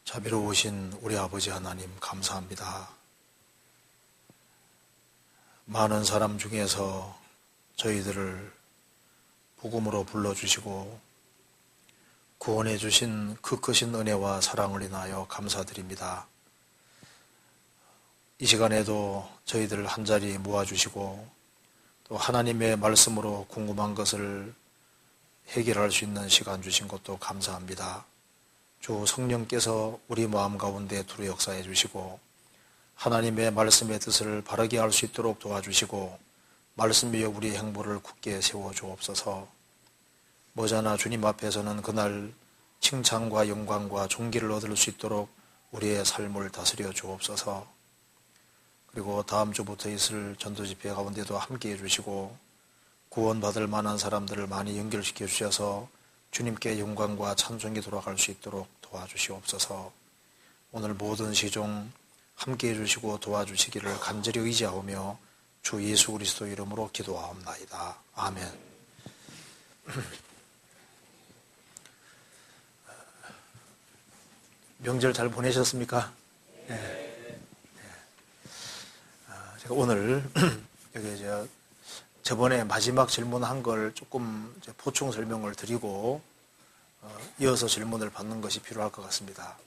자비로우신 우리 아버지 하나님 감사합니다. 많은 사람 중에서 저희들을 복음으로 불러주시고 구원해 주신 그 크신 은혜와 사랑을 인하여 감사드립니다. 이 시간에도 저희들 한자리 모아주시고 또 하나님의 말씀으로 궁금한 것을 해결할 수 있는 시간 주신 것도 감사합니다. 주 성령께서 우리 마음 가운데 두루 역사해 주시고 하나님의 말씀의 뜻을 바르게 알 수 있도록 도와주시고 말씀 위에 우리 행보를 굳게 세워 주옵소서. 머자나 주님 앞에서는 그날 칭찬과 영광과 존귀를 얻을 수 있도록 우리의 삶을 다스려 주옵소서. 그리고 다음 주부터 있을 전도집회 가운데도 함께해 주시고 구원받을 만한 사람들을 많이 연결시켜 주셔서 주님께 영광과 찬송이 돌아갈 수 있도록 도와주시옵소서. 오늘 모든 시종 함께해 주시고 도와주시기를 간절히 의지하오며 주 예수 그리스도 이름으로 기도하옵나이다. 아멘. 명절 잘 보내셨습니까? 네. 제가 오늘 여기 저번에 마지막 질문한 걸 조금 보충 설명을 드리고 이어서 질문을 받는 것이 필요할 것 같습니다.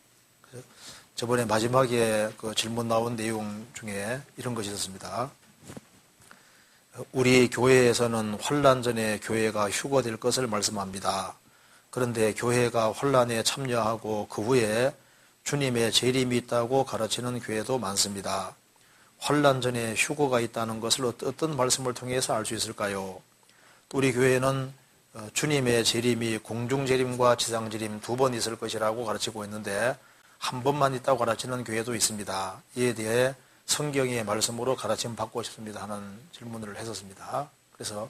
저번에 마지막에 그 질문 나온 내용 중에 이런 것이 있었습니다. 우리 교회에서는 환난 전에 교회가 휴거될 것을 말씀합니다. 그런데 교회가 환난에 참여하고 그 후에 주님의 재림이 있다고 가르치는 교회도 많습니다. 환난 전에 휴거가 있다는 것을 어떤 말씀을 통해서 알 수 있을까요? 우리 교회는 주님의 재림이 공중재림과 지상재림 두 번 있을 것이라고 가르치고 있는데 한 번만 있다고 가르치는 교회도 있습니다. 이에 대해 성경의 말씀으로 가르침 받고 싶습니다 하는 질문을 했었습니다. 그래서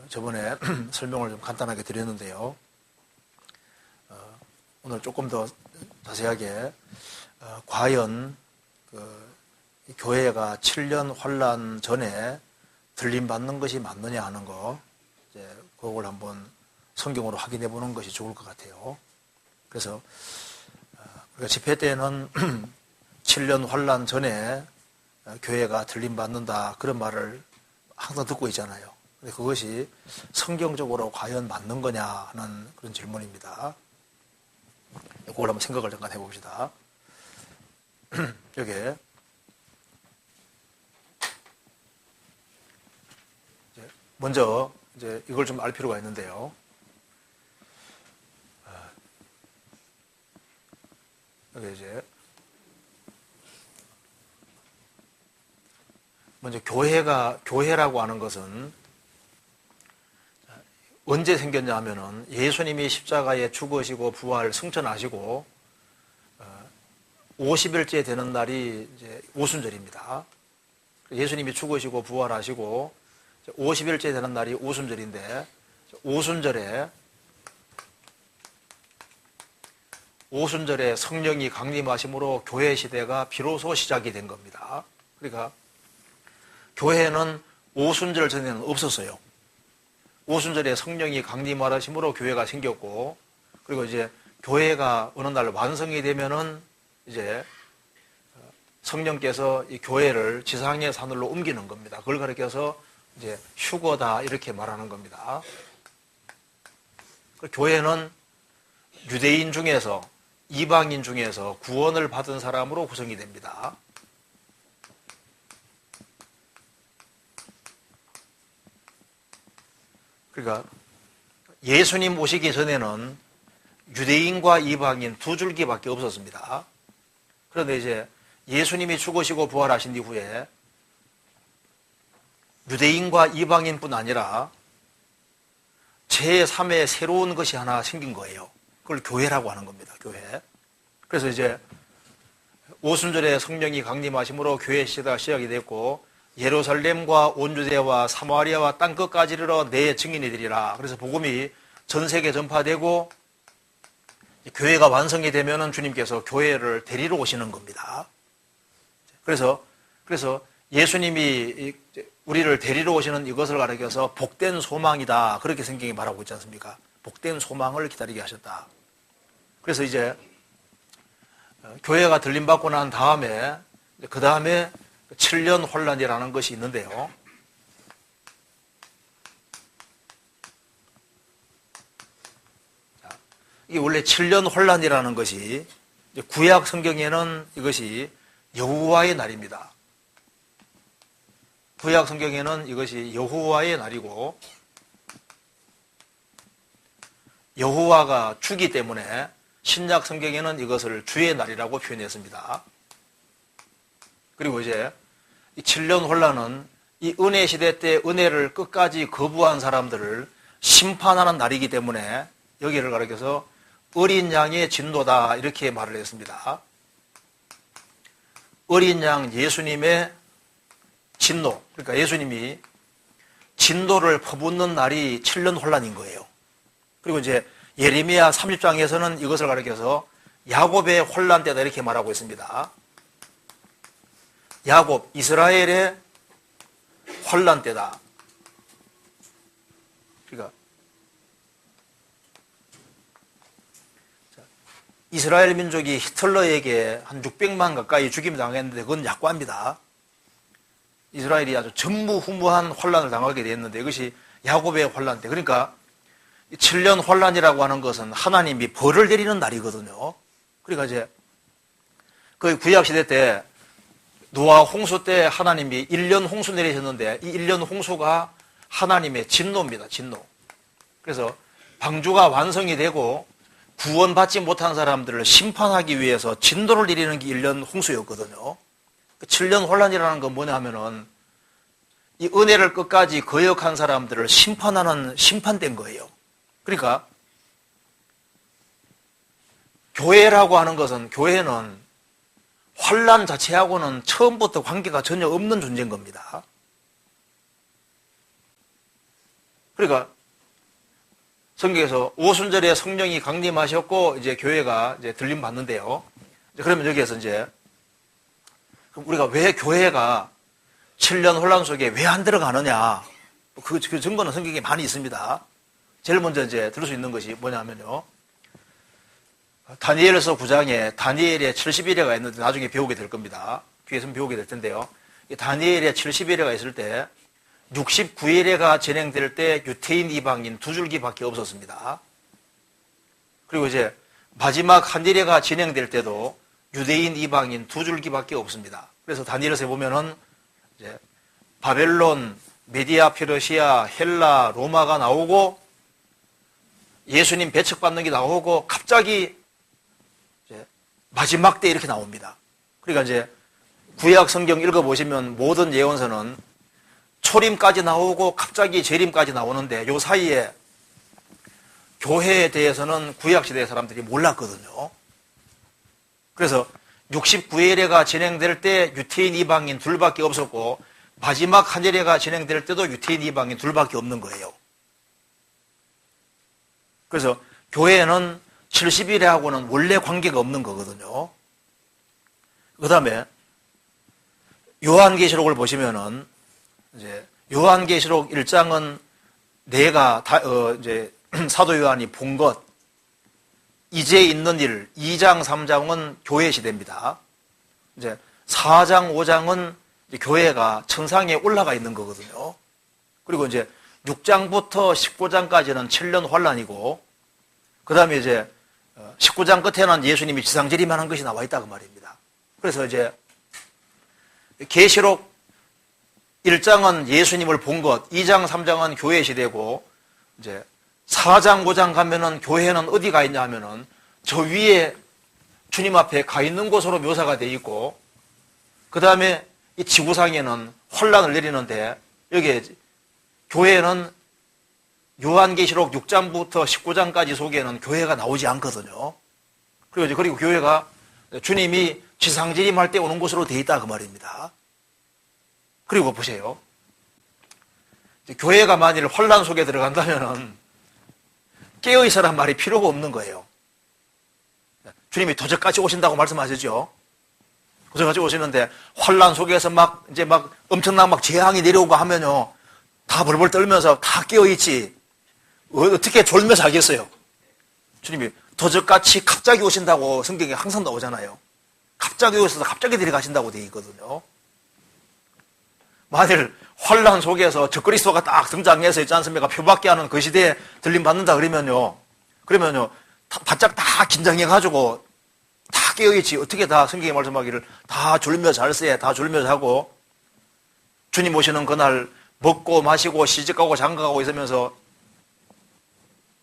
저번에 설명을 좀 간단하게 드렸는데요. 오늘 조금 더 자세하게 과연 교회가 7년 환난 전에 들림받는 것이 맞느냐 하는 거, 그걸 한번 성경으로 확인해 보는 것이 좋을 것 같아요. 그래서 집회 때는 7년 환난 전에 교회가 들림받는다 그런 말을 항상 듣고 있잖아요. 근데 그것이 성경적으로 과연 맞는 거냐 하는 그런 질문입니다. 그걸 한번 생각을 잠깐 해봅시다. 여기에 먼저 이걸 좀 알 필요가 있는데요. 여기 먼저 교회라고 하는 것은 언제 생겼냐 하면은 예수님이 십자가에 죽으시고 부활 승천하시고 50일째 되는 날이 오순절입니다. 예수님이 죽으시고 부활하시고 50일째 되는 날이 오순절인데 오순절에 성령이 강림하심으로 교회 시대가 비로소 시작이 된 겁니다. 그러니까 교회는 오순절 전에는 없었어요. 오순절에 성령이 강림하심으로 교회가 생겼고, 그리고 교회가 어느 날 완성이 되면은 성령께서 이 교회를 지상의 산으로 옮기는 겁니다. 그걸 가리켜서 휴거다 이렇게 말하는 겁니다. 교회는 유대인 중에서 이방인 중에서 구원을 받은 사람으로 구성이 됩니다. 그러니까 예수님 오시기 전에는 유대인과 이방인 두 줄기밖에 없었습니다. 그런데 예수님이 죽으시고 부활하신 이후에 유대인과 이방인뿐 아니라 제3의 새로운 것이 하나 생긴 거예요. 그걸 교회라고 하는 겁니다. 교회. 그래서 오순절에 성령이 강림하심으로 교회 시대가 시작이 됐고, 예루살렘과 온 유대와 사마리아와 땅끝까지 이르러 내 증인이 되리라. 그래서 복음이 전 세계 전파되고 교회가 완성이 되면은 주님께서 교회를 데리러 오시는 겁니다. 그래서 예수님이 우리를 데리러 오시는 이것을 가리켜서 복된 소망이다. 그렇게 성경이 말하고 있지 않습니까? 복된 소망을 기다리게 하셨다. 그래서 이제 교회가 들림받고 난 다음에 그 다음에 7년 혼란이라는 것이 있는데요. 이게 원래 7년 혼란이라는 것이 구약 성경에는 이것이 여호와의 날입니다. 구약 성경에는 이것이 여호와의 날이고 여호와가 주기 때문에 신약 성경에는 이것을 주의 날이라고 표현했습니다. 그리고 이제 이 7년 혼란은 이 은혜 시대 때 은혜를 끝까지 거부한 사람들을 심판하는 날이기 때문에 여기를 가리켜서 어린 양의 진노다 이렇게 말을 했습니다. 어린 양 예수님의 진노, 그러니까 예수님이 진노를 퍼붓는 날이 7년 혼란인 거예요. 그리고 이제 예레미야 30장에서는 이것을 가리켜서 야곱의 혼란 때다 이렇게 말하고 있습니다. 야곱, 이스라엘의 혼란 때다. 그러니까 이스라엘 민족이 히틀러에게 한 600만 가까이 죽임 당했는데 그건 약관입니다. 이스라엘이 아주 전무후무한 혼란을 당하게 되었는데 이것이 야곱의 혼란 때. 그러니까 7년 혼란이라고 하는 것은 하나님이 벌을 내리는 날이거든요. 그러니까 이제 그 구약시대 때 노아 홍수 때 하나님이 1년 홍수 내리셨는데 이 1년 홍수가 하나님의 진노입니다. 진노. 그래서 방주가 완성이 되고 구원받지 못한 사람들을 심판하기 위해서 진노를 내리는 게 1년 홍수였거든요. 7년 혼란이라는 건 뭐냐 하면은 이 은혜를 끝까지 거역한 사람들을 심판하는 심판된 거예요. 그러니까 교회라고 하는 것은 교회는 혼란 자체하고는 처음부터 관계가 전혀 없는 존재인 겁니다. 그러니까 성경에서 오순절에 성령이 강림하셨고 이제 교회가 이제 들림 받는데요. 그러면 여기에서 이제 우리가 왜 교회가 7년 혼란 속에 왜 안 들어가느냐? 그 증거는 성경에 많이 있습니다. 제일 먼저 이제 들을 수 있는 것이 뭐냐면요. 다니엘서 9장에 다니엘의 70일회가 있는데 나중에 배우게 될 겁니다. 뒤에서 배우게 될 텐데요. 다니엘의 70일회가 있을 때 69일회가 진행될 때 유태인 이방인 두 줄기밖에 없었습니다. 그리고 이제 마지막 한일회가 진행될 때도 유대인 이방인 두 줄기밖에 없습니다. 그래서 다니엘서에 보면은 이제 바벨론, 메디아, 페르시아, 헬라, 로마가 나오고 예수님 배척받는 게 나오고 갑자기 이제 마지막 때 이렇게 나옵니다. 그러니까 이제 구약 성경 읽어보시면 모든 예언서는 초림까지 나오고 갑자기 재림까지 나오는데 요 사이에 교회에 대해서는 구약시대 사람들이 몰랐거든요. 그래서 69일회가 진행될 때 유태인 이방인 둘밖에 없었고 마지막 한일회가 진행될 때도 유태인 이방인 둘밖에 없는 거예요. 그래서 교회는 70일회하고는 원래 관계가 없는 거거든요. 그 다음에 요한계시록을 보시면은 이제 요한계시록 1장은 내가 이제 사도 요한이 본 것, 이제 있는 일, 2장, 3장은 교회 시대입니다. 이제 4장, 5장은 이제 교회가 천상에 올라가 있는 거거든요. 그리고 이제 6장부터 19장까지는 7년 환란이고, 그 다음에 이제 19장 끝에는 예수님이 지상재림하는 것이 나와 있다고 말입니다. 그래서 이제 계시록 1장은 예수님을 본 것, 2장, 3장은 교회 시대고, 이제 4장, 5장 가면은 교회는 어디 가 있냐 하면은 저 위에 주님 앞에 가 있는 곳으로 묘사가 되어 있고, 그 다음에 이 지구상에는 혼란을 내리는데, 여기에 교회는 요한계시록 6장부터 19장까지 속에는 교회가 나오지 않거든요. 그리고 교회가 주님이 지상재림할 때 오는 곳으로 되어 있다 그 말입니다. 그리고 보세요. 교회가 만일 혼란 속에 들어간다면은 깨어있으란 말이 필요가 없는 거예요. 주님이 도적같이 오신다고 말씀하셨죠. 도적같이 오시는데 혼란 속에서 막 엄청난 재앙이 내려오고 하면요, 다 벌벌 떨면서 다 깨어있지. 어떻게 졸며 자겠어요? 주님이 도적같이 갑자기 오신다고 성경에 항상 나오잖아요. 갑자기 오셔서 갑자기 데려가신다고 되어 있거든요. 만일 환란 속에서 적그리스도가 딱 등장해서 있지 않습니까? 표밖에 하는 그 시대에 들림 받는다 그러면요. 바짝 다 긴장해가지고 다 깨어있지. 어떻게 다 성경에 말씀하기를 다 졸며 잘세, 다 졸며 자고 주님 오시는 그날 먹고 마시고 시집가고 장가가고 있으면서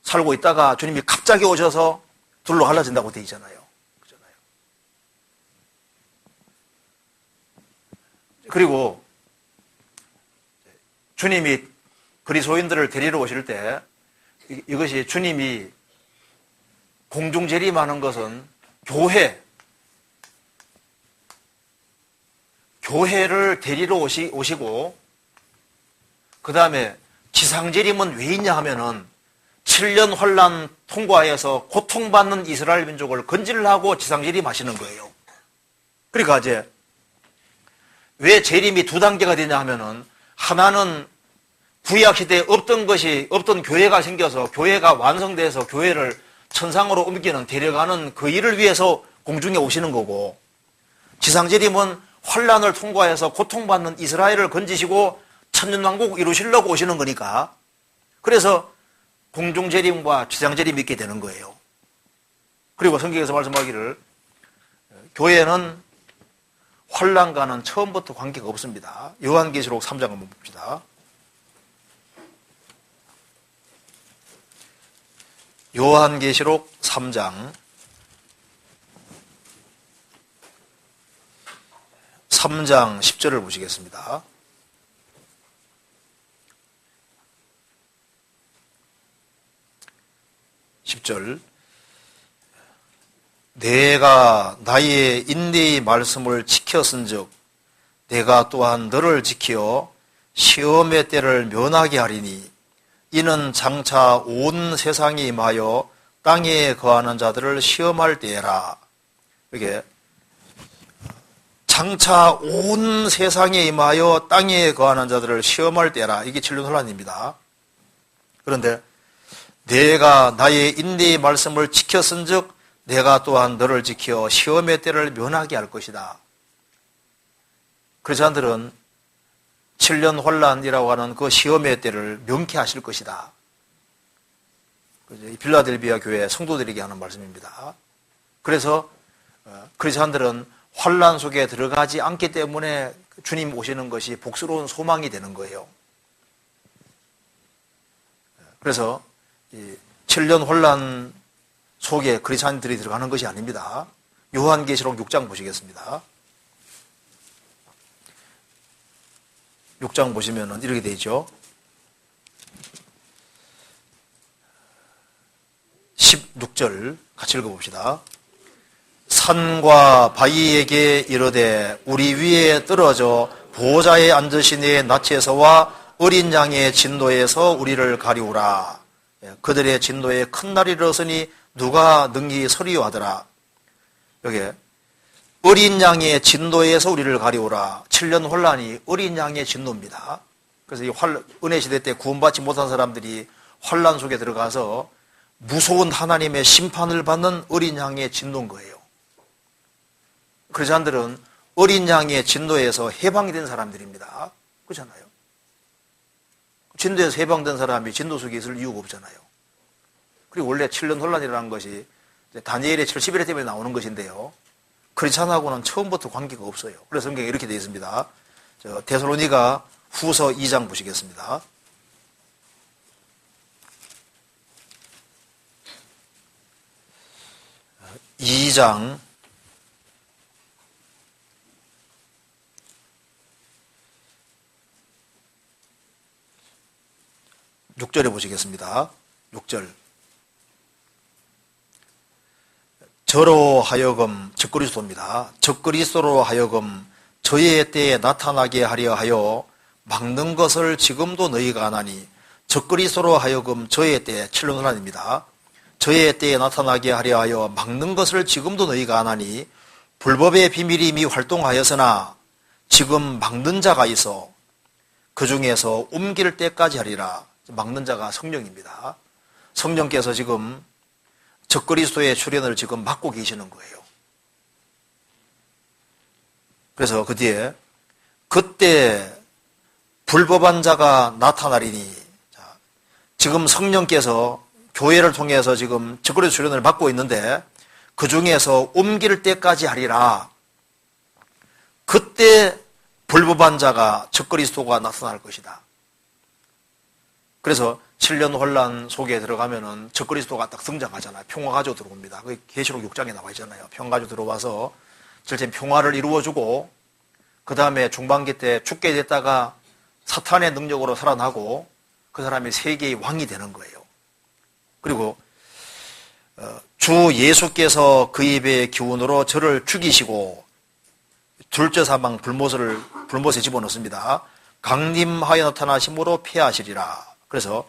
살고 있다가 주님이 갑자기 오셔서 둘로 갈라진다고 되어 있잖아요. 그렇잖아요. 그리고 주님이 그리스도인들을 데리러 오실 때 이것이 주님이 공중재림하는 것은 교회를 데리러 오시고 그 다음에 지상재림은 왜 있냐 하면은 7년 환란 통과해서 고통받는 이스라엘 민족을 건질하고 지상재림하시는 거예요. 그러니까 이제 왜 재림이 두 단계가 되냐 하면은 하나는 구약시대에 없던 교회가 생겨서 교회가 완성돼서 교회를 천상으로 옮기는 데려가는 그 일을 위해서 공중에 오시는 거고, 지상재림은 환란을 통과해서 고통받는 이스라엘을 건지시고 천년왕국 이루시려고 오시는 거니까, 그래서 공중재림과 지상재림이 있게 되는 거예요. 그리고 성경에서 말씀하기를 교회는 환란과는 처음부터 관계가 없습니다. 요한계시록 3장 한번 봅시다. 요한계시록 3장 10절을 보시겠습니다. 내가 나의 인내의 말씀을 지켰은즉 내가 또한 너를 지켜 시험의 때를 면하게 하리니 이는 장차 온 세상에 임하여 땅에 거하는 자들을 시험할 때라. 이게 장차 온 세상에 임하여 땅에 거하는 자들을 시험할 때라. 이게 진륜환란입니다. 그런데 내가 나의 인내의 말씀을 지켰은즉 내가 또한 너를 지켜 시험의 때를 면하게 할 것이다. 그리스도인들은 7년 환란이라고 하는 그 시험의 때를 명쾌하실 것이다. 빌라델비아 교회 성도들에게 하는 말씀입니다. 그래서 그리스도인들은 환란 속에 들어가지 않기 때문에 주님 오시는 것이 복스러운 소망이 되는 거예요. 그래서 7년 환란 속에 그리스도인들이 들어가는 것이 아닙니다. 요한계시록 6장 보시겠습니다. 6장 보시면 이렇게 되죠. 16절 같이 읽어봅시다. 산과 바위에게 이르되 우리 위에 떨어져 보호자에 앉으신 이의 낯에서와 어린 양의 진노에서 우리를 가리우라. 그들의 진노에 큰 날이 일어서니 누가 능히 서리요 하더라. 여기 어린 양의 진노에서 우리를 가리우라. 7년 환란이 어린 양의 진노입니다. 그래서 이 은혜 시대 때 구원받지 못한 사람들이 환란 속에 들어가서 무서운 하나님의 심판을 받는 어린 양의 진노인 거예요. 그리스도인들은 어린 양의 진노에서 해방이 된 사람들입니다. 그렇잖아요. 진노에서 해방된 사람이 진노 속에 있을 이유가 없잖아요. 그리고 원래 7년 혼란이라는 것이 다니엘의 70일 때문에 나오는 것인데요. 크리스찬하고는 처음부터 관계가 없어요. 그래서 성경에 이렇게 되어 있습니다. 데살로니가 후서 2장 보시겠습니다. 2장 6절에 보시겠습니다. 6절. 저로 하여금, 적그리스도입니다. 적그리스도로 하여금 저의 때에 나타나게 하려 하여 막는 것을 지금도 너희가 하나니, 적그리스도로 하여금 저의 때에, 7년 혼란입니다. 저의 때에 나타나게 하려 하여 막는 것을 지금도 너희가 하나니, 불법의 비밀이 이미 활동하였으나 지금 막는 자가 있어 그 중에서 옮길 때까지 하리라. 막는 자가 성령입니다. 성령께서 지금 적그리스도의 출현을 지금 막고 계시는 거예요. 그래서 그 뒤에 그때 불법한 자가 나타나리니, 지금 성령께서 교회를 통해서 지금 적그리스도 출현을 막고 있는데 그 중에서 옮길 때까지 하리라. 그때 불법한 자가 적그리스도가 나타날 것이다. 그래서 7년 혼란 속에 들어가면은 적그리스도가 딱 등장하잖아요. 평화 가지고 들어옵니다. 그게 계시록 6장에 나와 있잖아요. 평화 가지고 들어와서 절대 평화를 이루어주고, 그 다음에 중반기 때 죽게 됐다가 사탄의 능력으로 살아나고 그 사람이 세계의 왕이 되는 거예요. 그리고 주 예수께서 그 입의 기운으로 저를 죽이시고, 둘째 사망 불못에 집어넣습니다. 강림하여 나타나심으로 패하시리라. 그래서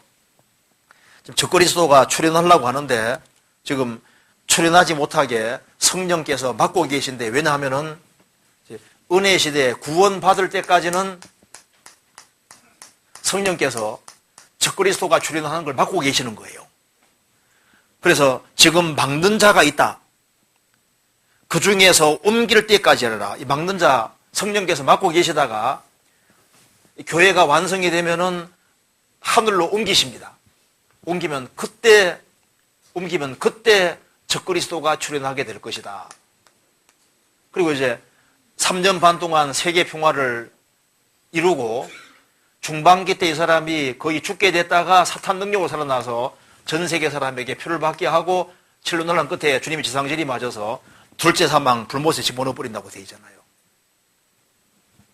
지금 적그리스도가 출현하려고 하는데 지금 출현하지 못하게 성령께서 막고 계신데, 왜냐하면은 은혜 시대에 구원받을 때까지는 성령께서 적그리스도가 출현하는 걸 막고 계시는 거예요. 그래서 지금 막는 자가 있다. 그 중에서 옮길 때까지 하라. 이 막는 자 성령께서 막고 계시다가 교회가 완성이 되면은 하늘로 옮기십니다. 옮기면 그때 적그리스도가 출현하게 될 것이다. 그리고 이제 3년 반 동안 세계 평화를 이루고 중반기 때 이 사람이 거의 죽게 됐다가 사탄 능력으로 살아나서 전 세계 사람에게 표를 받게 하고 7년 논란 끝에 주님이 지상진이 맞아서 둘째 사망 불못에 집어넣어 버린다고 되어 있잖아요.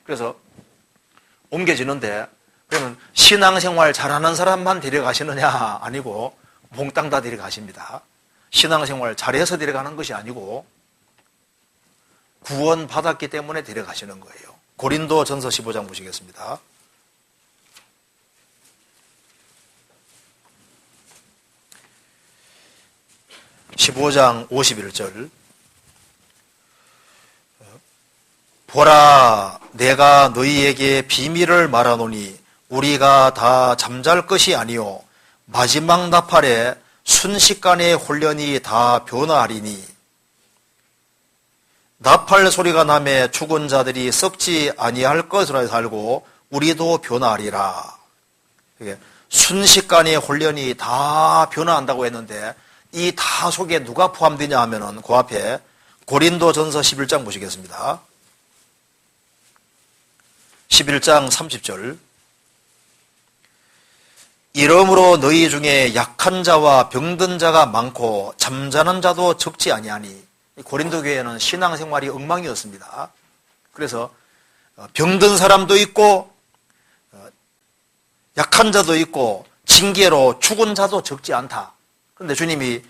그래서 옮겨지는데, 그러면 신앙생활 잘하는 사람만 데려가시느냐? 아니고 몽땅 다 데려가십니다. 신앙생활 잘해서 데려가는 것이 아니고 구원받았기 때문에 데려가시는 거예요. 고린도전서 15장 보시겠습니다. (15장) 51절. 보라, 내가 너희에게 비밀을 말하노니 우리가 다 잠잘 것이 아니요 마지막 나팔에 순식간에 혼련이 다 변화하리니, 나팔 소리가 나매 죽은 자들이 썩지 아니할 것으로 살고 우리도 변화하리라. 순식간에 혼련이 다 변화한다고 했는데 이 다 속에 누가 포함되냐 하면은 그 앞에 고린도전서 11장 보시겠습니다. 11장 30절. 이러므로 너희 중에 약한 자와 병든 자가 많고 잠자는 자도 적지 아니하니, 고린도 교회는 신앙생활이 엉망이었습니다. 그래서 병든 사람도 있고 약한 자도 있고 징계로 죽은 자도 적지 않다. 그런데 주님이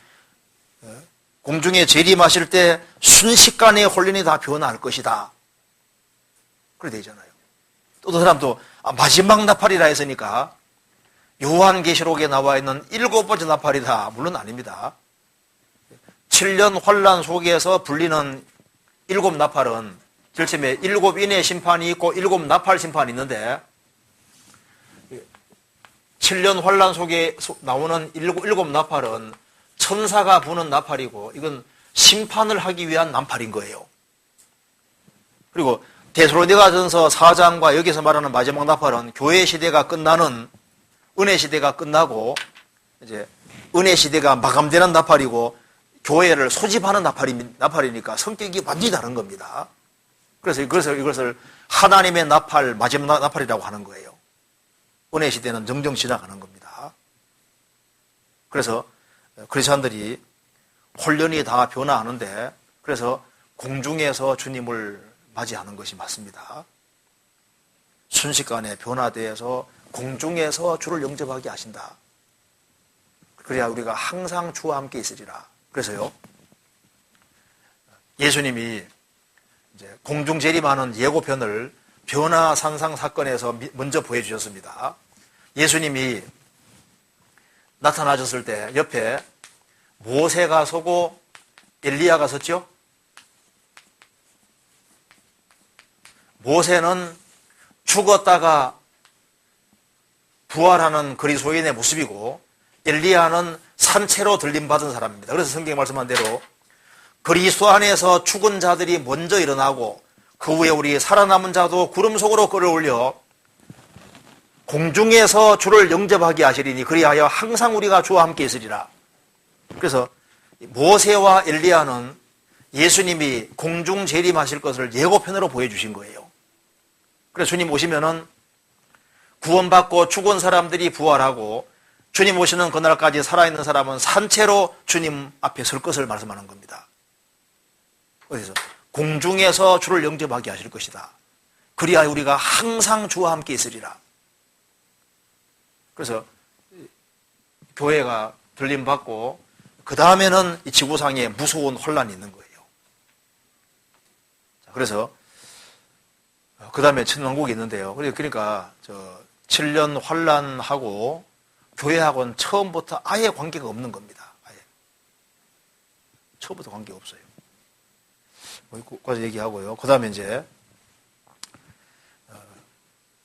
공중에 재림하실 때 순식간에 혼련이 다 변화할 것이다. 그렇게 되어 있잖아요. 또 어떤 사람도 마지막 나팔이라 했으니까 요한계시록에 나와 있는 7번째 나팔이다. 물론 아닙니다. 7년 환란 속에서 불리는 7나팔은 절침에 7인의 심판이 있고 7나팔 심판이 있는데, 7년 환란 속에 나오는 7나팔은 천사가 부는 나팔이고 이건 심판을 하기 위한 나팔인 거예요. 그리고 데살로니가전서 4장과 여기서 말하는 마지막 나팔은 교회 시대가 끝나는, 은혜 시대가 끝나고 이제 은혜 시대가 마감되는 나팔이고 교회를 소집하는 나팔이니까 성격이 완전히 다른 겁니다. 그래서 이것을 하나님의 나팔, 마지막 나팔이라고 하는 거예요. 은혜 시대는 정정 지나가는 겁니다. 그래서 크리스천들이 혼련이 다 변화하는데, 그래서 공중에서 주님을 맞이하는 것이 맞습니다. 순식간에 변화되어서 공중에서 주를 영접하게 하신다. 그래야 우리가 항상 주와 함께 있으리라. 그래서요, 예수님이 이제 공중 재림하는 예고편을 변화산상 사건에서 먼저 보여주셨습니다. 예수님이 나타나셨을 때 옆에 모세가 서고 엘리야가 섰죠. 모세는 죽었다가 부활하는 그리스도인의 모습이고, 엘리야는 산채로 들림받은 사람입니다. 그래서 성경에 말씀한 대로 그리스도 안에서 죽은 자들이 먼저 일어나고 그 후에 우리 살아남은 자도 구름 속으로 끌어올려 공중에서 주를 영접하게 하시리니 그리하여 항상 우리가 주와 함께 있으리라. 그래서 모세와 엘리야는 예수님이 공중 재림하실 것을 예고편으로 보여주신 거예요. 그래서 주님 오시면은 구원받고 죽은 사람들이 부활하고 주님 오시는 그날까지 살아있는 사람은 산채로 주님 앞에 설 것을 말씀하는 겁니다. 어디서? 공중에서 주를 영접하게 하실 것이다. 그리하여 우리가 항상 주와 함께 있으리라. 그래서 교회가 들림받고 그 다음에는 이 지구상에 무서운 혼란이 있는 거예요. 그래서 그 다음에 천왕국이 있는데요. 그러니까 7년 환란하고 교회하고는 처음부터 아예 관계가 없는 겁니다. 아예. 처음부터 관계가 없어요. 거기까지 얘기하고요. 그 다음에 이제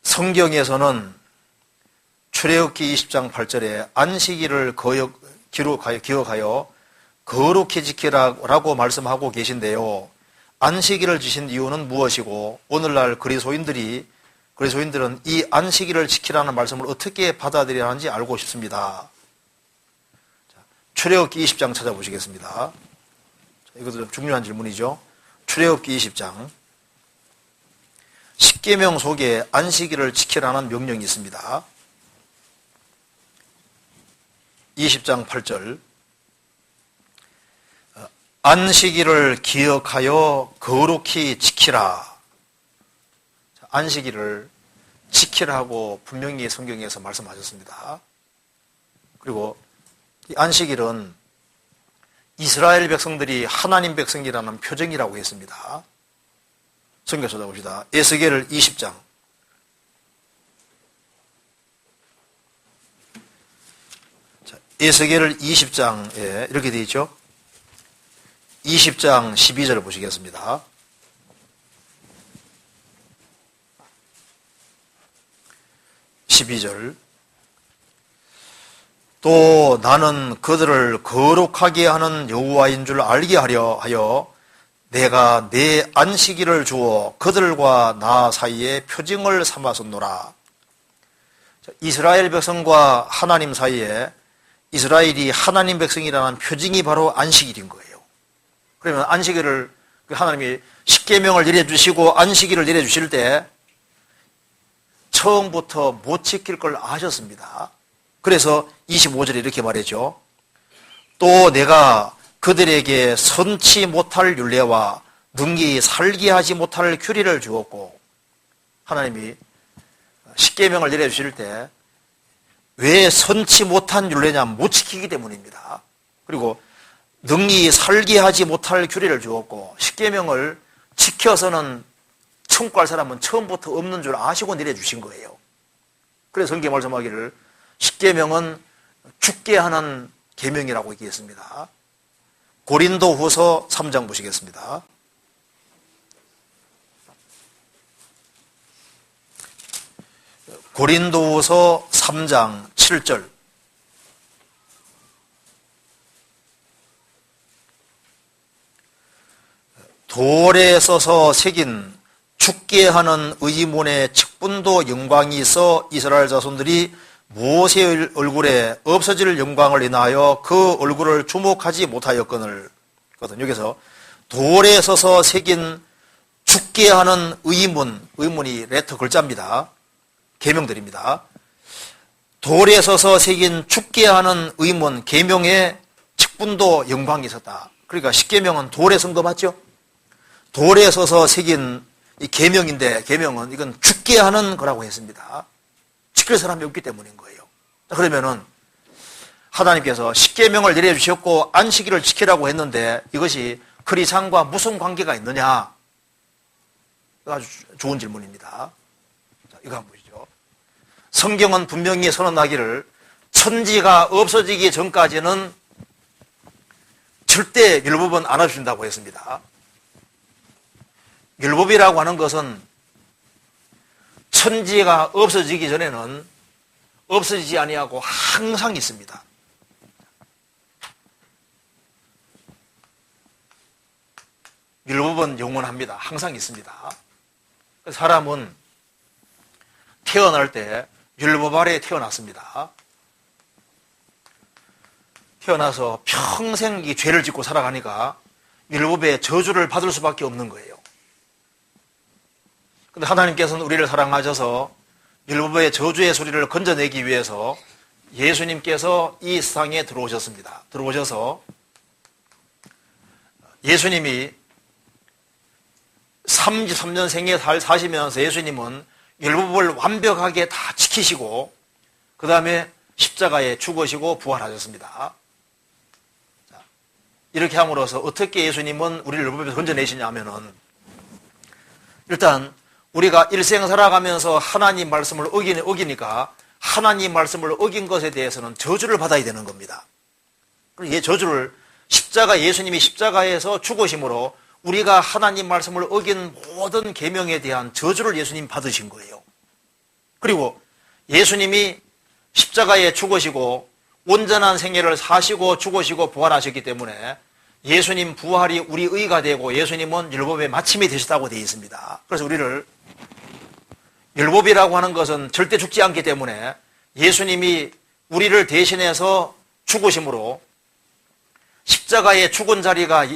성경에서는 출애굽기 20장 8절에 안식일을 기억하여 거룩히 지키라고 말씀하고 계신데요. 안식일을 지신 이유는 무엇이고 오늘날 그리스도인들은 이 안식일을 지키라는 말씀을 어떻게 받아들여야 하는지 알고 싶습니다. 출애굽기 20장 찾아보시겠습니다. 이것도 좀 중요한 질문이죠. 출애굽기 20장 10계명 속에 안식일을 지키라는 명령이 있습니다. 20장 8절 안식일을 기억하여 거룩히 지키라. 안식일을 지키라고 분명히 성경에서 말씀하셨습니다. 그리고 이 안식일은 이스라엘 백성들이 하나님 백성이라는 표정이라고 했습니다. 성경 찾아봅시다. 에스겔 20장 에스겔 20장에 이렇게 되어 있죠. 20장 12절을 보시겠습니다. 12절 또 나는 그들을 거룩하게 하는 여호와인 줄 알게 하려 하여 내가 내 안식일을 주어 그들과 나 사이에 표징을 삼았었노라. 이스라엘 백성과 하나님 사이에 이스라엘이 하나님 백성이라는 표징이 바로 안식일인 거예요. 그러면 안식일을 하나님이 십계명을 내려주시고 안식일을 내려주실 때 처음부터 못 지킬 걸 아셨습니다. 그래서 25절에 이렇게 말했죠. 또 내가 그들에게 선치 못할 율례와 능히 살게 하지 못할 규례를 주었고, 하나님이 십계명을 내려주실 때 왜 선치 못한 율례냐? 못 지키기 때문입니다. 그리고 능히 살게 하지 못할 규례를 주었고, 십계명을 지켜서는 천국 갈 사람은 처음부터 없는 줄 아시고 내려주신 거예요. 그래서 성경에 말씀하기를 십계명은 죽게 하는 계명이라고 얘기했습니다. 고린도후서 3장 보시겠습니다. 고린도후서 3장 7절 돌에 써서 새긴 죽게 하는 의문의 직분도 영광이 있어 이스라엘 자손들이 모세의 얼굴에 없어질 영광을 인하여 그 얼굴을 주목하지 못하였거늘. 여기서 돌에 써서 새긴 죽게 하는 의문이 레터 글자입니다. 계명들입니다. 돌에 써서 새긴 죽게 하는 의문, 계명의 직분도 영광이 있었다. 그러니까 십계명은 돌에 쓴 거 맞죠? 돌에 써서 새긴 이 계명인데, 계명은 이건 죽게 하는 거라고 했습니다. 지킬 사람이 없기 때문인 거예요. 그러면은 하나님께서 십계명을 내려주셨고 안식일을 지키라고 했는데 이것이 크리스찬과 무슨 관계가 있느냐? 아주 좋은 질문입니다. 자, 이거 한번 보시죠. 성경은 분명히 선언하기를 천지가 없어지기 전까지는 절대 율법은 안 해준다고 했습니다. 율법이라고 하는 것은 천지가 없어지기 전에는 없어지지 아니하고 항상 있습니다. 율법은 영원합니다. 항상 있습니다. 사람은 태어날 때 율법 아래에 태어났습니다. 태어나서 평생 이 죄를 짓고 살아가니까 율법의 저주를 받을 수밖에 없는 거예요. 근데 하나님께서는 우리를 사랑하셔서 율법의 저주의 소리를 건져내기 위해서 예수님께서 이 세상에 들어오셨습니다. 들어오셔서 예수님이 33년 생애 사시면서 예수님은 율법을 완벽하게 다 지키시고 그 다음에 십자가에 죽으시고 부활하셨습니다. 이렇게 함으로써 어떻게 예수님은 우리를 율법에서 건져내시냐 하면은 일단 우리가 일생 살아가면서 하나님 말씀을 어기니까 하나님 말씀을 어긴 것에 대해서는 저주를 받아야 되는 겁니다. 이 저주를 예수님이 십자가에서 죽으심으로 우리가 하나님 말씀을 어긴 모든 계명에 대한 저주를 예수님 받으신 거예요. 그리고 예수님이 십자가에 죽으시고 온전한 생애를 사시고 죽으시고 부활하셨기 때문에 예수님 부활이 우리 의가 되고 예수님은 율법의 마침이 되셨다고 되어 있습니다. 그래서 우리를 율법이라고 하는 것은 절대 죽지 않기 때문에 예수님이 우리를 대신해서 죽으심으로 십자가에 죽은 자리가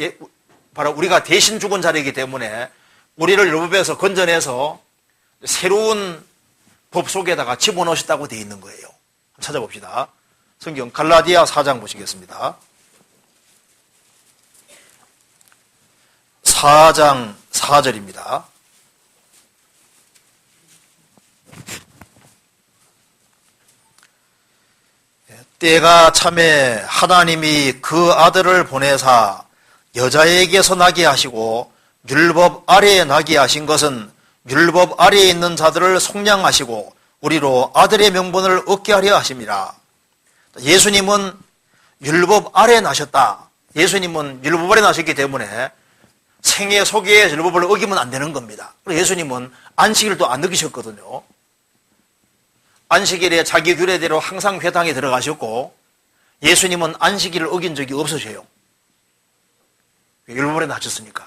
바로 우리가 대신 죽은 자리이기 때문에 우리를 율법에서 건져내서 새로운 법 속에다가 집어넣으셨다고 되어 있는 거예요. 찾아봅시다. 성경 갈라디아 4장 보시겠습니다. 4장 4절입니다. 때가 참에 하나님이 그 아들을 보내사 여자에게서 나게 하시고 율법 아래에 나게 하신 것은 율법 아래에 있는 자들을 속량하시고 우리로 아들의 명분을 얻게 하려 하심이라. 예수님은 율법 아래에 나셨다. 예수님은 율법 아래에 나셨기 때문에 생애 속에 율법을 어기면 안 되는 겁니다. 예수님은 안식일도 안 느끼셨거든요. 안식일에 자기 규례대로 항상 회당에 들어가셨고 예수님은 안식일을 어긴 적이 없으세요. 율법 아래에 나셨으니까.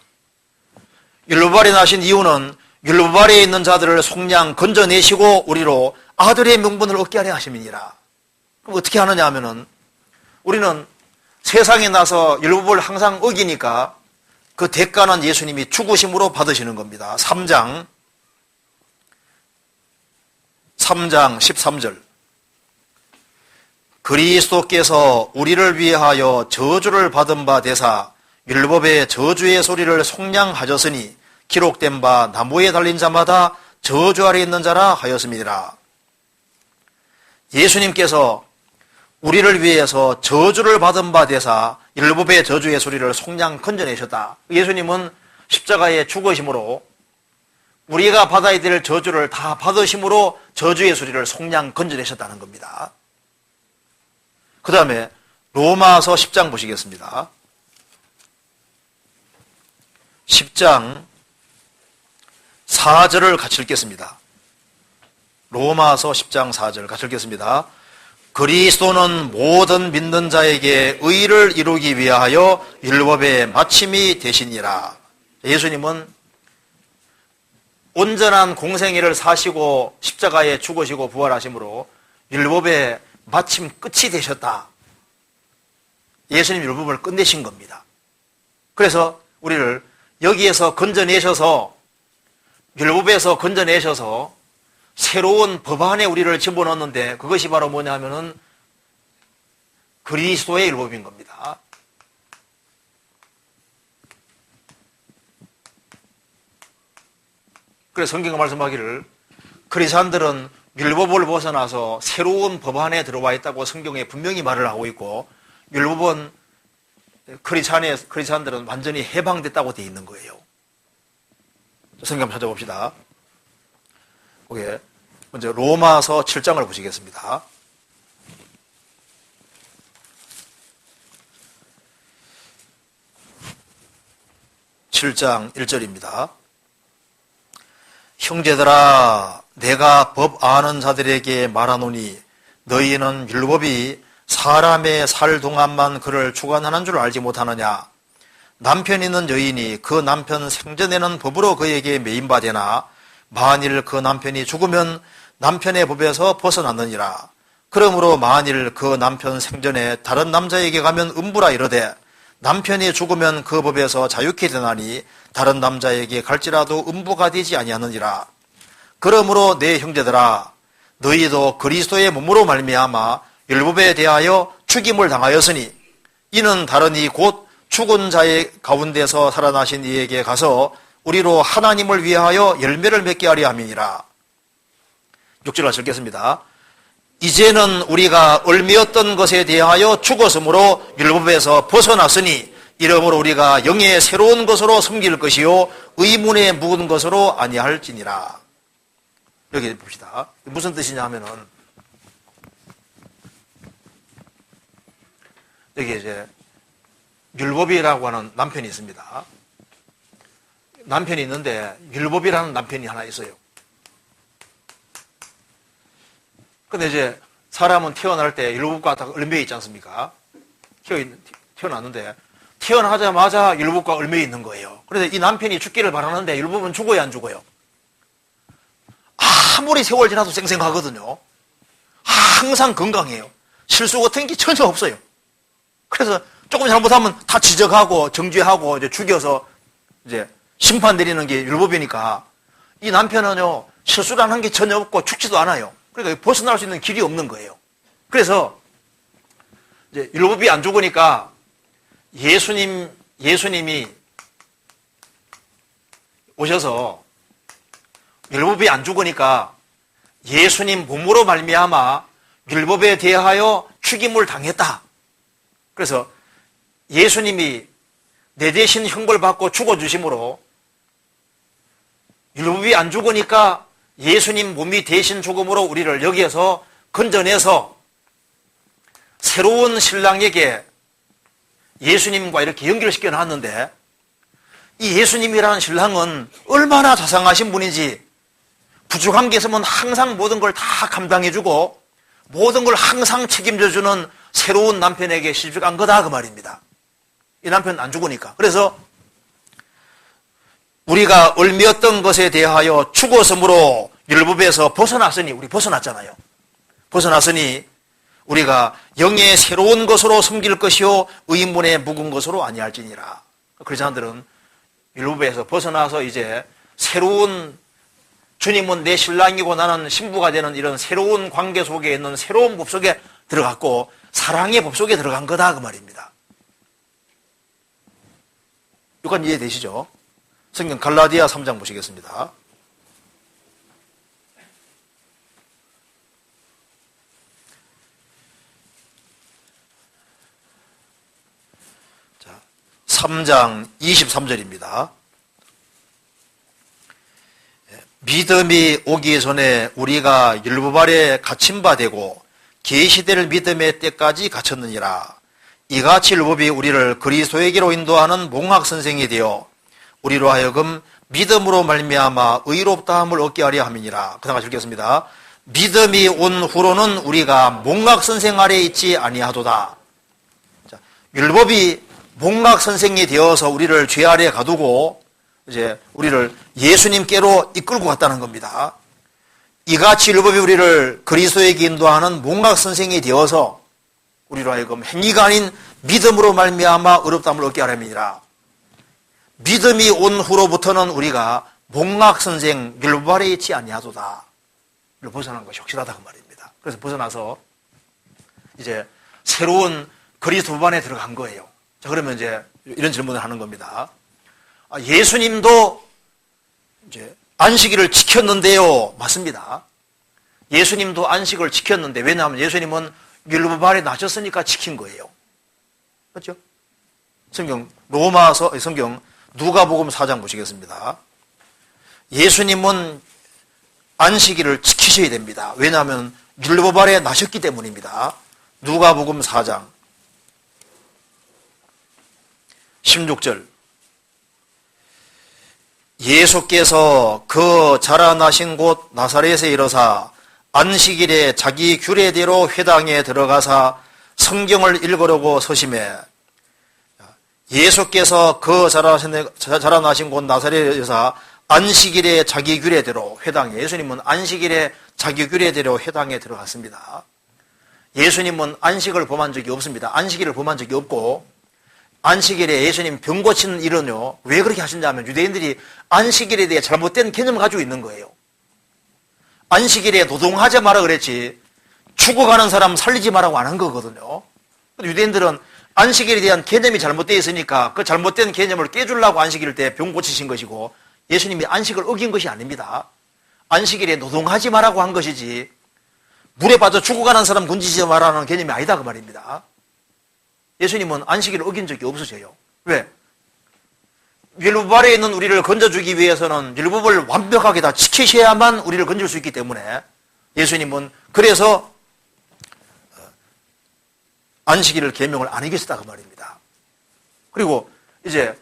율법 아래에 나신 이유는 율법 아래에 있는 자들을 속량 건져내시고 우리로 아들의 명분을 얻게 하려 하심이니라. 그럼 어떻게 하느냐 하면은 우리는 세상에 나서 율법을 항상 어기니까 그 대가는 예수님이 죽으심으로 받으시는 겁니다. 3장 13절 그리스도께서 우리를 위하여 저주를 받은 바 되사 율법의 저주의 소리를 속량하셨으니 기록된 바 나무에 달린 자마다 저주 아래 있는 자라 하였음이니라. 예수님께서 우리를 위해서 저주를 받은 바 되사 율법의 저주의 소리를 속량 건져내셨다. 예수님은 십자가에 죽으심으로 우리가 받아야 될 저주를 다 받으심으로 저주의 소리를 속량 건져내셨다는 겁니다. 그 다음에 로마서 10장 보시겠습니다. 10장 4절을 같이 읽겠습니다. 로마서 10장 4절 같이 읽겠습니다. 그리스도는 모든 믿는 자에게 의를 이루기 위하여 율법의 마침이 되시니라. 예수님은 온전한 공생애를 사시고 십자가에 죽으시고 부활하심으로 율법의 마침 끝이 되셨다. 예수님 율법을 끝내신 겁니다. 그래서 우리를 여기에서 건져내셔서 율법에서 건져내셔서 새로운 법안에 우리를 집어넣었는데 그것이 바로 뭐냐면은 그리스도의 율법인 겁니다. 그래서 성경가 말씀하기를 그리스도인들은 율법을 벗어나서 새로운 법안에 들어와 있다고 성경에 분명히 말을 하고 있고 율법은 그리스도인들은 완전히 해방됐다고 되어 있는 거예요. 성경 한번 찾아봅시다. 거기에 먼저 로마서 7장을 보시겠습니다. 7장 1절입니다. 형제들아 내가 법 아는 자들에게 말하노니 너희는 율법이 사람의 살 동안만 그를 주관하는 줄 알지 못하느냐. 남편 있는 여인이 그 남편 생전에는 법으로 그에게 매인바되나 만일 그 남편이 죽으면 남편의 법에서 벗어났느니라. 그러므로 만일 그 남편 생전에 다른 남자에게 가면 음부라 이르되 남편이 죽으면 그 법에서 자유케 되나니 다른 남자에게 갈지라도 음부가 되지 아니하느니라. 그러므로 내 형제들아 너희도 그리스도의 몸으로 말미암아 율법에 대하여 죽임을 당하였으니 이는 다른이 곧 죽은 자의 가운데서 살아나신 이에게 가서 우리로 하나님을 위하여 열매를 맺게 하려 함이니라. 6절 읽겠습니다. 이제는 우리가 얽매였던 것에 대하여 죽었으므로 율법에서 벗어났으니 이러므로 우리가 영의 새로운 것으로 섬길 것이요 의문에 묵은 것으로 아니할지니라. 여기 봅시다. 무슨 뜻이냐 하면은 여기 이제 율법이라고 하는 남편이 있습니다. 남편이 있는데 율법이라는 남편이 하나 있어요. 근데 이제 사람은 태어날 때 율법과 다 얽매여 있지 않습니까? 태어났는데 태어나자마자 율법과 얽매여 있는 거예요. 그래서 이 남편이 죽기를 바라는데 율법은 죽어야 안 죽어요? 아무리 세월 지나도 쌩쌩하거든요. 항상 건강해요. 실수 같은 게 전혀 없어요. 그래서 조금 잘못하면 다 지적하고 정죄하고 이제 죽여서 이제 심판 내리는 게 율법이니까 이 남편은요 실수라는 게 전혀 없고 죽지도 않아요. 그러니까 벗어날 수 있는 길이 없는 거예요. 그래서 이제 율법이 안 죽으니까 예수님이 오셔서 율법이 안 죽으니까 예수님 몸으로 말미암아 율법에 대하여 죽임을 당했다. 그래서 예수님이 내 대신 형벌받고 죽어주심으로 율법이 안 죽으니까 예수님 몸이 대신 죽음으로 우리를 여기에서 건져내서 새로운 신랑에게 예수님과 이렇게 연결시켜 놨는데 이 예수님이라는 신랑은 얼마나 자상하신 분인지 부족한 게 있으면 항상 모든 걸 다 감당해주고 모든 걸 항상 책임져주는 새로운 남편에게 시집간 거다 그 말입니다. 이 남편 안 죽으니까. 그래서 우리가 얽매였던 것에 대하여 죽었으므로 율법에서 벗어났으니 우리 벗어났잖아요. 벗어났으니 우리가 영의 새로운 것으로 섬길 것이요 의문에 묵은 것으로 아니할지니라. 그리스도인들은 율법에서 벗어나서 이제 새로운 주님은 내 신랑이고 나는 신부가 되는 이런 새로운 관계 속에 있는 새로운 법 속에 들어갔고 사랑의 법 속에 들어간 거다 그 말입니다. 여기까지 이해되시죠? 성경 갈라디아 3장 보시겠습니다. 자, 3장 23절입니다. 믿음이 오기 전에 우리가 율법 아래 갇힌 바 되고 계시될 믿음의 때까지 갇혔느니라. 이같이 율법이 우리를 그리스도에게로 인도하는 몽학 선생이 되어 우리로 하여금 믿음으로 말미암아 의롭다함을 얻게 하려 함이니라. 그 다음 같이 읽겠습니다. 믿음이 온 후로는 우리가 몽학 선생 아래 있지 아니하도다. 자, 율법이 몽학 선생이 되어서 우리를 죄 아래 가두고 이제 우리를 예수님께로 이끌고 갔다는 겁니다. 이같이 율법이 우리를 그리스도에게 인도하는 몽학 선생이 되어서 우리로 하여금 행위가 아닌 믿음으로 말미암아 의롭다함을 얻게 하려니라. 믿음이 온 후로부터는 우리가 몽학 선생 율법 아래 있지 아니하도다. 이를 벗어난 것이 확실하다 그 말입니다. 그래서 벗어나서 이제 새로운 그리스도 법 안에 들어간 거예요. 자, 그러면 이제 이런 질문을 하는 겁니다. 예수님도 이제 안식일을 지켰는데요. 맞습니다. 예수님도 안식을 지켰는데 왜냐하면 예수님은 율법 아래 나셨으니까 지킨 거예요. 그렇죠? 성경 누가복음 4장 보시겠습니다. 예수님은 안식일을 지키셔야 됩니다. 왜냐하면 율법 아래 나셨기 때문입니다. 누가복음 4장 16절 예수께서 그 자라나신 곳 나사렛에 이르사 안식일에 자기 규례대로 회당에 들어가사 성경을 읽으려고 서심해 예수께서 그 자라나신 곳 나사렛에서 안식일에 자기 규례대로 회당에, 예수님은 안식일에 자기 규례대로 회당에 들어갔습니다. 예수님은 안식을 범한 적이 없습니다. 안식일을 범한 적이 없고, 안식일에 예수님 병 고치는 일은요, 왜 그렇게 하셨냐면 유대인들이 안식일에 대해 잘못된 개념을 가지고 있는 거예요. 안식일에 노동하지 마라 그랬지 죽어가는 사람 살리지 마라고 안 한 거거든요. 유대인들은 안식일에 대한 개념이 잘못되어 있으니까 그 잘못된 개념을 깨주려고 안식일 때 병 고치신 것이고, 예수님이 안식을 어긴 것이 아닙니다. 안식일에 노동하지 마라고 한 것이지 물에 빠져 죽어가는 사람 건지지 마라는 개념이 아니다 그 말입니다. 예수님은 안식일을 어긴 적이 없으세요. 왜? 율법 아래에 있는 우리를 건져주기 위해서는 율법을 완벽하게 다 지키셔야만 우리를 건질 수 있기 때문에 예수님은 그래서 안식일을 계명을 안 어겼다 그 말입니다. 그리고 이제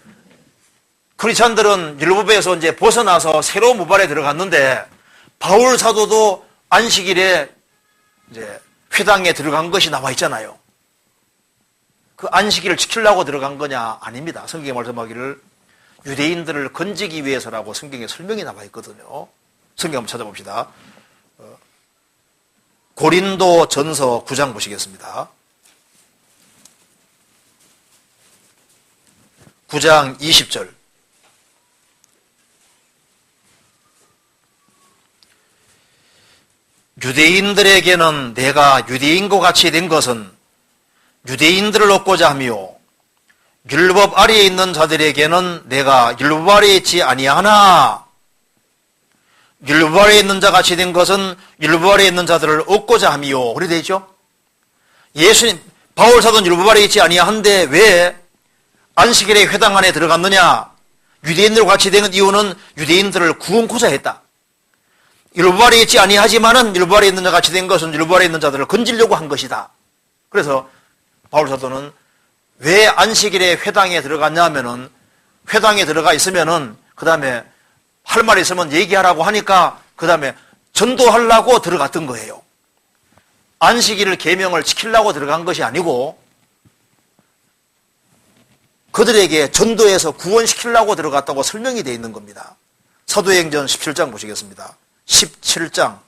크리스찬들은 율법에서 이제 벗어나서 새로운 모발에 들어갔는데, 바울 사도도 안식일에 이제 회당에 들어간 것이 나와 있잖아요. 그 안식일을 지키려고 들어간 거냐? 아닙니다. 성경에 말씀하기를 유대인들을 건지기 위해서라고 성경에 설명이 나와 있거든요. 성경 한번 찾아봅시다. 고린도 전서 9장 보시겠습니다. 9장 20절. 유대인들에게는 내가 유대인과 같이 된 것은 유대인들을 얻고자 하며, 율법 아래에 있는 자들에게는 내가 율법 아래에 있지 아니하나, 율법 아래에 있는 자 같이 된 것은 율법 아래에 있는 자들을 얻고자 하며, 그래 되죠? 예수님, 바울 사도는 율법 아래에 있지 아니한데 왜 안식일에 회당 안에 들어갔느냐? 유대인들과 같이 된 이유는 유대인들을 구원코자 했다. 율법 아래에 있지 아니하지만은 율법 아래에 있는 자 같이 된 것은 율법 아래에 있는 자들을 건지려고 한 것이다. 그래서 바울 사도는 왜 안식일에 회당에 들어갔냐면은, 회당에 들어가 있으면은 그 다음에 할 말이 있으면 얘기하라고 하니까 그 다음에 전도하려고 들어갔던 거예요. 안식일을 계명을 지키려고 들어간 것이 아니고 그들에게 전도해서 구원시키려고 들어갔다고 설명이 되어 있는 겁니다. 사도행전 17장 보시겠습니다. 17장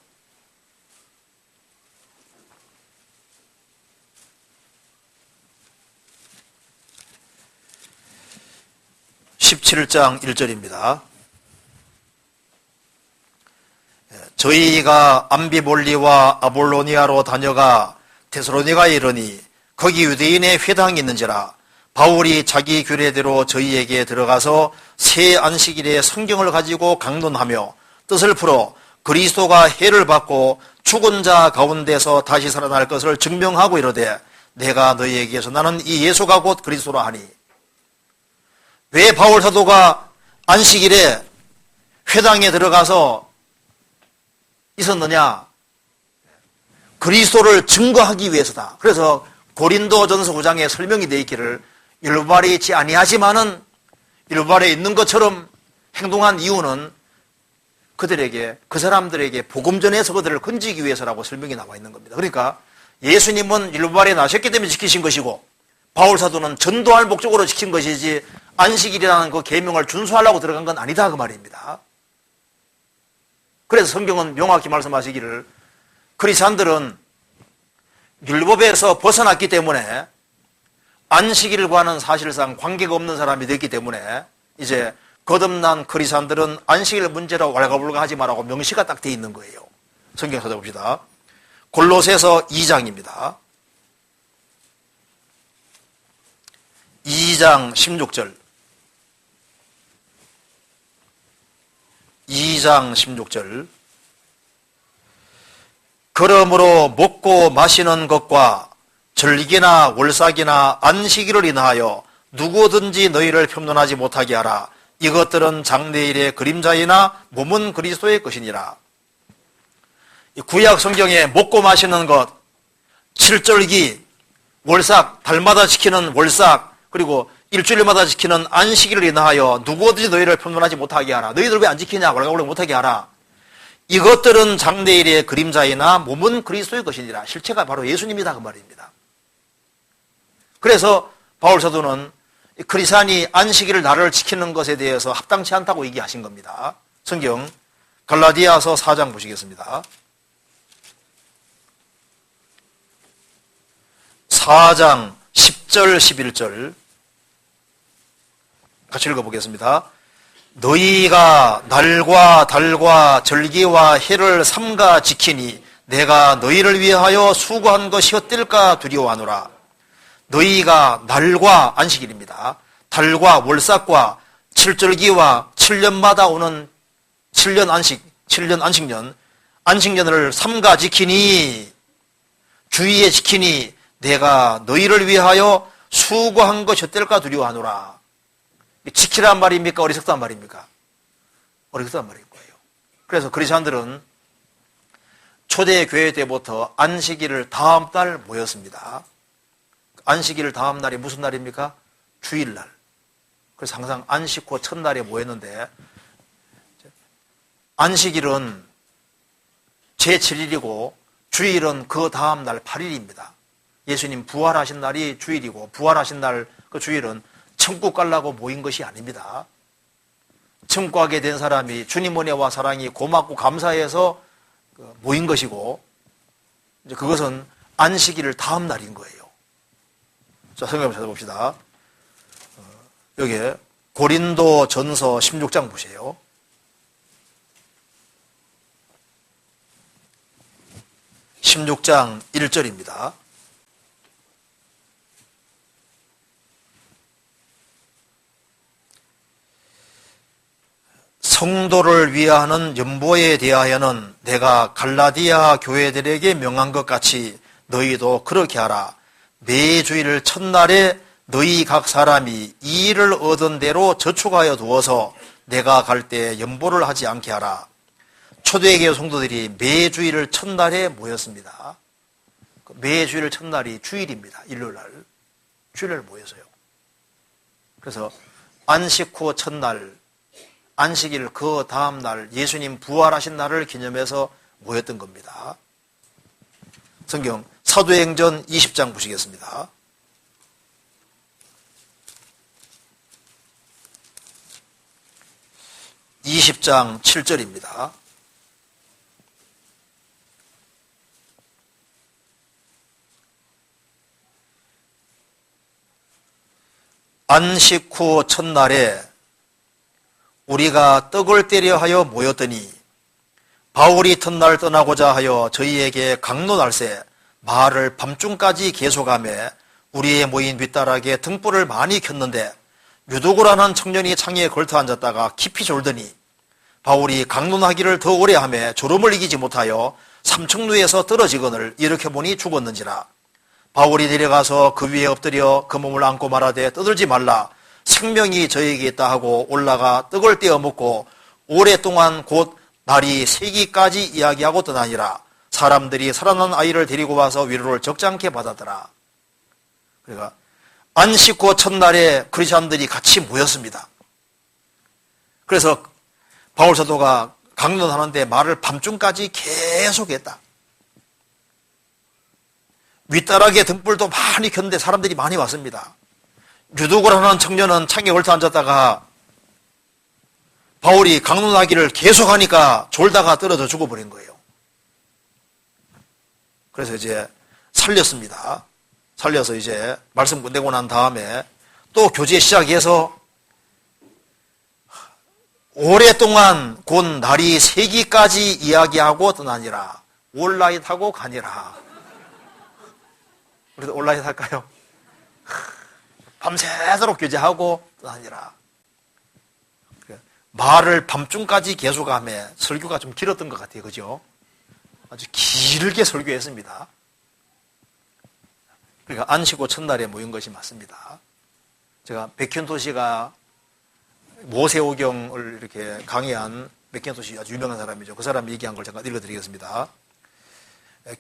17장 1절입니다. 저희가 암비볼리와 아볼로니아로 다녀가 데살로니가에 이르니 거기 유대인의 회당이 있는지라 바울이 자기 규례대로 저희에게 들어가서 새 안식일에 성경을 가지고 강론하며 뜻을 풀어 그리스도가 해를 받고 죽은 자 가운데서 다시 살아날 것을 증명하고 이르되 내가 너희에게서 나는 이 예수가 곧 그리스도라 하니. 왜 바울 사도가 안식일에 회당에 들어가서 있었느냐? 그리스도를 증거하기 위해서다. 그래서 고린도전서 9장에 설명이 되어 있기를 율법 아래에 있지 아니하지만은 율법 아래에 있는 것처럼 행동한 이유는 그들에게, 그 사람들에게 복음 전해서 그들을 건지기 위해서라고 설명이 나와 있는 겁니다. 그러니까 예수님은 율법 아래에 나셨기 때문에 지키신 것이고 바울 사도는 전도할 목적으로 지킨 것이지 안식일이라는 그 계명을 준수하려고 들어간 건 아니다 그 말입니다. 그래서 성경은 명확히 말씀하시기를 크리스찬들은 율법에서 벗어났기 때문에 안식일과는 사실상 관계가 없는 사람이 됐기 때문에 이제 거듭난 크리스찬들은 안식일 문제로 왈가불가하지 말라고 명시가 딱 돼 있는 거예요. 성경 찾아봅시다. 골로새서 2장입니다. 2장 16절. 2장 16절. 그러므로 먹고 마시는 것과 절기나 월삭이나 안식일을 인하여 누구든지 너희를 편론하지 못하게 하라. 이것들은 장래일의 그림자이나 몸은 그리스도의 것이니라. 구약 성경에 먹고 마시는 것, 칠절기, 월삭, 달마다 지키는 월삭, 그리고 일주일마다 지키는 안식일을 인하여 누구든지 너희를 편론하지 못하게 하라. 너희들 왜 안 지키냐? 왈가불가 못하게 하라. 이것들은 장래일의 그림자이나 몸은 그리스도의 것이니라. 실체가 바로 예수님이다 그 말입니다. 그래서 바울 사도는 크리스찬이 안식일을 나를 지키는 것에 대해서 합당치 않다고 얘기하신 겁니다. 성경 갈라디아서 4장 보시겠습니다. 4장 10절 11절 같이 읽어보겠습니다. 너희가 날과 달과 절기와 해를 삼가 지키니 내가 너희를 위하여 수고한 것이 헛될까 두려워하노라. 너희가 날과 안식일입니다. 달과 월삭과 칠절기와 7년마다 오는 7년 안식년을 삼가 지키니 주의에 지키니 내가 너희를 위하여 수고한 것이 헛될까 두려워하노라. 지키란 말입니까? 어리석단 말입니까? 어리석단 말인 거예요. 그래서 그리스도인들은 초대교회 때부터 안식일을 다음 달 모였습니다. 안식일 다음 날이 무슨 날입니까? 주일날. 그래서 항상 안식 후 첫날에 모였는데 안식일은 제7일이고 주일은 그 다음 날 8일입니다. 예수님 부활하신 날이 주일이고 부활하신 날 그 주일은 천국 가려고 모인 것이 아닙니다. 천국 가게 된 사람이 주님 은혜와 사랑이 고맙고 감사해서 모인 것이고 이제 그것은 안식일 다음 날인 거예요. 자, 성경 한번 찾아봅시다. 여기 고린도 전서 16장 보세요. (16장) 1절입니다. 성도를 위하는 연보에 대하여는 내가 갈라디아 교회들에게 명한 것 같이 너희도 그렇게 하라. 매주일 첫날에 너희 각 사람이 이 일을 얻은 대로 저축하여 두어서 내가 갈 때 연보를 하지 않게 하라. 초대교회 성도들이 매주일 첫날에 모였습니다. 매주일 첫날이 주일입니다. 일요일날. 주일날 모여서요. 그래서 안식 후 첫날, 안식일 그 다음날 예수님 부활하신 날을 기념해서 모였던 겁니다. 성경 사도행전 20장 보시겠습니다. (20장) 7절입니다. 안식 후 첫날에 우리가 떡을 떼려 하여 모였더니 바울이 첫날 떠나고자 하여 저희에게 강론할세 말을 밤중까지 계속하며 우리의 모인 윗다락에 등불을 많이 켰는데 유두고라는 청년이 창에 걸터 앉았다가 깊이 졸더니 바울이 강론하기를 더 오래 하며 졸음을 이기지 못하여 삼층루에서 떨어지거늘 일으켜보니 죽었는지라. 바울이 내려가서 그 위에 엎드려 그 몸을 안고 말하되 떠들지 말라. 생명이 저에게 있다 하고 올라가 떡을 떼어 먹고 오랫동안 곧 날이 새기까지 이야기하고 떠나니라. 사람들이 살아난 아이를 데리고 와서 위로를 적잖게 받았더라. 그러니까 안식 후 첫날에 크리스찬들이 같이 모였습니다. 그래서 바울 사도가 강론하는데 말을 밤중까지 계속했다. 윗다락에 등불도 많이 켰는데 사람들이 많이 왔습니다. 유두고라는 청년은 창에 걸터 앉았다가 바울이 강론하기를 계속하니까 졸다가 떨어져 죽어버린 거예요. 그래서 이제 살렸습니다. 살려서 이제 말씀 끝내고 난 다음에 또 교제 시작해서 오랫동안 곧 날이 새기까지 이야기하고 떠나니라. 온라인 하고 가니라. 우리도 온라인 할까요? 밤새도록 교제하고 떠나니라. 말을 밤중까지 계속하며 설교가 좀 길었던 것 같아요. 그죠? 아주 길게 설교했습니다. 그러니까 안식 후 첫날에 모인 것이 맞습니다. 제가 백현도 씨가 모세오경을 이렇게 강의한 백현도 씨 아주 유명한 사람이죠. 그 사람이 얘기한 걸 잠깐 읽어드리겠습니다.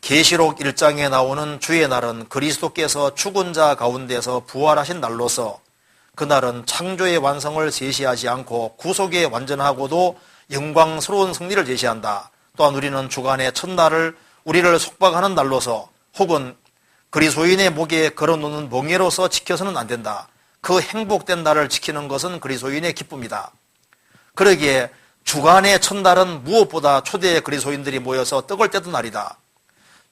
계시록 1장에 나오는 주의 날은 그리스도께서 죽은 자 가운데서 부활하신 날로서 그날은 창조의 완성을 제시하지 않고 구속의 완전하고도 영광스러운 승리를 제시한다. 또한 우리는 주간의 첫날을 우리를 속박하는 날로서 혹은 그리스도인의 목에 걸어놓는 멍에로서 지켜서는 안 된다. 그 행복된 날을 지키는 것은 그리스도인의 기쁨이다. 그러기에 주간의 첫날은 무엇보다 초대 그리스도인들이 모여서 떡을 떼던 날이다.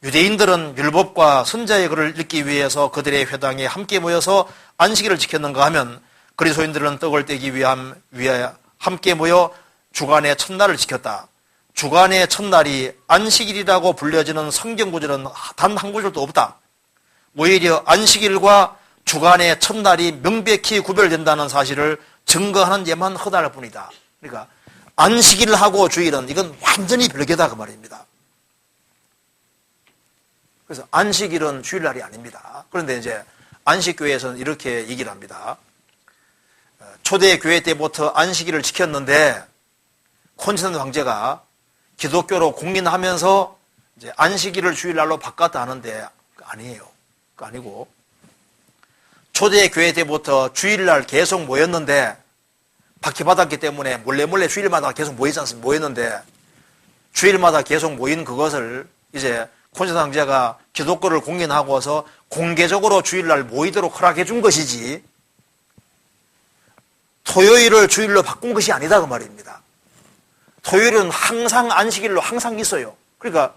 유대인들은 율법과 선자의 글을 읽기 위해서 그들의 회당에 함께 모여서 안식일을 지켰는가 하면 그리스도인들은 떡을 떼기 위하여 함께 모여 주간의 첫날을 지켰다. 주간의 첫날이 안식일이라고 불려지는 성경 구절은 단 한 구절도 없다. 오히려 안식일과 주간의 첫날이 명백히 구별된다는 사실을 증거하는 예만 허다할 뿐이다. 그러니까 안식일하고 주일은 이건 완전히 별개다 그 말입니다. 그래서 안식일은 주일날이 아닙니다. 그런데 이제 안식교회에서는 이렇게 얘기를 합니다. 초대교회 때부터 안식일을 지켰는데 콘스탄틴 황제가 기독교로 공인하면서 이제 안식일을 주일날로 바꿨다 하는데 아니에요. 그거 아니고 초대교회 때부터 주일날 계속 모였는데 박해받았기 때문에 몰래 주일마다 계속 모이지 않습니까? 모였는데 주일마다 계속 모인 그것을 이제 콘스탄틴 황제가 기독교를 공인하고서 공개적으로 주일날 모이도록 허락해 준 것이지 토요일을 주일로 바꾼 것이 아니다 그 말입니다. 토요일은 항상 안식일로 항상 있어요. 그러니까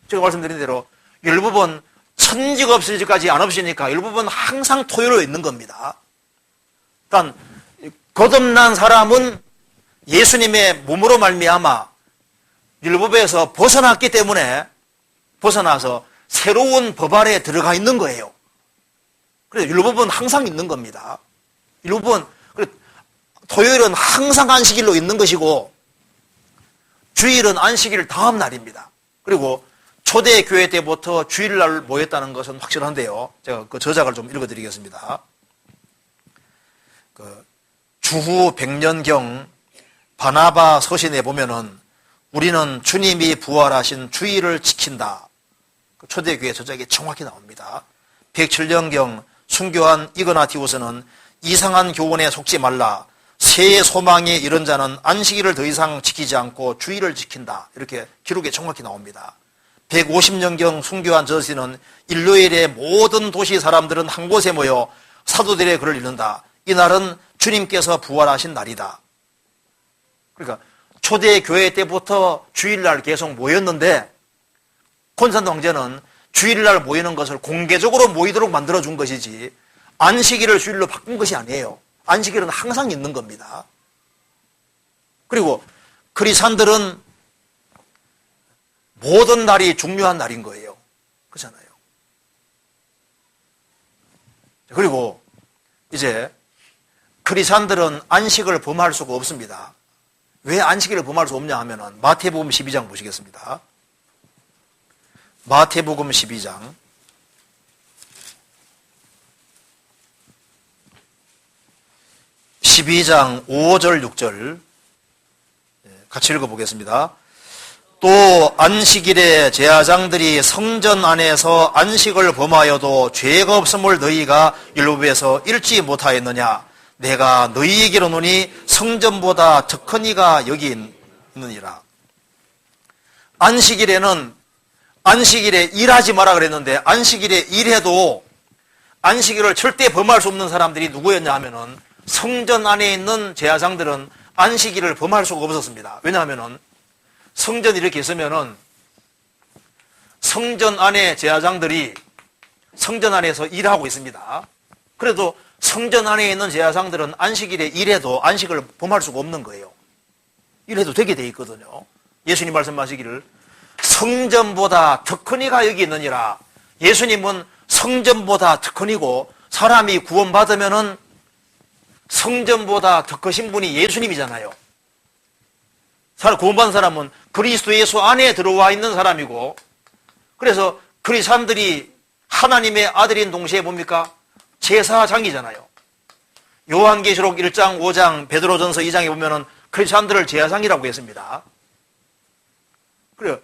제가 말씀드린 대로 율법은 천지가 없을 때까지 안 없으니까 율법은 항상 토요일로 있는 겁니다. 일단 거듭난 사람은 예수님의 몸으로 말미암아 율법에서 벗어났기 때문에 벗어나서 새로운 법 아래에 들어가 있는 거예요. 그래서 율법은 항상 있는 겁니다. 율법은 토요일은 항상 안식일로 있는 것이고 주일은 안식일 다음 날입니다. 그리고 초대교회 때부터 주일날 모였다는 것은 확실한데요. 제가 그 저작을 좀 읽어드리겠습니다. 주후 100년경 바나바 서신에 보면은 우리는 주님이 부활하신 주일을 지킨다. 초대교회 저작이 정확히 나옵니다. 107년경 순교한 이그나티우스는 이상한 교훈에 속지 말라. 새 소망에 이른 자는 안식일을 더 이상 지키지 않고 주일을 지킨다. 이렇게 기록에 정확히 나옵니다. 150년경 순교한 저스틴은 일요일에 모든 도시 사람들은 한 곳에 모여 사도들의 글을 읽는다. 이날은 주님께서 부활하신 날이다. 그러니까 초대교회 때부터 주일날 계속 모였는데 콘스탄틴 황제는 주일날 모이는 것을 공개적으로 모이도록 만들어준 것이지 안식일을 주일로 바꾼 것이 아니에요. 안식일은 항상 있는 겁니다. 그리고 크리스찬들은 모든 날이 중요한 날인 거예요. 그렇잖아요. 그리고 이제 크리스찬들은 안식을 범할 수가 없습니다. 왜 안식일을 범할 수 없냐 하면은 마태복음 12장 보시겠습니다. 마태복음 12장 12장 5절 6절 같이 읽어보겠습니다. 또 안식일에 제사장들이 성전 안에서 안식을 범하여도 죄가 없음을 너희가 율법에서 읽지 못하였느냐. 내가 너희에게로 노니 성전보다 더 큰 이가 여기 있느니라. 안식일에 일하지 마라 그랬는데 안식일에 일해도 안식일을 절대 범할 수 없는 사람들이 누구였냐 하면은 성전 안에 있는 제사장들은 안식일을 범할 수가 없었습니다. 왜냐하면은 성전이 이렇게 있으면은 성전 안에 제사장들이 성전 안에서 일하고 있습니다. 그래도 성전 안에 있는 제사장들은 안식일에 일해도 안식을 범할 수가 없는 거예요. 일해도 되게 돼 있거든요. 예수님 말씀하시기를 성전보다 더 큰 이가 여기 있느니라. 예수님은 성전보다 더 큰 이고 사람이 구원받으면은 성전보다 더 크신 분이 예수님이잖아요. 구원받은 사람은 그리스도 예수 안에 들어와 있는 사람이고 그래서 크리스찬들이 하나님의 아들인 동시에 뭡니까? 제사장이잖아요. 요한계시록 1장, 5장, 베드로전서 2장에 보면은 크리스찬들을 제사장이라고 했습니다. 그래요.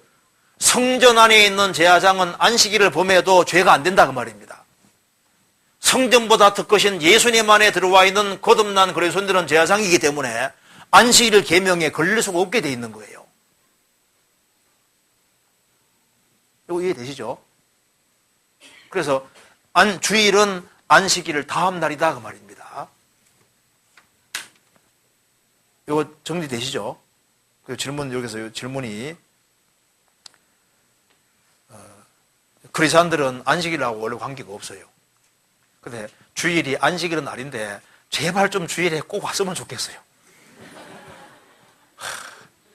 성전 안에 있는 제사장은 안식일을 범해도 죄가 안 된다 그 말입니다. 성전보다 더 크신 예수님 안에 들어와 있는 거듭난 그리스도인들은 제사장이기 때문에 안식일 계명에 걸릴 수가 없게 돼 있는 거예요. 이거 이해되시죠? 그래서 주일은 안식일을 다음 날이다 그 말입니다. 이거 정리되시죠? 그 질문, 여기서 질문이, 크리스찬들은 안식일하고 원래 관계가 없어요. 근데 주일이 안식일은 날인데, 제발 좀 주일에 꼭 왔으면 좋겠어요.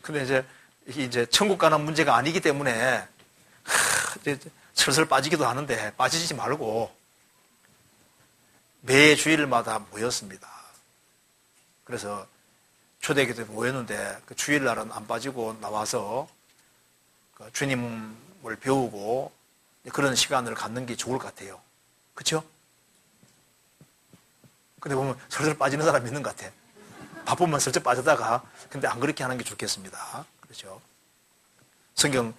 근데 이게 이제 천국 가는 문제가 아니기 때문에, 이제 슬슬 빠지기도 하는데, 빠지지 말고, 매 주일마다 모였습니다. 그래서 초대교회 모였는데 그 주일날은 안 빠지고 나와서 그 주님을 배우고 그런 시간을 갖는 게 좋을 것 같아요. 그렇죠? 근데 보면 슬슬 빠지는 사람이 있는 것 같아. 바쁘면 슬쩍 빠지다가 근데 안 그렇게 하는 게 좋겠습니다. 그렇죠? 성경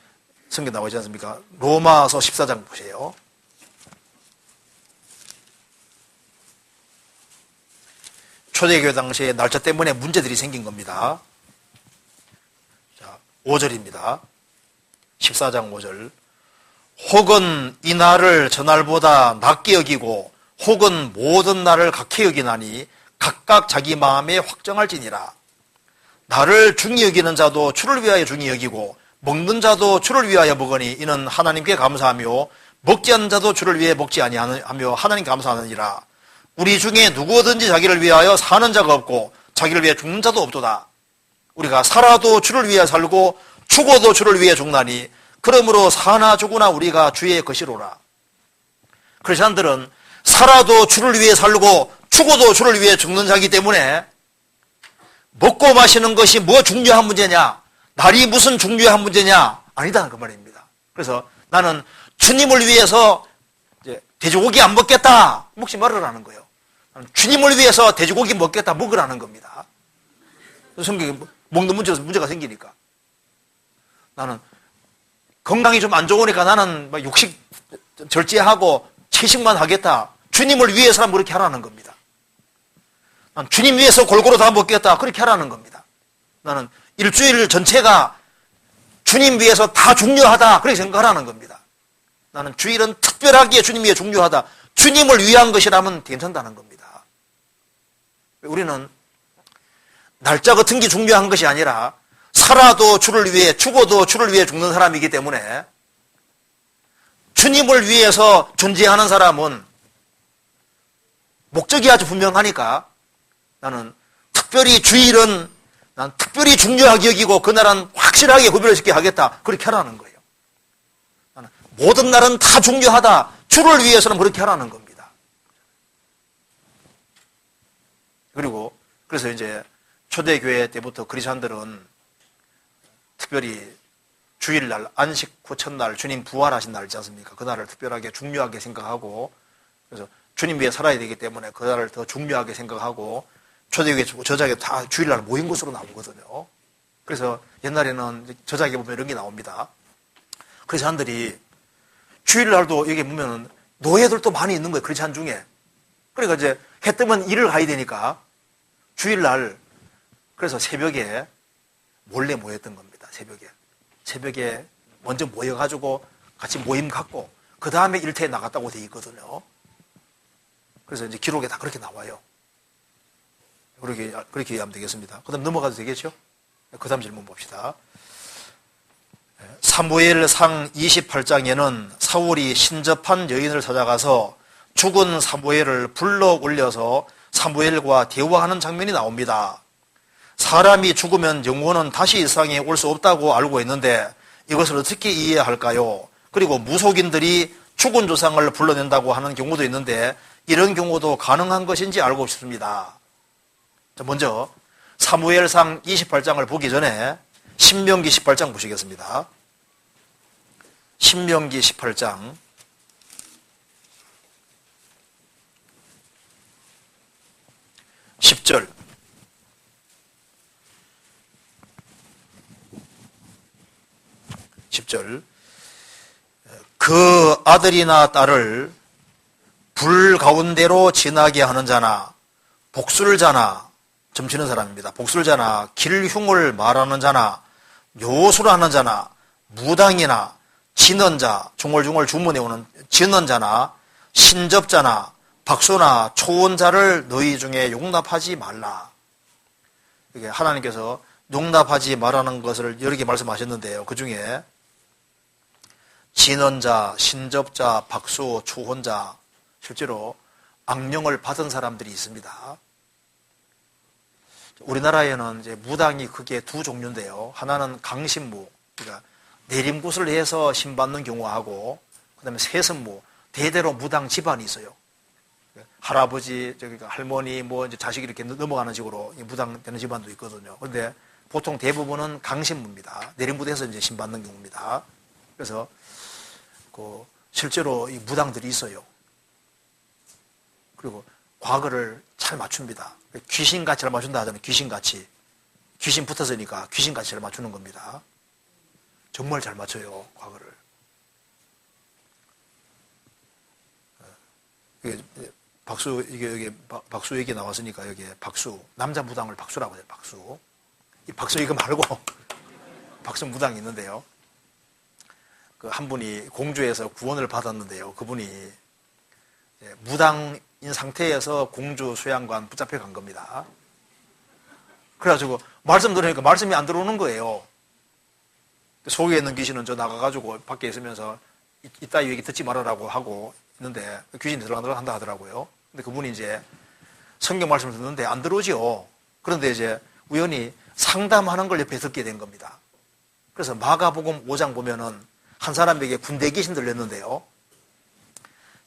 나오지 않습니까? 로마서 14장 보세요. 초대교회 당시에 날짜 때문에 문제들이 생긴 겁니다. 자, 5절입니다. 14장 5절. 혹은 이 날을 저날보다 낮게 여기고 혹은 모든 날을 각히 여기나니 각각 자기 마음에 확정할지니라. 나를 중히 여기는 자도 주를 위하여 중히 여기고 먹는 자도 주를 위하여 먹으니 이는 하나님께 감사하며 먹지 않는 자도 주를 위해 먹지 아니하며 하나님 감사하느니라. 우리 중에 누구든지 자기를 위하여 사는 자가 없고 자기를 위해 죽는 자도 없도다. 우리가 살아도 주를 위해 살고 죽어도 주를 위해 죽나니 그러므로 사나 죽으나 우리가 주의 것이로라. 크리스찬들은 살아도 주를 위해 살고 죽어도 주를 위해 죽는 자이기 때문에 먹고 마시는 것이 뭐 중요한 문제냐, 날이 무슨 중요한 문제냐, 아니다는 그 말입니다. 그래서 나는 주님을 위해서 돼지고기 안 먹겠다, 먹지 말으라는 거예요. 주님을 위해서 돼지고기 먹겠다, 먹으라는 겁니다. 성경에 먹는 문제가 생기니까. 나는 건강이 좀 안 좋으니까 나는 육식 절제하고 채식만 하겠다. 주님을 위해서는 그렇게 하라는 겁니다. 난 주님 위해서 골고루 다 먹겠다, 그렇게 하라는 겁니다. 나는 일주일 전체가 주님 위해서 다 중요하다, 그렇게 생각하라는 겁니다. 나는 주일은 특별하게 주님 위해 중요하다, 주님을 위한 것이라면 괜찮다는 겁니다. 우리는 날짜 같은 게 중요한 것이 아니라 살아도 주를 위해 죽어도 주를 위해 죽는 사람이기 때문에 주님을 위해서 존재하는 사람은 목적이 아주 분명하니까 나는 특별히 주일은 난 특별히 중요하게 여기고 그날은 확실하게 구별을 시켜 하겠다, 그렇게 하라는 거예요. 나는 모든 날은 다 중요하다, 주를 위해서는 그렇게 하라는 겁니다. 그리고 그래서 이제 초대교회 때부터 크리스찬들은 특별히 주일날, 안식 후 첫날, 주님 부활하신 날 있지 않습니까? 그날을 특별하게 중요하게 생각하고, 그래서 주님 위해 살아야 되기 때문에 그날을 더 중요하게 생각하고, 초대교회 저작에 다 주일날 모인 곳으로 나오거든요. 그래서 옛날에는 저작에 보면 이런 게 나옵니다. 크리스찬들이 주일날도 여기 보면 노예들도 많이 있는 거예요, 크리스찬 중에. 그러니까 이제 해 뜨면 일을 가야 되니까 주일날, 그래서 새벽에 몰래 모였던 겁니다. 새벽에 먼저 모여가지고 같이 모임 갖고 그 다음에 일터에 나갔다고 돼 있거든요. 그래서 이제 기록에 다 그렇게 나와요. 그렇게 이해하면 되겠습니다. 그 다음 넘어가도 되겠죠? 그 다음 질문 봅시다. 사무엘상 28장에는 사울이 신접한 여인을 찾아가서 죽은 사무엘을 불러 올려서 사무엘과 대화하는 장면이 나옵니다. 사람이 죽으면 영혼은 다시 이 세상에 올 수 없다고 알고 있는데 이것을 어떻게 이해해야 할까요? 그리고 무속인들이 죽은 조상을 불러낸다고 하는 경우도 있는데 이런 경우도 가능한 것인지 알고 싶습니다. 자, 먼저 사무엘상 28장을 보기 전에 신명기 18장 보시겠습니다. 신명기 18장 10절. 그 아들이나 딸을 불 가운데로 지나게 하는 자나 복술자나, 점치는 사람입니다. 복술자나 길흉을 말하는 자나 요술하는 자나 무당이나 진언자, 중얼중얼 주문해오는 진언자나 신접자나 박소나 초원자를 너희 중에 용납하지 말라. 이게 하나님께서 용납하지 말라는 것을 여러 개 말씀하셨는데요. 그 중에 진언자, 신접자, 박수, 추혼자, 실제로 악령을 받은 사람들이 있습니다. 우리나라에는 이제 무당이 크게 두 종류인데요. 하나는 강신무, 그러니까 내림굿을 해서 신받는 경우하고, 그 다음에 세습무, 대대로 무당 집안이 있어요. 할아버지, 할머니, 뭐 이제 자식이 이렇게 넘어가는 식으로 무당 되는 집안도 있거든요. 그런데 보통 대부분은 강신무입니다. 내림굿에서 이제 신받는 경우입니다. 그래서 실제로 이 무당들이 있어요. 그리고 과거를 잘 맞춥니다. 귀신같이 잘 맞춘다 하잖아요. 귀신같이. 귀신 붙었으니까 귀신같이 잘 맞추는 겁니다. 정말 잘 맞춰요, 과거를. 박수 얘기 나왔으니까 여기에 박수. 남자 무당을 박수라고 해요, 박수. 이 박수 이거 말고 박수 무당이 있는데요. 한 분이 공주에서 구원을 받았는데요. 그분이 무당인 상태에서 공주 수양관 붙잡혀 간 겁니다. 그래가지고 말씀 들으니까 말씀이 안 들어오는 거예요. 속에 있는 귀신은 저 나가가지고 밖에 있으면서 이따위 얘기 듣지 말아라고 하고 있는데 귀신이 들어간다 하더라고요. 근데 그분이 이제 성경 말씀을 듣는데 안 들어오죠. 그런데 이제 우연히 상담하는 걸 옆에 듣게 된 겁니다. 그래서 마가복음 5장 보면은 한 사람에게 군대 귀신 들렸는데요.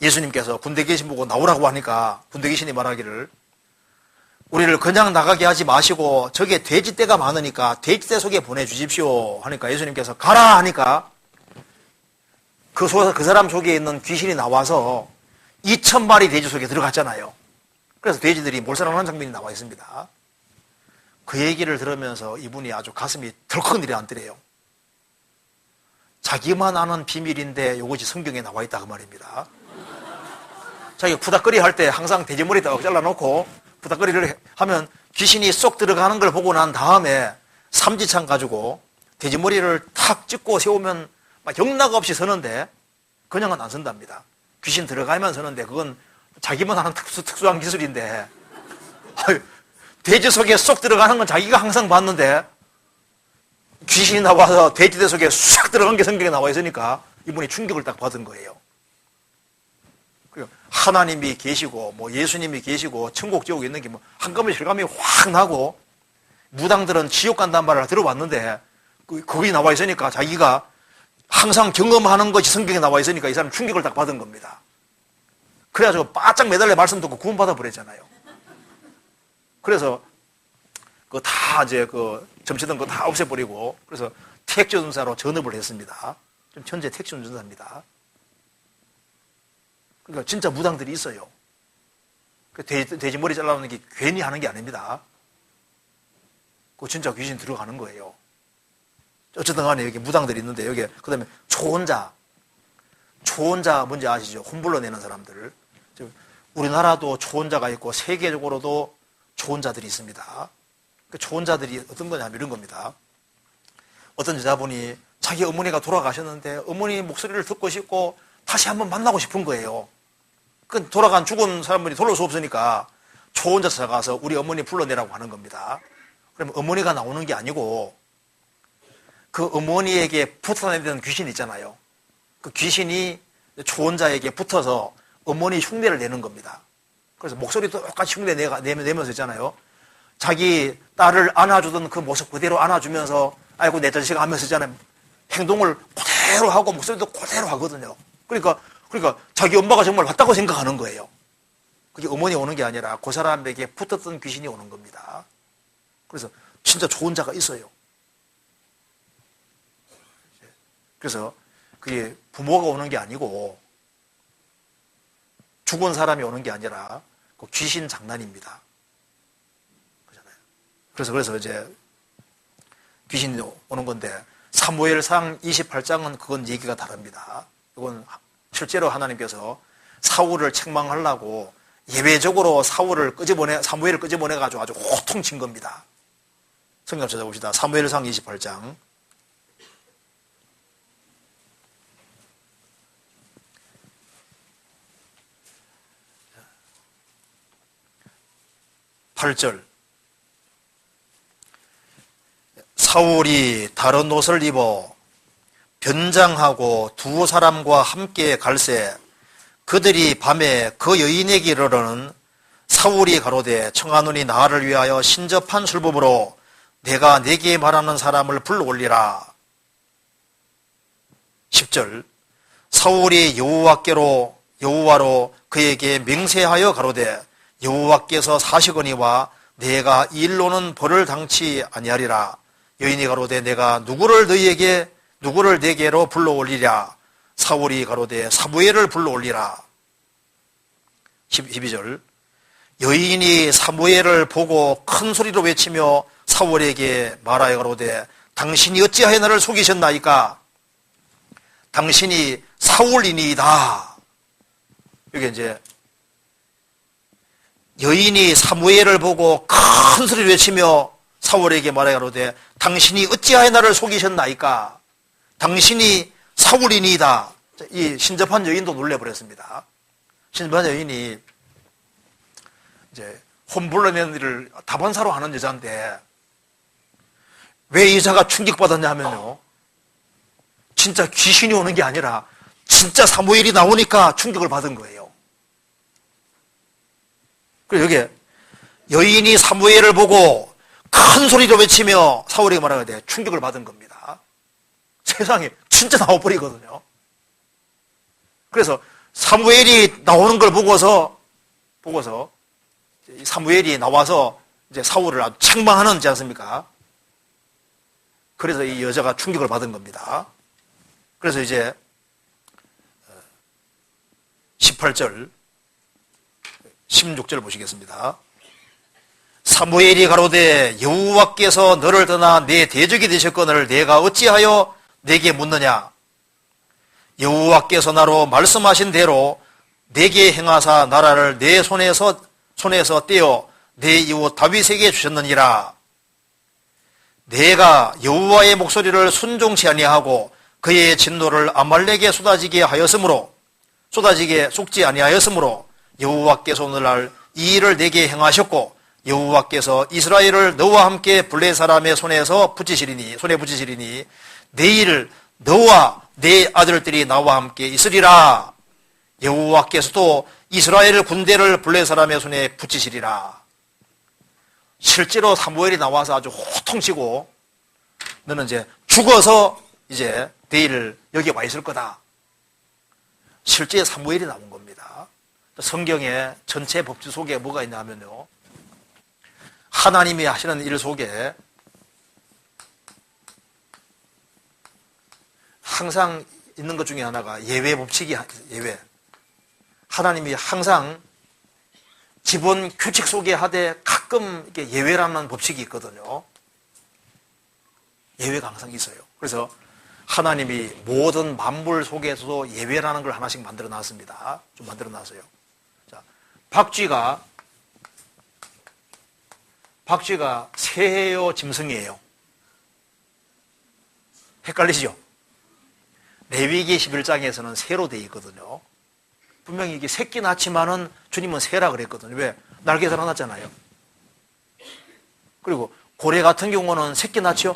예수님께서 군대 귀신 보고 나오라고 하니까 군대 귀신이 말하기를 우리를 그냥 나가게 하지 마시고 저게 돼지떼가 많으니까 돼지떼 속에 보내주십시오 하니까 예수님께서 가라 하니까 그 사람 속에 있는 귀신이 나와서 2,000마리 돼지 속에 들어갔잖아요. 그래서 돼지들이 몰살하는 장면이 나와 있습니다. 그 얘기를 들으면서 이분이 아주 가슴이 덜컥 내려앉더래요. 자기만 아는 비밀인데 이것이 성경에 나와 있다 그 말입니다. 자기가 부닥거리 할 때 항상 돼지머리 딱 잘라놓고 부닥거리를 하면 귀신이 쏙 들어가는 걸 보고 난 다음에 삼지창 가지고 돼지머리를 탁 찍고 세우면 막 영락 없이 서는데 그냥은 안 선답니다. 귀신 들어가면 서는데 그건 자기만 하는 특수한 기술인데 돼지 속에 쏙 들어가는 건 자기가 항상 봤는데 귀신이 나와서 돼지대 속에 쑥 들어간 게 성경에 나와 있으니까 이분이 충격을 딱 받은 거예요. 하나님이 계시고 뭐 예수님이 계시고 천국 지옥 있는 게 뭐 한꺼번에 실감이 확 나고 무당들은 지옥 간다는 말을 들어봤는데 거기 나와 있으니까 자기가 항상 경험하는 것이 성경에 나와 있으니까 이 사람 충격을 딱 받은 겁니다. 그래가지고 바짝 매달려 말씀 듣고 구원받아 버렸잖아요. 그래서 점치던 거 다 없애버리고 그래서 택시 운전사로 전업을 했습니다. 좀 현재 택시 운전사입니다. 그러니까 진짜 무당들이 있어요. 돼지 머리 잘라놓는 게 괜히 하는 게 아닙니다. 그거 진짜 귀신 들어가는 거예요. 어쨌든 간에 여기 무당들이 있는데 여기 그 다음에 초혼자 뭔지 아시죠? 혼불러 내는 사람들. 우리나라도 초혼자가 있고 세계적으로도 초혼자들이 있습니다. 그 초혼자들이 어떤 거냐면 이런 겁니다. 어떤 여자분이 자기 어머니가 돌아가셨는데 어머니 목소리를 듣고 싶고 다시 한번 만나고 싶은 거예요. 그 돌아간 죽은 사람들이 돌아올 수 없으니까 초혼자 찾아가서 우리 어머니 불러내라고 하는 겁니다. 그러면 어머니가 나오는 게 아니고 그 어머니에게 붙어다니는 귀신이 있잖아요. 그 귀신이 초혼자에게 붙어서 어머니 흉내를 내는 겁니다. 그래서 목소리도 똑같이 흉내 내면서 있잖아요. 자기 딸을 안아주던 그 모습 그대로 안아주면서 아이고 내 자식아 하면서 있잖아요. 행동을 그대로 하고 목소리도 그대로 하거든요. 그러니까 자기 엄마가 정말 왔다고 생각하는 거예요. 그게 어머니 오는 게 아니라 그 사람에게 붙었던 귀신이 오는 겁니다. 그래서 진짜 좋은 자가 있어요. 그래서 그게 부모가 오는 게 아니고 죽은 사람이 오는 게 아니라 그 귀신 장난입니다. 그렇잖아요. 그래서 이제 귀신이 오는 건데 사무엘상 28장은 그건 얘기가 다릅니다. 이건 실제로 하나님께서 사울을 책망하려고 예외적으로 사무엘을 끄집어내가지고 아주 호통친 겁니다. 성경 찾아봅시다. 사무엘상 28장 8절 사울이 다른 옷을 입어 변장하고 두 사람과 함께 갈새 그들이 밤에 그 여인에게 이르러는 사울이 가로되 청하노니 나를 위하여 신접한 술법으로 내가 네게 말하는 사람을 불러올리라. 10절 사울이 여호와로 그에게 맹세하여 가로되 여호와께서 사시거니와 내가 이 일로는 벌을 당치 아니하리라. 여인이 가로되 내가 누구를 내게로 불러올리랴. 사울이 가로되 사무엘을 불러올리라. 12절 여인이 사무엘을 보고 큰 소리로 외치며 사울에게 말하여 가로되 당신이 어찌하여 나를 속이셨나이까? 당신이 사울이니이다. 여기 이제 여인이 사무엘을 보고 큰 소리로 외치며 사울에게 말하여 가로되 당신이 어찌하여 나를 속이셨나이까? 당신이 사울이니이다. 이 신접한 여인도 놀래버렸습니다. 신접한 여인이 이제 홈블러낸 일을 다반사로 하는 여자인데 왜 이 여자가 충격받았냐 하면요, 진짜 귀신이 오는 게 아니라 진짜 사무엘이 나오니까 충격을 받은 거예요. 그리고 여기에 여인이 사무엘을 보고 큰 소리로 외치며 사울에게 말하게 충격을 받은 겁니다. 세상에 진짜 나와버리거든요. 그래서 사무엘이 나오는 걸 보고서 사무엘이 나와서 이제 사울을 아주 책망하는지 않습니까? 그래서 이 여자가 충격을 받은 겁니다. 그래서 이제 18절 16절 보시겠습니다. 사무엘이 가로되 여호와께서 너를 떠나 내 대적이 되셨거늘 내가 어찌하여 내게 묻느냐? 여호와께서 나로 말씀하신 대로 내게 행하사 나라를 내 손에서 떼어 내 이웃 다윗에게 주셨느니라. 내가 여호와의 목소리를 순종치 아니하고 그의 진노를 아말렉에 쏟지 아니하였으므로 여호와께서 오늘날 이 일을 내게 행하셨고 여호와께서 이스라엘을 너와 함께 블레 사람의 손에 붙이시리니 내일 너와 내 아들들이 나와 함께 있으리라. 여호와께서도 이스라엘 군대를 블레 사람의 손에 붙이시리라. 실제로 사무엘이 나와서 아주 호통치고 너는 이제 죽어서 이제 내일 여기 와 있을 거다. 실제 사무엘이 나온 겁니다. 성경의 전체 법칙 속에 뭐가 있냐 하면요, 하나님이 하시는 일 속에 항상 있는 것 중에 하나가 예외 법칙이 예외. 하나님이 항상 기본 규칙 속에 하되 가끔 이렇게 예외라는 법칙이 있거든요. 예외가 항상 있어요. 그래서 하나님이 모든 만물 속에서도 예외라는 걸 하나씩 만들어 놨습니다. 좀 만들어 놨어요. 자, 박쥐가 새예요, 짐승이에요? 헷갈리시죠? 레위기 11장에서는 새로 되어 있거든요. 분명히 이게 새끼 낳지만은 주님은 새라 그랬거든요. 왜? 날개 달아났잖아요. 그리고 고래 같은 경우는 새끼 낳죠?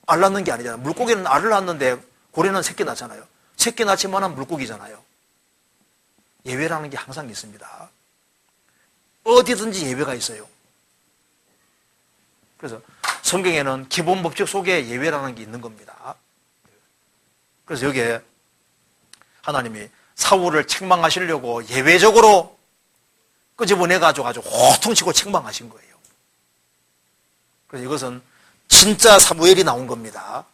알 낳는 게 아니잖아요. 물고기는 알을 낳는데 고래는 새끼 낳잖아요. 새끼 낳지만은 물고기잖아요. 예외라는 게 항상 있습니다. 어디든지 예외가 있어요. 그래서 성경에는 기본 법칙 속에 예외라는 게 있는 겁니다. 그래서 여기에 하나님이 사울을 책망하시려고 예외적으로 끄집어내가지고 아주 호통치고 책망하신 거예요. 그래서 이것은 진짜 사무엘이 나온 겁니다.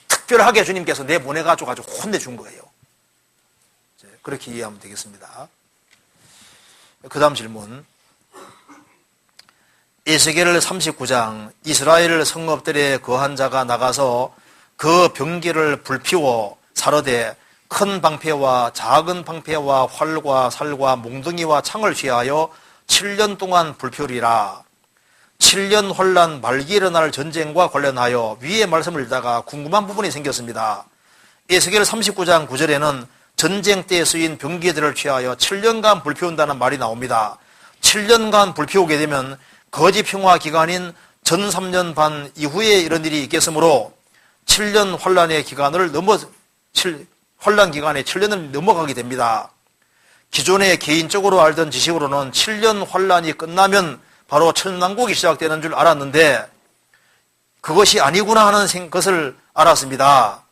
특별하게 주님께서 내보내가지고 아주 혼내준 거예요. 그렇게 이해하면 되겠습니다. 그 다음 질문. 에스겔 39장 이스라엘 성읍들의 거한 자가 나가서 그 병기를 불피워 사르되 큰 방패와 작은 방패와 활과 살과 몽둥이와 창을 취하여 7년 동안 불피우리라. 7년 혼란 말기 일어날 전쟁과 관련하여 위의 말씀을 읽다가 궁금한 부분이 생겼습니다. 에스겔 39장 9절에는 전쟁 때 쓰인 병기들을 취하여 7년간 불피운다는 말이 나옵니다. 7년간 불피우게 되면 거짓 평화 기간인 전 3년 반 이후에 이런 일이 있겠으므로 7년 환란의 기간을 환란 기간에 7년을 넘어가게 됩니다. 기존에 개인적으로 알던 지식으로는 7년 환란이 끝나면 바로 천당국이 시작되는 줄 알았는데 그것이 아니구나 하는 것을 알았습니다.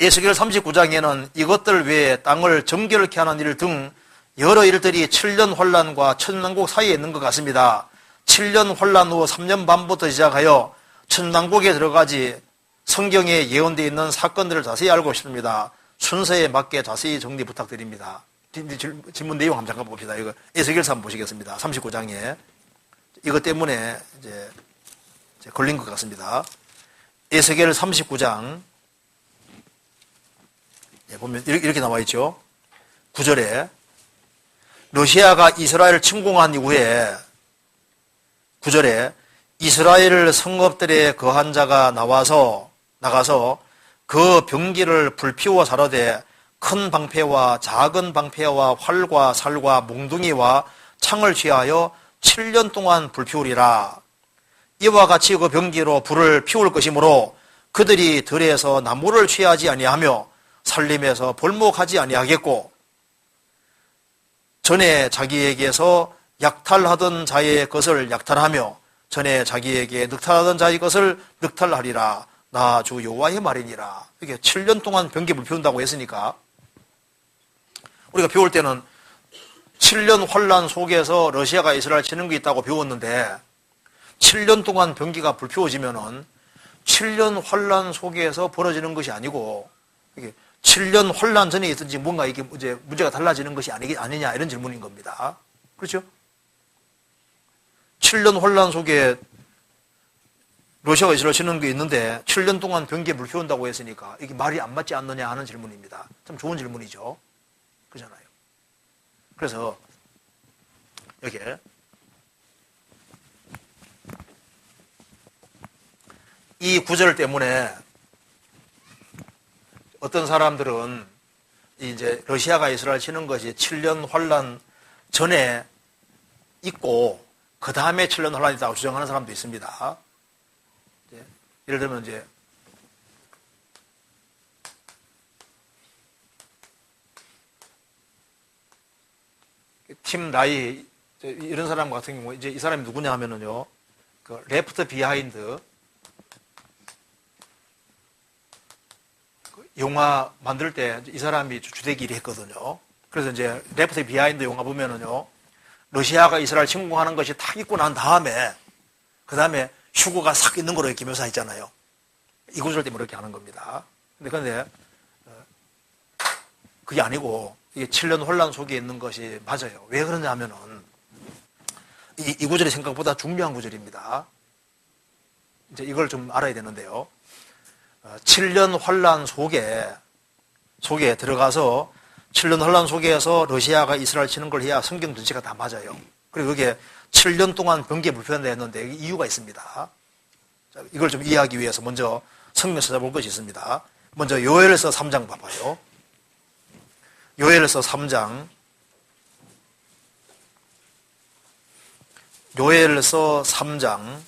에스겔 39장에는 이것들 외에 땅을 정결케 하는 일 등 여러 일들이 7년 환란과 천당국 사이에 있는 것 같습니다. 7년 환란 후 3년 반부터 시작하여 천당국에 들어가지 성경에 예언되어 있는 사건들을 자세히 알고 싶습니다. 순서에 맞게 자세히 정리 부탁드립니다. 질문 내용 한번 잠깐 봅시다. 이거 에스겔서 한번 보시겠습니다. 39장에 이것 때문에 이제 걸린 것 같습니다. 에스겔 39장 보면 이렇게 나와 있죠. 9절에 러시아가 이스라엘을 침공한 이후에 9절에 이스라엘 성읍들에 거한 자가 나가서 그 병기를 불피워 사르되 큰 방패와 작은 방패와 활과 살과 몽둥이와 창을 취하여 7년 동안 불피우리라. 이와 같이 그 병기로 불을 피울 것이므로 그들이 들에서 나무를 취하지 아니하며 산림에서 볼목하지 아니하겠고 전에 자기에게서 약탈하던 자의 것을 약탈하며 전에 자기에게 늑탈하던 자의 것을 늑탈하리라. 나 주 여호와의 말이니라. 이게 7년 동안 병기를 피운다고 했으니까 우리가 배울 때는 7년 환란 속에서 러시아가 이스라엘 치는 게 있다고 배웠는데 7년 동안 병기가 불피워지면은 7년 환란 속에서 벌어지는 것이 아니고 이게 7년 환란 전에 있든지 뭔가 이게 이제 문제가 달라지는 것이 아니냐 이런 질문인 겁니다. 그렇죠? 7년 환란 속에 러시아가 이스라엘 치는 게 있는데 7년 동안 병기에 물 피운다고 했으니까 이게 말이 안 맞지 않느냐 하는 질문입니다. 참 좋은 질문이죠. 그렇잖아요. 그래서 여기에 이 구절 때문에 어떤 사람들은 이제 러시아가 이스라엘 치는 것이 7년 환란 전에 있고 그 다음에 7년 환란이 있다고 주장하는 사람도 있습니다. 예를 들면 이제 팀 라이 이런 사람 같은 경우 이제 이 사람이 누구냐 하면은요, 그 레프트 비하인드 영화 만들 때 이 사람이 주대기를 했거든요. 그래서 이제 레프트 비하인드 영화 보면은요, 러시아가 이스라엘 침공하는 것이 탁 있고 난 다음에 그 다음에 휴거가 싹 있는 거로 이렇게 묘사했잖아요. 이 구절 때문에 이렇게 하는 겁니다. 근데 그게 아니고 이게 7년 혼란 속에 있는 것이 맞아요. 왜 그러냐 하면은 이 구절이 생각보다 중요한 구절입니다. 이제 이걸 좀 알아야 되는데요. 7년 환란 속에 들어가서 7년 환란 속에서 러시아가 이스라엘 치는 걸 해야 성경 전체가 다 맞아요. 그리고 그게 7년 동안 병기에 불편하다 했는데 이유가 있습니다. 자, 이걸 좀 이해하기 위해서 먼저 성경 찾아볼 것이 있습니다. 먼저 요엘서 3장 봐봐요. 요엘서 3장 요엘서 3장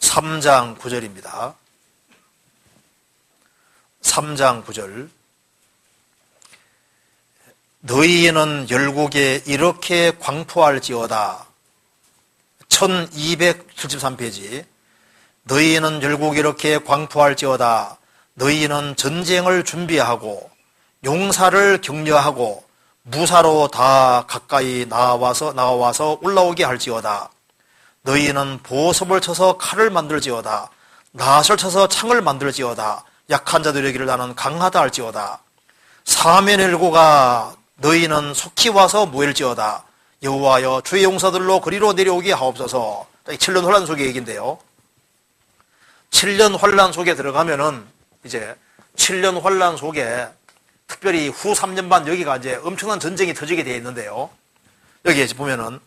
3장 9절입니다. 3장 9절. 너희는 열국에 이렇게 광포할지어다. 1273페이지. 너희는 열국에 이렇게 광포할지어다. 너희는 전쟁을 준비하고 용사를 격려하고 무사로 다 가까이 나와서 올라오게 할지어다. 너희는 보섭을 쳐서 칼을 만들지어다. 낫을 쳐서 창을 만들지어다. 약한 자들에게를 나는 강하다 할지어다. 사면일고가 너희는 속히 와서 모일지어다. 여호와여 주의 용사들로 그리로 내려오게 하옵소서. 7년 환란 속의 얘기인데요. 7년 환란 속에 들어가면은 이제 7년 환란 속에 특별히 후 3년 반 여기가 이제 엄청난 전쟁이 터지게 되어 있는데요. 여기에 보면은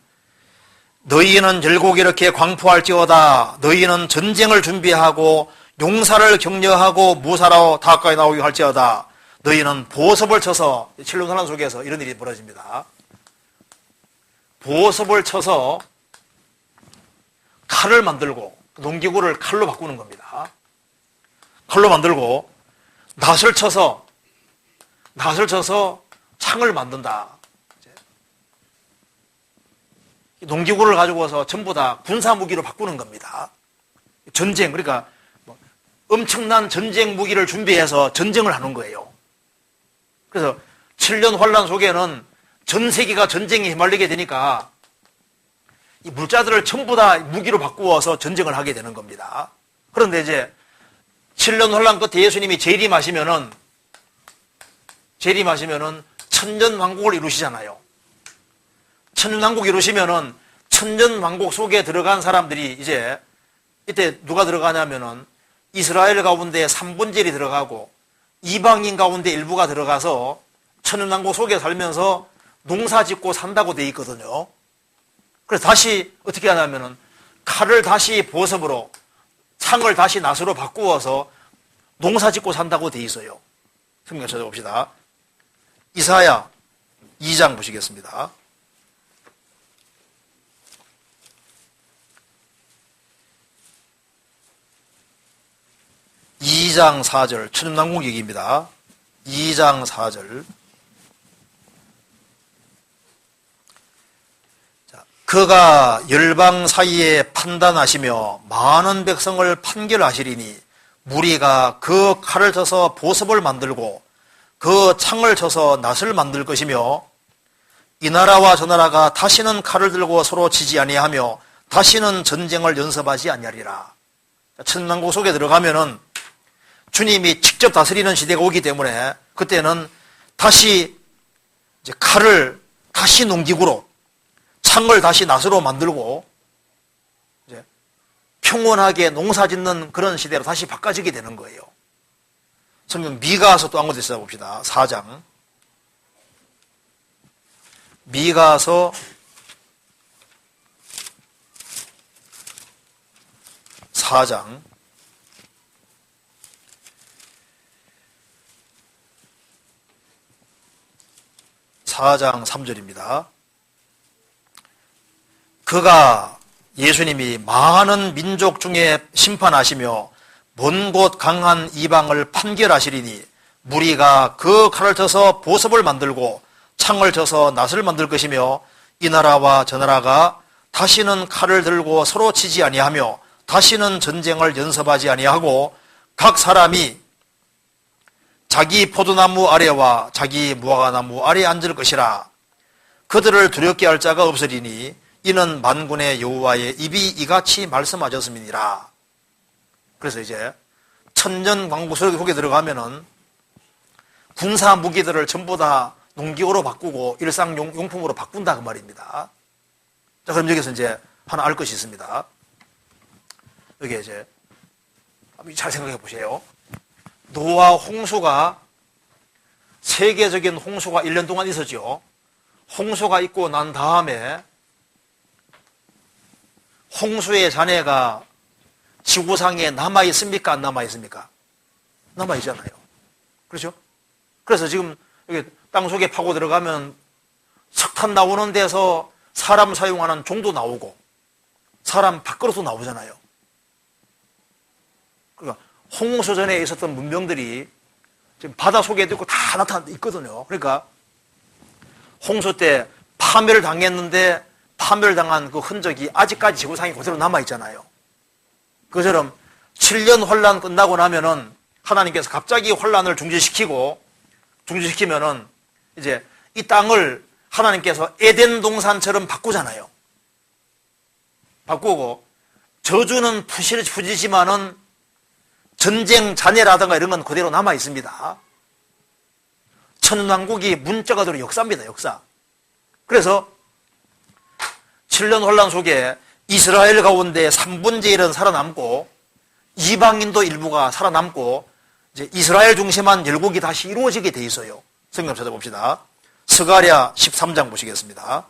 너희는 열국 이렇게 광포할지어다. 너희는 전쟁을 준비하고 용사를 격려하고 무사로 가까이 나오게 할지어다. 너희는 보섭을 쳐서 7년 환란 속에서 이런 일이 벌어집니다. 보습을 쳐서 칼을 만들고 농기구를 칼로 바꾸는 겁니다. 칼로 만들고 낫을 쳐서 창을 만든다. 농기구를 가지고서 전부 다 군사 무기로 바꾸는 겁니다. 전쟁, 그러니까 엄청난 전쟁 무기를 준비해서 전쟁을 하는 거예요. 그래서 7년 환란 속에는 전 세계가 전쟁에 휘말리게 되니까 이 물자들을 전부 다 무기로 바꾸어서 전쟁을 하게 되는 겁니다. 그런데 이제 7년 환란 끝에 예수님이 재림하시면은 천년왕국을 이루시잖아요. 천년왕국 이루시면은 천년왕국 속에 들어간 사람들이 이제 이때 누가 들어가냐면은 이스라엘 가운데 3분의 1이 들어가고 이방인 가운데 일부가 들어가서 천년왕국 속에 살면서 농사 짓고 산다고 돼 있거든요. 그래서 다시 어떻게 하냐면은 칼을 다시 보습으로 창을 다시 낫으로 바꾸어서 농사 짓고 산다고 돼 있어요. 성경 찾아봅시다. 이사야 2장 보시겠습니다. 2장 4절 천년왕국 얘기입니다. 2장 4절. 그가 열방 사이에 판단하시며 많은 백성을 판결하시리니 무리가 그 칼을 쳐서 보습을 만들고 그 창을 쳐서 낫을 만들 것이며 이 나라와 저 나라가 다시는 칼을 들고 서로 치지 아니하며 다시는 전쟁을 연습하지 아니하리라. 천년왕국 속에 들어가면은 주님이 직접 다스리는 시대가 오기 때문에 그때는 다시 이제 칼을 다시 농기구로 창을 다시 낫으로 만들고 이제 평온하게 농사 짓는 그런 시대로 다시 바꿔지게 되는 거예요. 성경 미가서 또 한 군데 찾아봅시다. 4장. 미가서 4장. 4장 3절입니다. 그가 예수님이 많은 민족 중에 심판하시며 먼 곳 강한 이방을 판결하시리니 무리가 그 칼을 쳐서 보습을 만들고 창을 쳐서 낫을 만들 것이며 이 나라와 저 나라가 다시는 칼을 들고 서로 치지 아니하며 다시는 전쟁을 연습하지 아니하고 각 사람이 자기 포도나무 아래와 자기 무화과나무 아래에 앉을 것이라. 그들을 두렵게 할 자가 없으리니 이는 만군의 여호와의 입이 이같이 말씀하셨음이니라. 그래서 이제 천년왕국 속에 들어가면은 군사 무기들을 전부 다 농기구로 바꾸고 일상용품으로 바꾼다 그 말입니다. 자, 그럼 여기서 이제 하나 알 것이 있습니다. 여기 이제 잘 생각해 보세요. 노아 홍수가 세계적인 홍수가 1년 동안 있었죠. 홍수가 있고 난 다음에 홍수의 잔해가 지구상에 남아있습니까? 안 남아있습니까? 남아있잖아요. 그렇죠? 그래서 지금 여기 땅속에 파고 들어가면 석탄 나오는 데서 사람 사용하는 종도 나오고 사람 밖으로도 나오잖아요. 그러니까 홍수 전에 있었던 문명들이 지금 바다 속에도 있고 다 나타나 있거든요. 그러니까 홍수 때 파멸을 당했는데 파멸을 당한 그 흔적이 아직까지 지구상에 그대로 남아있잖아요. 그처럼 7년 환란 끝나고 나면은 하나님께서 갑자기 환란을 중지시키면은 이제 이 땅을 하나님께서 에덴 동산처럼 바꾸잖아요. 바꾸고 저주는 푸지지만은 전쟁 잔해라든가 이런 건 그대로 남아 있습니다. 천년왕국이 문자가 되는 역사입니다. 역사. 그래서 7년 환란 속에 이스라엘 가운데 3분의 1은 살아남고 이방인도 일부가 살아남고 이제 이스라엘 중심한 열국이 다시 이루어지게 돼 있어요. 성경 찾아봅시다. 스가랴 13장 보시겠습니다.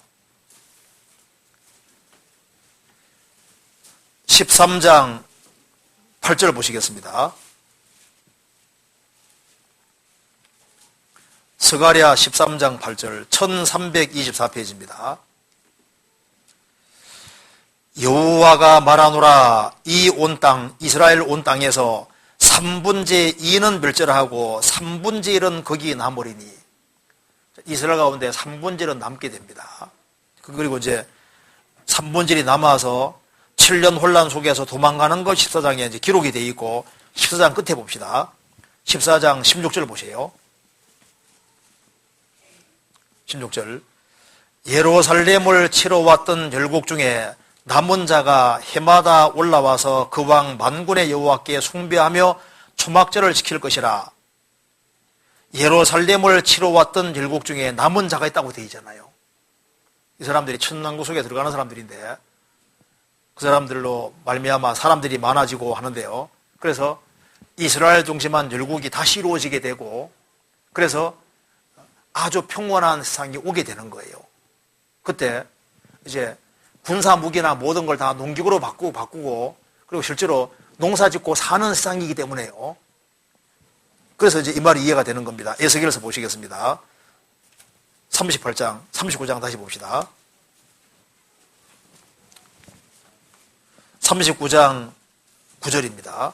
13장 8절 보시겠습니다. 스가랴 13장 8절 1324페이지입니다. 여호와가 말하노라 이 온 땅 이스라엘 온 땅에서 3분의 2는 멸절하고 3분의 1은 거기 남으리니 이스라엘 가운데 3분의 1은 남게 됩니다. 그리고 이제 3분의 1이 남아서 7년 혼란 속에서 도망가는 것 14장에 이제 기록이 되어 있고 14장 끝에 봅시다. 14장 16절 보세요. 16절 예루살렘을 치러 왔던 열국 중에 남은 자가 해마다 올라와서 그 왕 만군의 여호와께 숭배하며 초막절을 지킬 것이라. 예루살렘을 치러 왔던 열국 중에 남은 자가 있다고 되어 있잖아요. 이 사람들이 천왕국 속에 들어가는 사람들인데 그 사람들로 말미암아 사람들이 많아지고 하는데요. 그래서 이스라엘 중심한 열국이 다시 이루어지게 되고 그래서 아주 평온한 세상이 오게 되는 거예요. 그때 이제 군사 무기나 모든 걸 다 농기구로 바꾸고 그리고 실제로 농사 짓고 사는 세상이기 때문에요. 그래서 이제 이 말이 이해가 되는 겁니다. 에스겔에서 보시겠습니다. 38장, 39장 다시 봅시다. 39장 9절입니다.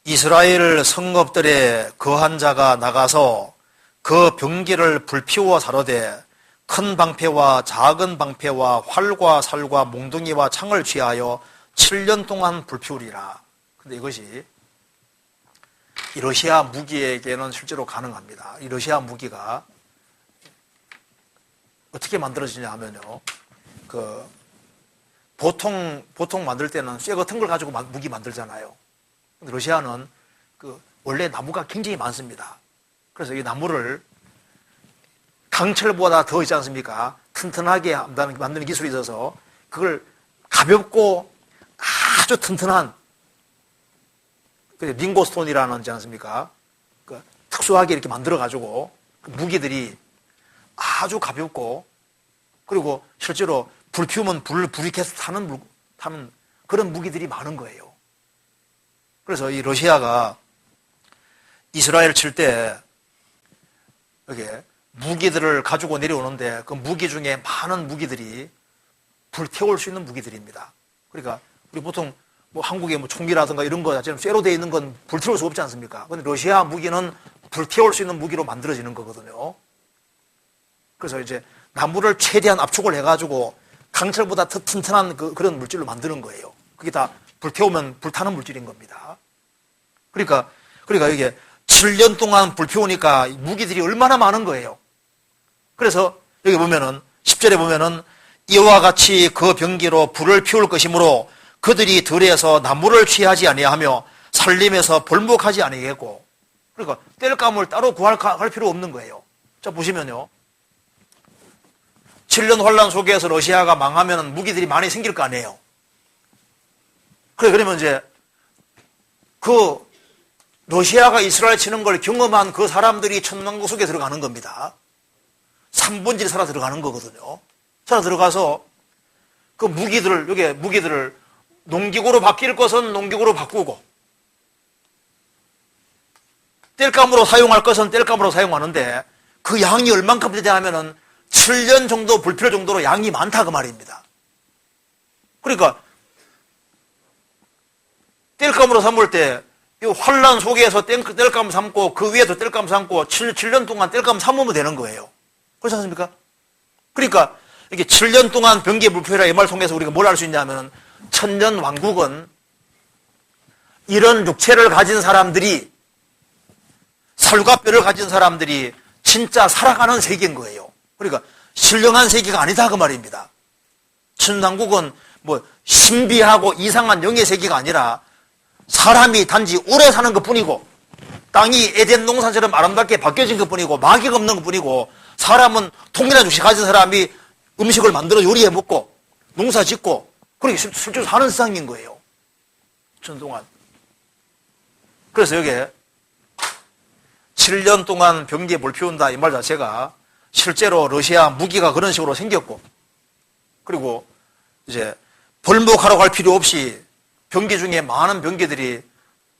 이스라엘 성읍들의 거한 자가 나가서 그 병기를 불피워 사르되 큰 방패와 작은 방패와 활과 살과 몽둥이와 창을 취하여 7년 동안 불피우리라. 근데 이것이 이 러시아 무기에게는 실제로 가능합니다. 이 러시아 무기가 어떻게 만들어지냐 하면요. 보통 만들 때는 쇠 같은 걸 가지고 무기 만들잖아요. 근데 러시아는 원래 나무가 굉장히 많습니다. 그래서 이 나무를 강철보다 더 있지 않습니까? 튼튼하게 만드는 기술이 있어서 그걸 가볍고 아주 튼튼한 링고스톤이라는 있지 않습니까? 특수하게 이렇게 만들어가지고 무기들이 아주 가볍고 그리고 실제로 불 피우면 불이 계속 타는 그런 무기들이 많은 거예요. 그래서 이 러시아가 이스라엘 칠 때 이렇게 무기들을 가지고 내려오는데 그 무기 중에 많은 무기들이 불태울 수 있는 무기들입니다. 그러니까 우리 보통 한국의 총기라든가 이런 거 자체는 쇠로 되어 있는 건 불태울 수 없지 않습니까? 그런데 러시아 무기는 불태울 수 있는 무기로 만들어지는 거거든요. 그래서 이제 나무를 최대한 압축을 해가지고 강철보다 더 튼튼한 그런 물질로 만드는 거예요. 그게 다 불태우면 불타는 물질인 겁니다. 그러니까 이게 7년 동안 불피우니까 무기들이 얼마나 많은 거예요. 그래서 여기 보면은 10절에 보면은 이와 같이 그 병기로 불을 피울 것이므로 그들이 들에서 나무를 취하지 아니하며 산림에서 벌목하지 아니하겠고 그러니까 땔감을 따로 구할 필요 없는 거예요. 자 보시면요. 7년 환란 속에서 러시아가 망하면 무기들이 많이 생길 거 아니에요. 그러면 이제 러시아가 이스라엘 치는 걸 경험한 그 사람들이 천왕국 속에 들어가는 겁니다. 3분의 1 살아 들어가는 거거든요. 살아 들어가서 그 무기들을 농기구로 바뀔 것은 농기구로 바꾸고 땔감으로 사용할 것은 땔감으로 사용하는데 그 양이 얼만큼 되냐 하면은 7년 정도 불필요할 정도로 양이 많다 그 말입니다. 그러니까 땔감으로 삼을 때 이 환란 속에서 땔감 삼고 그 위에도 땔감 삼고 7년 동안 땔감 삼으면 되는 거예요. 그렇지 않습니까? 그러니까 이게 7년 동안 병기에 불피우라 이 말 통해서 우리가 뭘 알 수 있냐면 천년 왕국은 이런 육체를 가진 사람들이 살과 뼈를 가진 사람들이 진짜 살아가는 세계인 거예요. 그러니까 신령한 세계가 아니다 그 말입니다. 천왕국은 신비하고 이상한 영의 세계가 아니라 사람이 단지 오래 사는 것뿐이고 땅이 에덴 농산처럼 아름답게 바뀌어진 것뿐이고 마귀가 없는 것뿐이고 사람은 통일한 육체 가진 사람이 음식을 만들어 요리해 먹고 농사 짓고 그렇게 실제로 사는 세상인 거예요. 천 동안. 그래서 여기에 7년 동안 병기에 물 피운다 이 말 자체가 실제로 러시아 무기가 그런 식으로 생겼고 그리고 이제 벌목하러 갈 필요 없이 병기 중에 많은 병기들이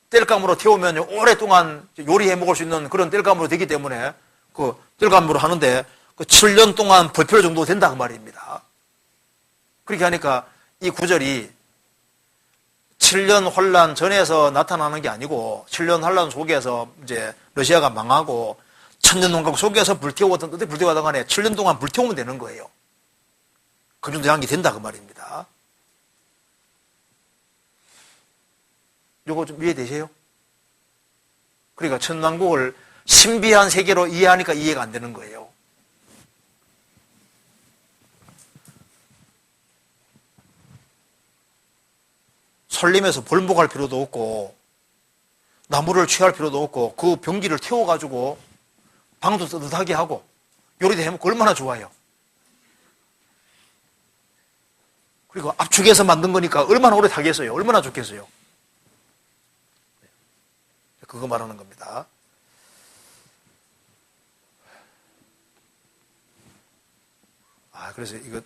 땔감으로 태우면 오랫동안 요리해 먹을 수 있는 그런 땔감으로 되기 때문에 그 땔감으로 하는데 그 7년 동안 벌표 정도 된다 그 말입니다. 그렇게 하니까 이 구절이 7년 환란 전에서 나타나는 게 아니고 7년 환란 속에서 이제 러시아가 망하고 천년 농각 속에서 불태우던 어떻게 불태우던 간에 7년 동안 불태우면 되는 거예요. 그 정도 양이 된다 그 말입니다. 요거 좀 이해되세요? 그러니까 천왕국을 신비한 세계로 이해하니까 이해가 안 되는 거예요. 설림에서 벌목할 필요도 없고 나무를 취할 필요도 없고 그 병기를 태워가지고 방도 뜨뜻하게 하고 요리도 해먹고 얼마나 좋아요. 그리고 압축해서 만든 거니까 얼마나 오래 타겠어요. 얼마나 좋겠어요. 그거 말하는 겁니다. 그래서 이거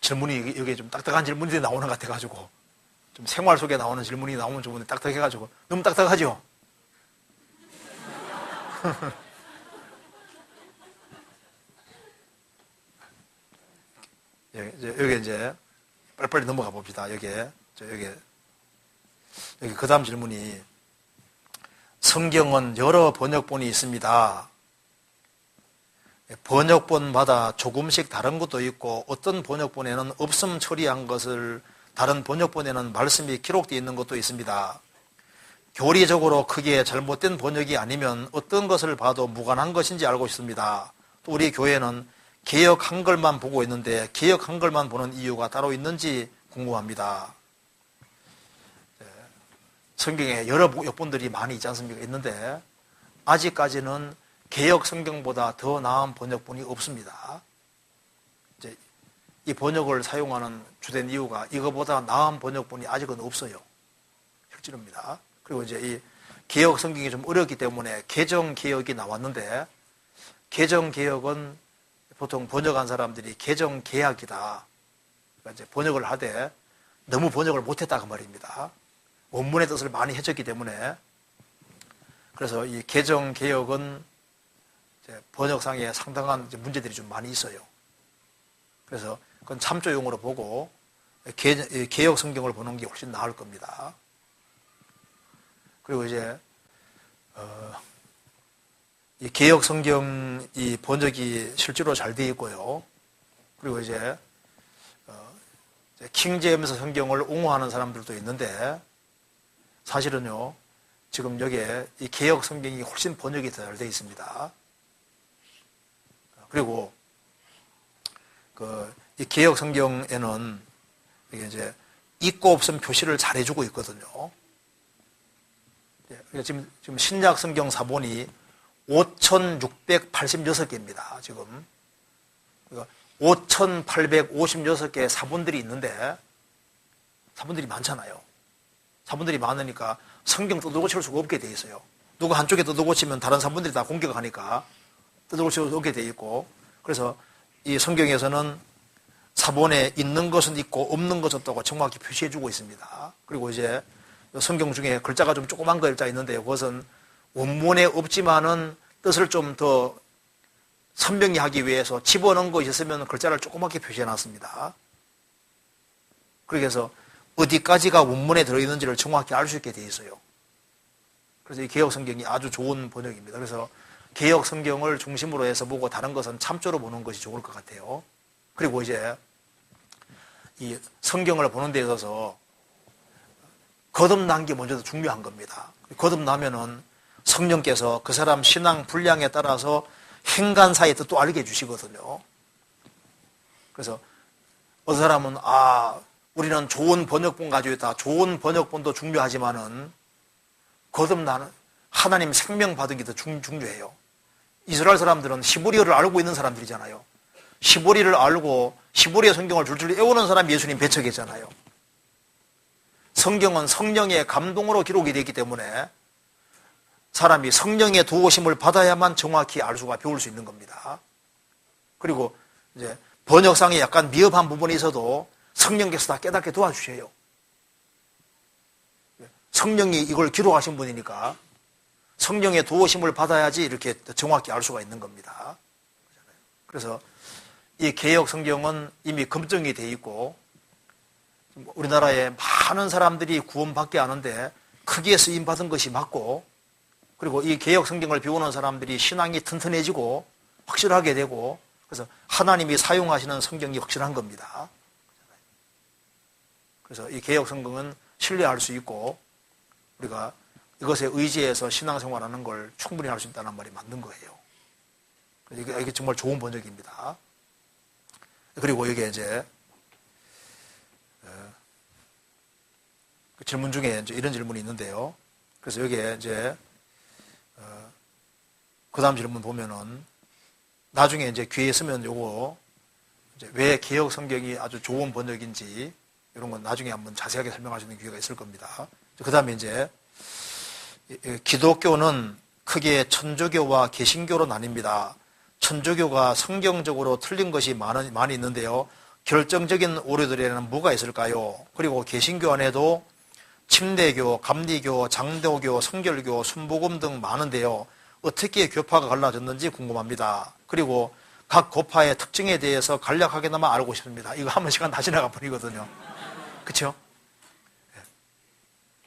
질문이 여기 좀 딱딱한 질문이 나오는 것 같아가지고 좀 생활 속에 나오는 질문이 나오면 좋은데 딱딱해가지고 너무 딱딱하죠? 여기 이제 빨리빨리 넘어가 봅시다. 여기 그 다음 질문이 성경은 여러 번역본이 있습니다. 번역본마다 조금씩 다른 것도 있고 어떤 번역본에는 없음 처리한 것을 다른 번역본에는 말씀이 기록되어 있는 것도 있습니다. 교리적으로 크게 잘못된 번역이 아니면 어떤 것을 봐도 무관한 것인지 알고 싶습니다. 또 우리 교회는 개역 한글만 보고 있는데 개역 한글만 보는 이유가 따로 있는지 궁금합니다. 성경에 여러 역본들이 많이 있지 않습니까? 있는데 아직까지는 개역 성경보다 더 나은 번역본이 없습니다. 이제 이 번역을 사용하는 주된 이유가 이거보다 나은 번역본이 아직은 없어요. 실제로입니다. 그리고 이제 이 개역 성경이 좀 어렵기 때문에 개정 개역이 나왔는데 개정 개역은 보통 번역한 사람들이 개정 개약이다. 그러니까 이제 번역을 하되 너무 번역을 못했다 그 말입니다. 원문의 뜻을 많이 해쳤기 때문에 그래서 이 개정 개역은 번역상에 상당한 문제들이 좀 많이 있어요. 그래서 그건 참조용으로 보고 개역 성경을 보는 게 훨씬 나을 겁니다. 그리고 이제 이 개역 성경 이 번역이 실제로 잘 되어 있고요. 그리고 이제 킹제임스 성경을 옹호하는 사람들도 있는데 사실은요 지금 여기에 이 개역 성경이 훨씬 번역이 더 잘 되어 있습니다. 그리고 이 개역 성경에는 이게 이제 있고 없음 표시를 잘 해주고 있거든요. 지금 신약 성경 사본이 5,686개입니다. 지금 5,856개의 사본들이 있는데 사본들이 많잖아요. 사본들이 많으니까 성경 뜯어고칠 수가 없게 돼 있어요. 누가 한쪽에 뜯어고치면 다른 사본들이 다 공격하니까 뜯어고칠 수 없게 돼 있고 그래서 이 성경에서는 사본에 있는 것은 있고 없는 것은 없다고 정확히 표시해주고 있습니다. 그리고 이제 성경 중에 글자가 좀 조그만 글자 있는데요. 그것은 원문에 없지만은 뜻을 좀 더 선명히 하기 위해서 집어넣은 것이 있으면 글자를 조그맣게 표시해놨습니다. 그래서 어디까지가 원문에 들어있는지를 정확히 알 수 있게 돼 있어요. 그래서 이 개역 성경이 아주 좋은 번역입니다. 그래서 개역 성경을 중심으로 해서 보고 다른 것은 참조로 보는 것이 좋을 것 같아요. 그리고 이제 이 성경을 보는 데 있어서 거듭난 게 먼저 중요한 겁니다. 거듭나면은 성령께서 그 사람 신앙 분량에 따라서 행간사의 뜻도 알게 해주시거든요. 그래서 어떤 사람은 우리는 좋은 번역본 가지고 있다. 좋은 번역본도 중요하지만은 거듭나는 하나님 생명 받은 게 더 중요해요. 이스라엘 사람들은 히브리어를 알고 있는 사람들이잖아요. 히브리를 알고 히브리어 성경을 줄줄 외우는 사람이 예수님 배척했잖아요. 성경은 성령의 감동으로 기록이 되기 때문에 사람이 성령의 도우심을 받아야만 정확히 알 수가 배울 수 있는 겁니다. 그리고 이제 번역상에 약간 미흡한 부분이 있어도 성령께서 다 깨닫게 도와주셔요. 성령이 이걸 기록하신 분이니까 성령의 도우심을 받아야지 이렇게 정확히 알 수가 있는 겁니다. 그래서 이 개역 성경은 이미 검증이 돼 있고 우리나라에 많은 사람들이 구원받게 하는데 크게 쓰임받은 것이 맞고, 그리고 이 개역 성경을 배우는 사람들이 신앙이 튼튼해지고 확실하게 되고, 그래서 하나님이 사용하시는 성경이 확실한 겁니다. 그래서 이 개역 성경은 신뢰할 수 있고 우리가 이것에 의지해서 신앙생활하는 걸 충분히 할 수 있다는 말이 맞는 거예요. 이게 정말 좋은 번역입니다. 그리고 이게 이제 그 질문 중에 이제 이런 질문이 있는데요. 그래서 여기에 이제 그 다음 질문 보면은 나중에 이제 귀에 쓰면 요거 이제 왜 개역 성경이 아주 좋은 번역인지 이런 건 나중에 한번 자세하게 설명할 수 있는 기회가 있을 겁니다. 그 다음에 이제 기독교는 크게 천주교와 개신교로 나뉩니다. 천주교가 성경적으로 틀린 것이 많이 있는데요. 결정적인 오류들에는 뭐가 있을까요? 그리고 개신교 안에도 침례교, 감리교, 장로교, 성결교, 순복음 등 많은데요. 어떻게 교파가 갈라졌는지 궁금합니다. 그리고 각 교파의 특징에 대해서 간략하게나마 알고 싶습니다. 이거 하면 시간 다 지나가 버리거든요. 그렇죠?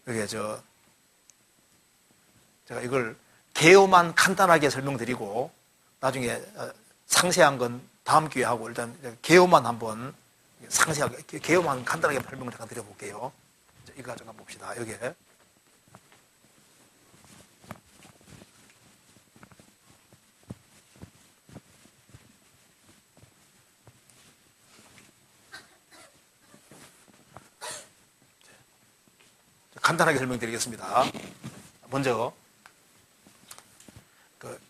여기 제가 이걸 개요만 간단하게 설명드리고 나중에 상세한 건 다음 기회에 하고 일단 개요만 한번 상세하게 개요만 간단하게 설명을 잠깐 드려볼게요. 이거 잠깐 봅시다. 여기에 간단하게 설명드리겠습니다. 먼저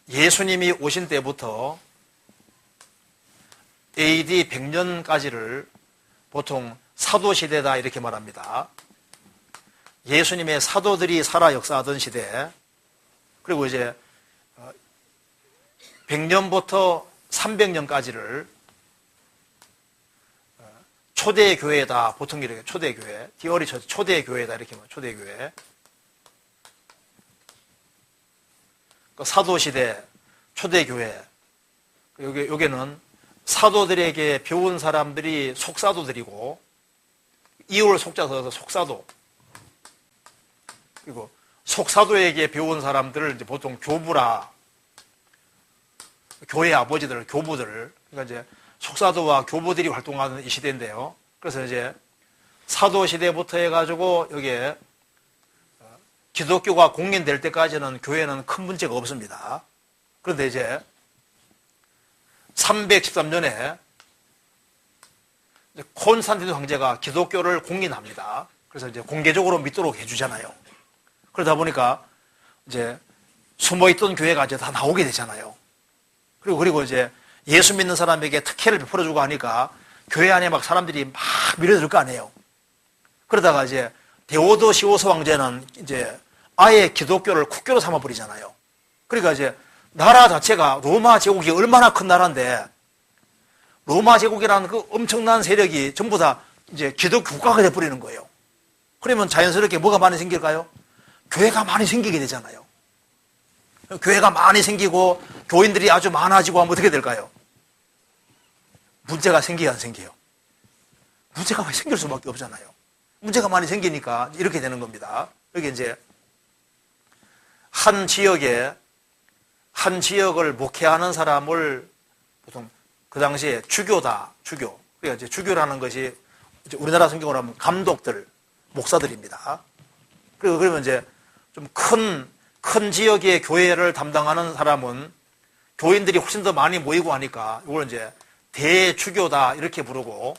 예수님이 오신 때부터 AD 100년까지를 보통 사도시대다 이렇게 말합니다. 예수님의 사도들이 살아 역사하던 시대, 그리고 이제 100년부터 300년까지를 초대교회다. 보통 이렇게 초대교회, 디어리 처치, 초대교회다 이렇게 말해요. 초대교회. 사도시대, 초대교회. 여기는 사도들에게 배운 사람들이 속사도들이고, 이월 속자 써서 속사도. 그리고 속사도에게 배운 사람들을 이제 보통 교부라, 교회 아버지들, 교부들. 그러니까 이제 속사도와 교부들이 활동하는 이 시대인데요. 그래서 이제 사도시대부터 해가지고 여기에 기독교가 공인될 때까지는 교회는 큰 문제가 없습니다. 그런데 이제 313년에 콘스탄틴 황제가 기독교를 공인합니다. 그래서 이제 공개적으로 믿도록 해주잖아요. 그러다 보니까 이제 숨어있던 교회가 이제 다 나오게 되잖아요. 그리고 이제 예수 믿는 사람에게 특혜를 베풀어주고 하니까 교회 안에 막 사람들이 막 밀어들 거 아니에요. 그러다가 이제 데오도시오스 황제는 이제 아예 기독교를 국교로 삼아버리잖아요. 그러니까 이제 나라 자체가 로마 제국이 얼마나 큰 나라인데 로마 제국이라는 그 엄청난 세력이 전부 다 이제 기독교 국가가 돼버리는 거예요. 그러면 자연스럽게 뭐가 많이 생길까요? 교회가 많이 생기게 되잖아요. 교회가 많이 생기고 교인들이 아주 많아지고 하면 어떻게 될까요? 문제가 생겨요, 안 생겨요? 문제가 많이 생길 수밖에 없잖아요. 문제가 많이 생기니까 이렇게 되는 겁니다. 여기 이제 한 지역을 목회하는 사람을 보통 그 당시에 주교다, 주교. 그러니까 이제 주교라는 것이 이제 우리나라 성경으로 하면 감독들, 목사들입니다. 그리고 그러면 이제 좀 큰 지역의 교회를 담당하는 사람은 교인들이 훨씬 더 많이 모이고 하니까 이걸 이제 대주교다 이렇게 부르고,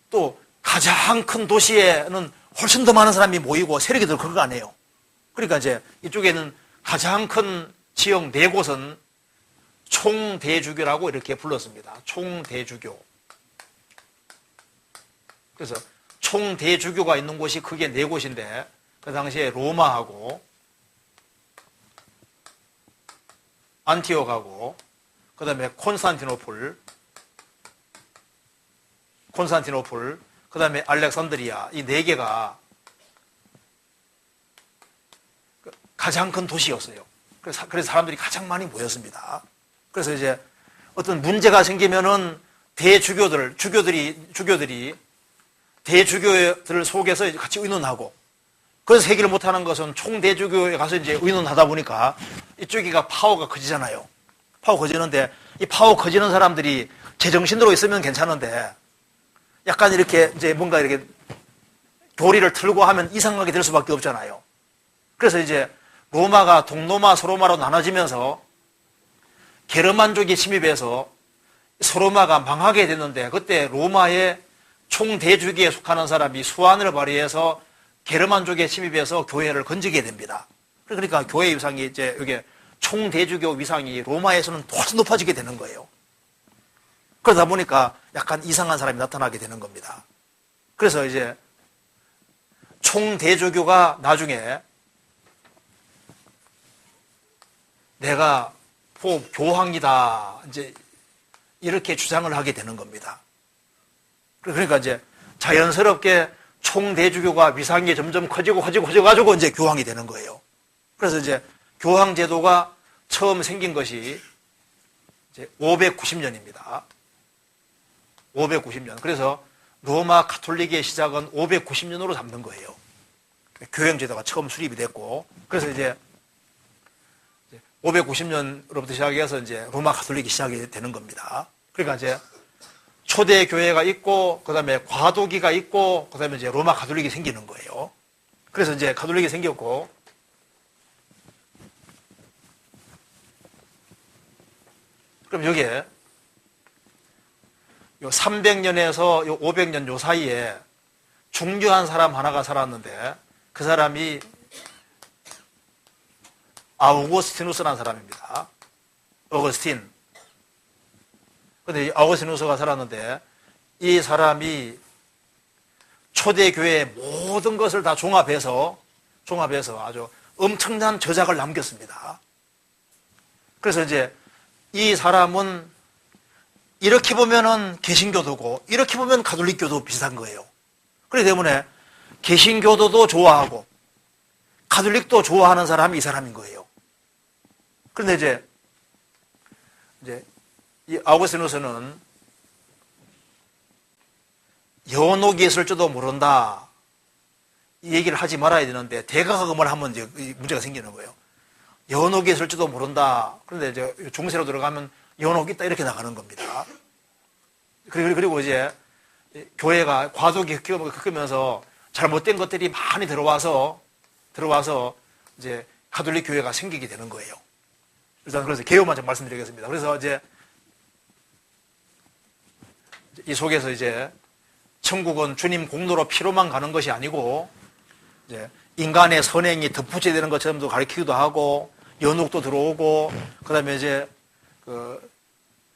또 가장 큰 도시에는 훨씬 더 많은 사람이 모이고 세력이 더 큰 거 아니에요. 그러니까 이제 이쪽에는 가장 큰 지역 4곳은 총대주교라고 이렇게 불렀습니다. 총대주교. 그래서 총대주교가 있는 곳이 크게 4곳인데 그 당시에 로마하고 안티옥하고 그 다음에 콘스탄티노플, 그 다음에 알렉산드리아, 이 4개가 가장 큰 도시였어요. 그래서 사람들이 가장 많이 모였습니다. 그래서 이제 어떤 문제가 생기면은 주교들이 대주교들 속에서 같이 의논하고, 그래서 해결을 못하는 것은 총대주교에 가서 이제 의논하다 보니까 이쪽이가 파워가 커지잖아요. 파워 커지는데, 이 파워 커지는 사람들이 제정신으로 있으면 괜찮은데, 약간 이렇게 이제 뭔가 이렇게 교리를 틀고 하면 이상하게 될 수밖에 없잖아요. 그래서 이제 로마가 동로마, 서로마로 나눠지면서 게르만족이 침입해서 서로마가 망하게 됐는데, 그때 로마의 총대주교에 속하는 사람이 수완을 발휘해서 게르만족에 침입해서 교회를 건지게 됩니다. 그러니까 교회 위상이 이제 이게 총대주교 위상이 로마에서는 훨씬 높아지게 되는 거예요. 그러다 보니까 약간 이상한 사람이 나타나게 되는 겁니다. 그래서 이제 총대주교가 나중에 내가 포 교황이다, 이제 이렇게 주장을 하게 되는 겁니다. 그러니까 이제 자연스럽게 총대주교가 위상이 점점 커지고 이제 교황이 되는 거예요. 그래서 이제 교황 제도가 처음 생긴 것이 이제 590년입니다. 590년. 그래서 로마 가톨릭의 시작은 590년으로 잡는 거예요. 교황 제도가 처음 수립이 됐고, 그래서 이제 590년으로부터 시작해서 이제 로마 가톨릭이 시작이 되는 겁니다. 그러니까 이제 초대 교회가 있고, 그 다음에 과도기가 있고, 그 다음에 이제 로마 가톨릭이 생기는 거예요. 그래서 이제 가톨릭이 생겼고, 그럼 여기에 요 300년에서 요 500년 요 사이에 중요한 사람 하나가 살았는데, 그 사람이 아우구스티누스라는 사람입니다. 어거스틴. 근데 이 아우구스티누스가 살았는데, 이 사람이 초대교회의 모든 것을 다 종합해서 아주 엄청난 저작을 남겼습니다. 그래서 이제 이 사람은 이렇게 보면은 개신교도고, 이렇게 보면 가톨릭교도 비슷한 거예요. 그렇기 때문에 개신교도도 좋아하고 가톨릭도 좋아하는 사람이 이 사람인 거예요. 그런데 이제 이 아우구스티누스는 연옥이 있을 줄도 모른다, 이 얘기를 하지 말아야 되는데, 대가가 그 말을 하면 이제 문제가 생기는 거예요. 연옥이 있을 줄도 모른다. 그런데 이제 중세로 들어가면 연옥이 있다, 이렇게 나가는 겁니다. 그리고 이제 교회가 과도기 흑면서 잘못된 것들이 많이 들어와서 이제 가톨릭 교회가 생기게 되는 거예요. 일단 그래서 개요만 좀 말씀드리겠습니다. 그래서 이제 이 속에서 이제 천국은 주님 공로로 피로만 가는 것이 아니고, 이제 인간의 선행이 덧붙여야 되는 것처럼도 가르치기도 하고, 연옥도 들어오고, 그 다음에 이제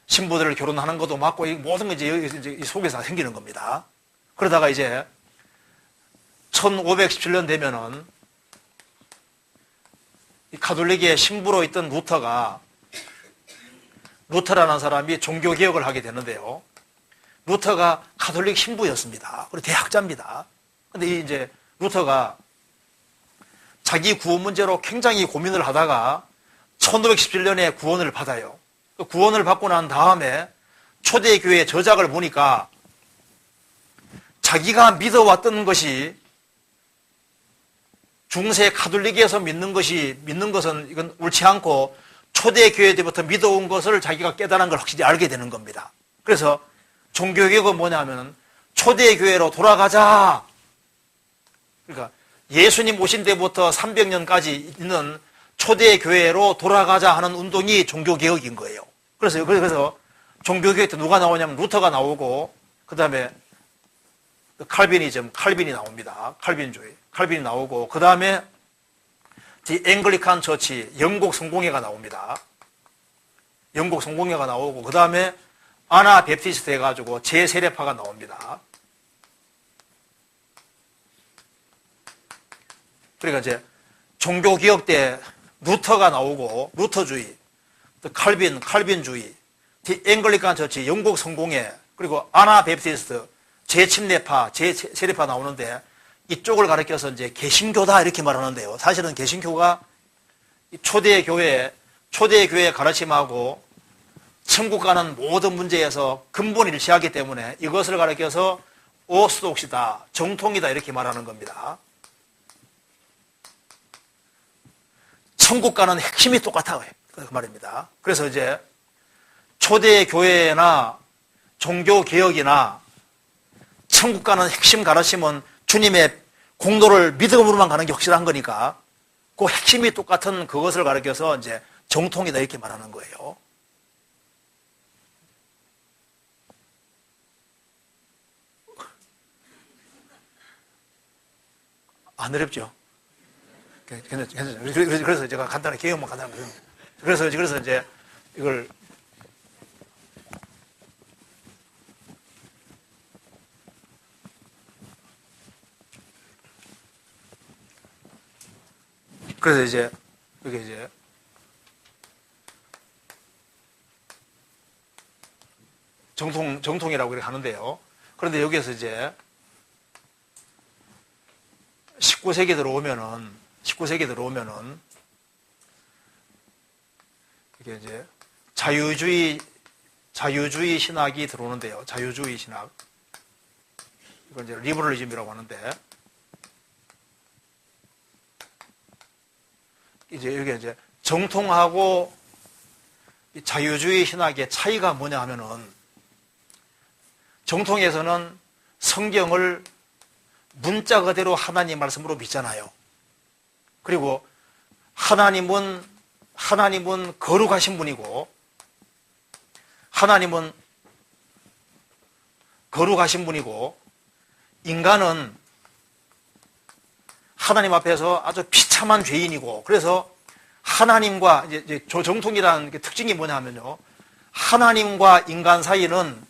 신부들을 결혼하는 것도 맞고, 이 모든 게 이제 이 속에서 생기는 겁니다. 그러다가 이제 1517년 되면은 이 가톨릭의 신부로 있던 루터라는 사람이 종교개혁을 하게 되는데요. 루터가 가톨릭 신부였습니다. 그리고 대학자입니다. 근데 이제 루터가 자기 구원 문제로 굉장히 고민을 하다가 1517년에 구원을 받아요. 구원을 받고 난 다음에 초대교회 저작을 보니까 자기가 믿어왔던 것이 중세 가톨릭에서 믿는 것은 이건 옳지 않고 초대교회 때부터 믿어온 것을 자기가 깨달은 걸 확실히 알게 되는 겁니다. 그래서 종교개혁은 뭐냐면 초대교회로 돌아가자. 그러니까 예수님 오신 때부터 300년까지 있는 초대교회로 돌아가자 하는 운동이 종교개혁인 거예요. 그래서 종교개혁 때 누가 나오냐면 루터가 나오고, 그 다음에 칼빈이 나옵니다. 칼빈이 나오고, 그 다음에 디 앵글리칸 처치, 영국 성공회가 나옵니다. 영국 성공회가 나오고, 그 다음에 아나 베프티스트 해가지고 제세례파가 나옵니다. 그러니까 이제 종교개혁 때 루터가 나오고, 루터주의, 또 칼빈주의, 디 앵글리칸 처치, 영국 성공회, 그리고 아나 베프티스트, 제침례파, 제세례파 나오는데, 이쪽을 가리켜서 이제 개신교다 이렇게 말하는데요. 사실은 개신교가 초대교회의 가르침하고 천국 가는 모든 문제에서 근본이 일치하기 때문에 이것을 가르쳐서 오스독시다, 정통이다 이렇게 말하는 겁니다. 천국 가는 핵심이 똑같아 그 말입니다. 그래서 이제 초대교회나 종교개혁이나 천국 가는 핵심 가르침은 주님의 공로를 믿음으로만 가는 게 확실한 거니까 그 핵심이 똑같은 그것을 가르쳐서 이제 정통이다 이렇게 말하는 거예요. 안 어렵죠? 괜찮죠? 그래서 제가 간단하게 개요만 간단하게. 그래서 이제 이걸 그래서 이제 이게 이제 정통이라고 이렇게 하는데요. 그런데 여기에서 이제 19세기 들어오면은 이게 이제 자유주의 신학이 들어오는데요. 자유주의 신학. 이건 이제 리버럴리즘이라고 하는데 이제 여기 이제 정통하고 자유주의 신학의 차이가 뭐냐 하면은 정통에서는 성경을 문자 그대로 하나님 말씀으로 믿잖아요. 그리고 하나님은 거룩하신 분이고 인간은 하나님 앞에서 아주 비참한 죄인이고 그래서 하나님과 이제 정통이라는 특징이 뭐냐면요. 하나님과 인간 사이는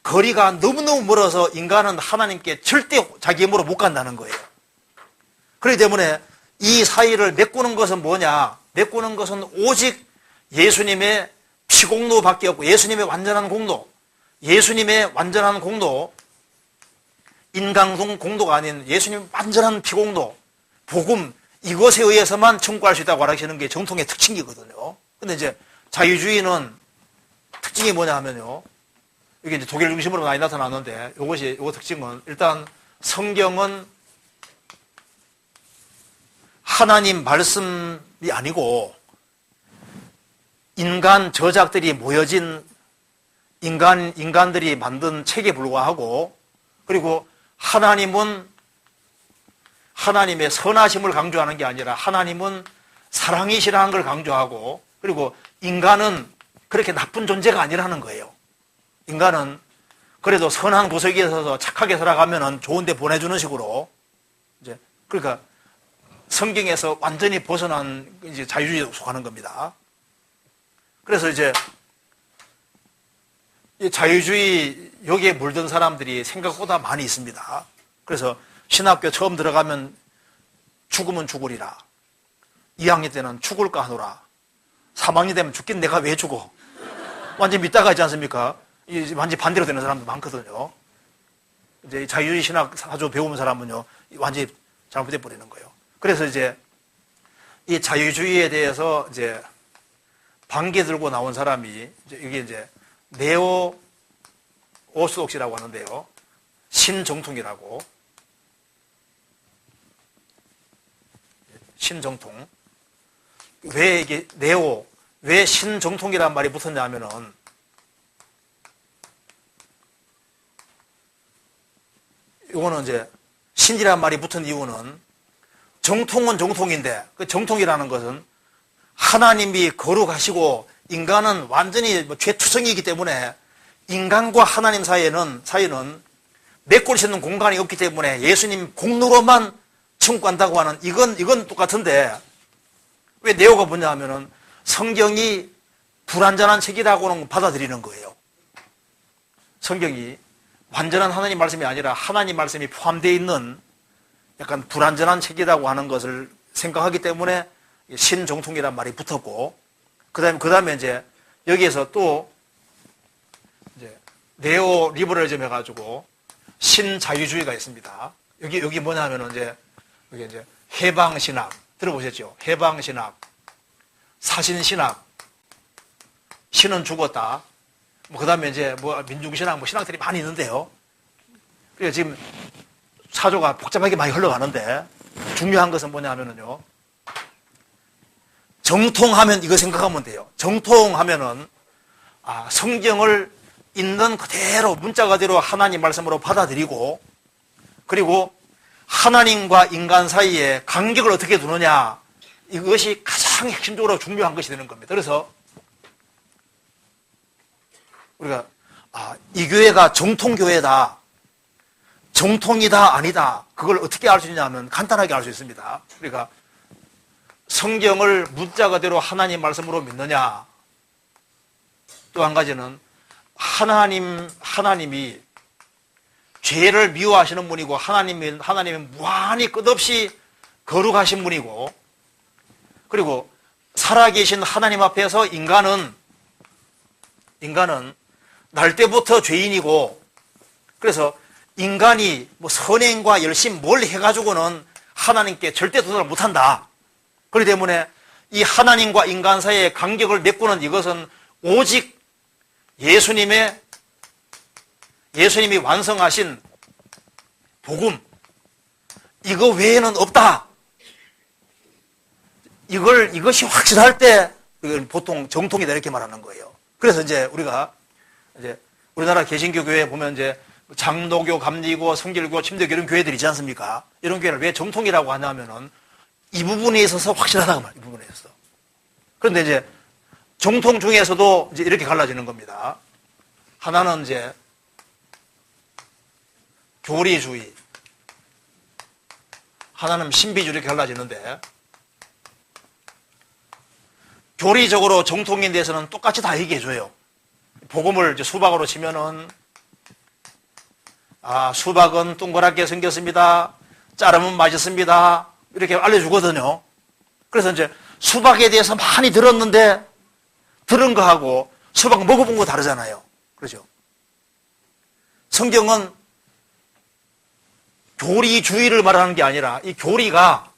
거리가 너무너무 멀어서 인간은 하나님께 절대 자기 힘으로 못 간다는 거예요. 그렇기 때문에 이 사이를 메꾸는 것은 뭐냐? 메꾸는 것은 오직 예수님의 피공로밖에 없고 예수님의 완전한 공로, 인간 공로가 아닌 예수님의 완전한 피공로, 복음 이것에 의해서만 청구할 수 있다고 가르치는 게 정통의 특징이거든요. 근데 이제 자유주의는 특징이 뭐냐 하면요. 이게 이제 독일 중심으로 많이 나타나는데 요거 특징은 일단 성경은 하나님 말씀이 아니고 인간 저작들이 모여진 인간들이 만든 책에 불과하고 그리고 하나님은 하나님의 선하심을 강조하는 게 아니라 하나님은 사랑이시라는 걸 강조하고 그리고 인간은 그렇게 나쁜 존재가 아니라는 거예요. 인간은 그래도 선한 구석에 서서 착하게 살아가면은 좋은 데 보내주는 식으로 이제 그러니까 성경에서 완전히 벗어난 이제 자유주의에 속하는 겁니다. 그래서 이제 이 자유주의 여기에 물든 사람들이 생각보다 많이 있습니다. 그래서 신학교 처음 들어가면 죽으면 죽으리라. 2학년 때는 죽을까 하노라. 3학년 되면 죽긴 내가 왜 죽어? 완전 믿다가 있지 않습니까? 완전 반대로 되는 사람도 많거든요. 이제 자유주의 신학 아주 배우는 사람은요, 완전히 잘못돼 버리는 거예요. 그래서 이제 이 자유주의에 대해서 이제 반개 들고 나온 사람이 이게 이제 네오 오스독시라고 하는데요. 신정통이라고. 신정통. 왜 이게 왜 신정통이라는 말이 붙었냐 하면은 이거는 이제 신이라는 말이 붙은 이유는 정통은 정통인데 그 정통이라는 것은 하나님이 거룩하시고 인간은 완전히 죄투성이기 때문에 인간과 하나님 사이는 메꿀 수 있는 공간이 없기 때문에 예수님 공로로만 천국 간다고 하는 이건 똑같은데 왜 네오가 뭐냐 하면은 성경이 불완전한 책이라고는 받아들이는 거예요. 성경이 완전한 하나님 말씀이 아니라 하나님 말씀이 포함되어 있는 약간 불완전한 책이라고 하는 것을 생각하기 때문에 신정통이라는 말이 붙었고 그 다음에 이제 여기에서 또 이제 네오 리버럴즘 해가지고 신자유주의가 있습니다. 여기 뭐냐 하면은 이제 여기 이제 해방신학 들어보셨죠? 해방신학. 사신신학, 신은 죽었다. 그 다음에 이제 민중신학, 신학들이 많이 있는데요. 그래서 지금 사조가 복잡하게 많이 흘러가는데 중요한 것은 뭐냐면요. 정통하면 이거 생각하면 돼요. 정통하면은 성경을 있는 그대로 문자 그대로 하나님 말씀으로 받아들이고 그리고 하나님과 인간 사이에 간격을 어떻게 두느냐 이것이 가장 핵심적으로 중요한 것이 되는 겁니다. 그래서 우리가 이 교회가 정통교회다, 정통이다 아니다 그걸 어떻게 알 수 있냐면 간단하게 알 수 있습니다. 그러니까 성경을 문자 그대로 하나님 말씀으로 믿느냐, 또 한 가지는 하나님이 죄를 미워하시는 분이고 하나님은 무한히 끝없이 거룩하신 분이고 그리고 살아계신 하나님 앞에서 인간은 날 때부터 죄인이고 그래서 인간이 선행과 열심 뭘 해가지고는 하나님께 절대 도달을 못한다. 그렇기 때문에 이 하나님과 인간 사이의 간격을 메꾸는 이것은 오직 예수님이 완성하신 복음 이거 외에는 없다. 이것이 확실할 때 보통 정통이다 이렇게 말하는 거예요. 그래서 이제 우리가 우리나라 개신교 교회에 보면 이제 장로교, 감리교, 성결교, 침례교 이런 교회들이 있지 않습니까? 이런 교회를 왜 정통이라고 하냐면은 이 부분에 있어서 확실하다고 말이에요. 이 부분에 있어서. 그런데 이제 정통 중에서도 이제 이렇게 갈라지는 겁니다. 하나는 이제 교리주의, 하나는 신비주의 이렇게 갈라지는데 교리적으로 정통인 데서는 똑같이 다 얘기해줘요. 복음을 이제 수박으로 치면은 수박은 동그랗게 생겼습니다. 자르면 맛있습니다. 이렇게 알려주거든요. 그래서 이제 수박에 대해서 많이 들었는데 들은 거하고 수박 먹어본 거 다르잖아요. 그렇죠? 성경은 교리주의를 말하는 게 아니라 이 교리가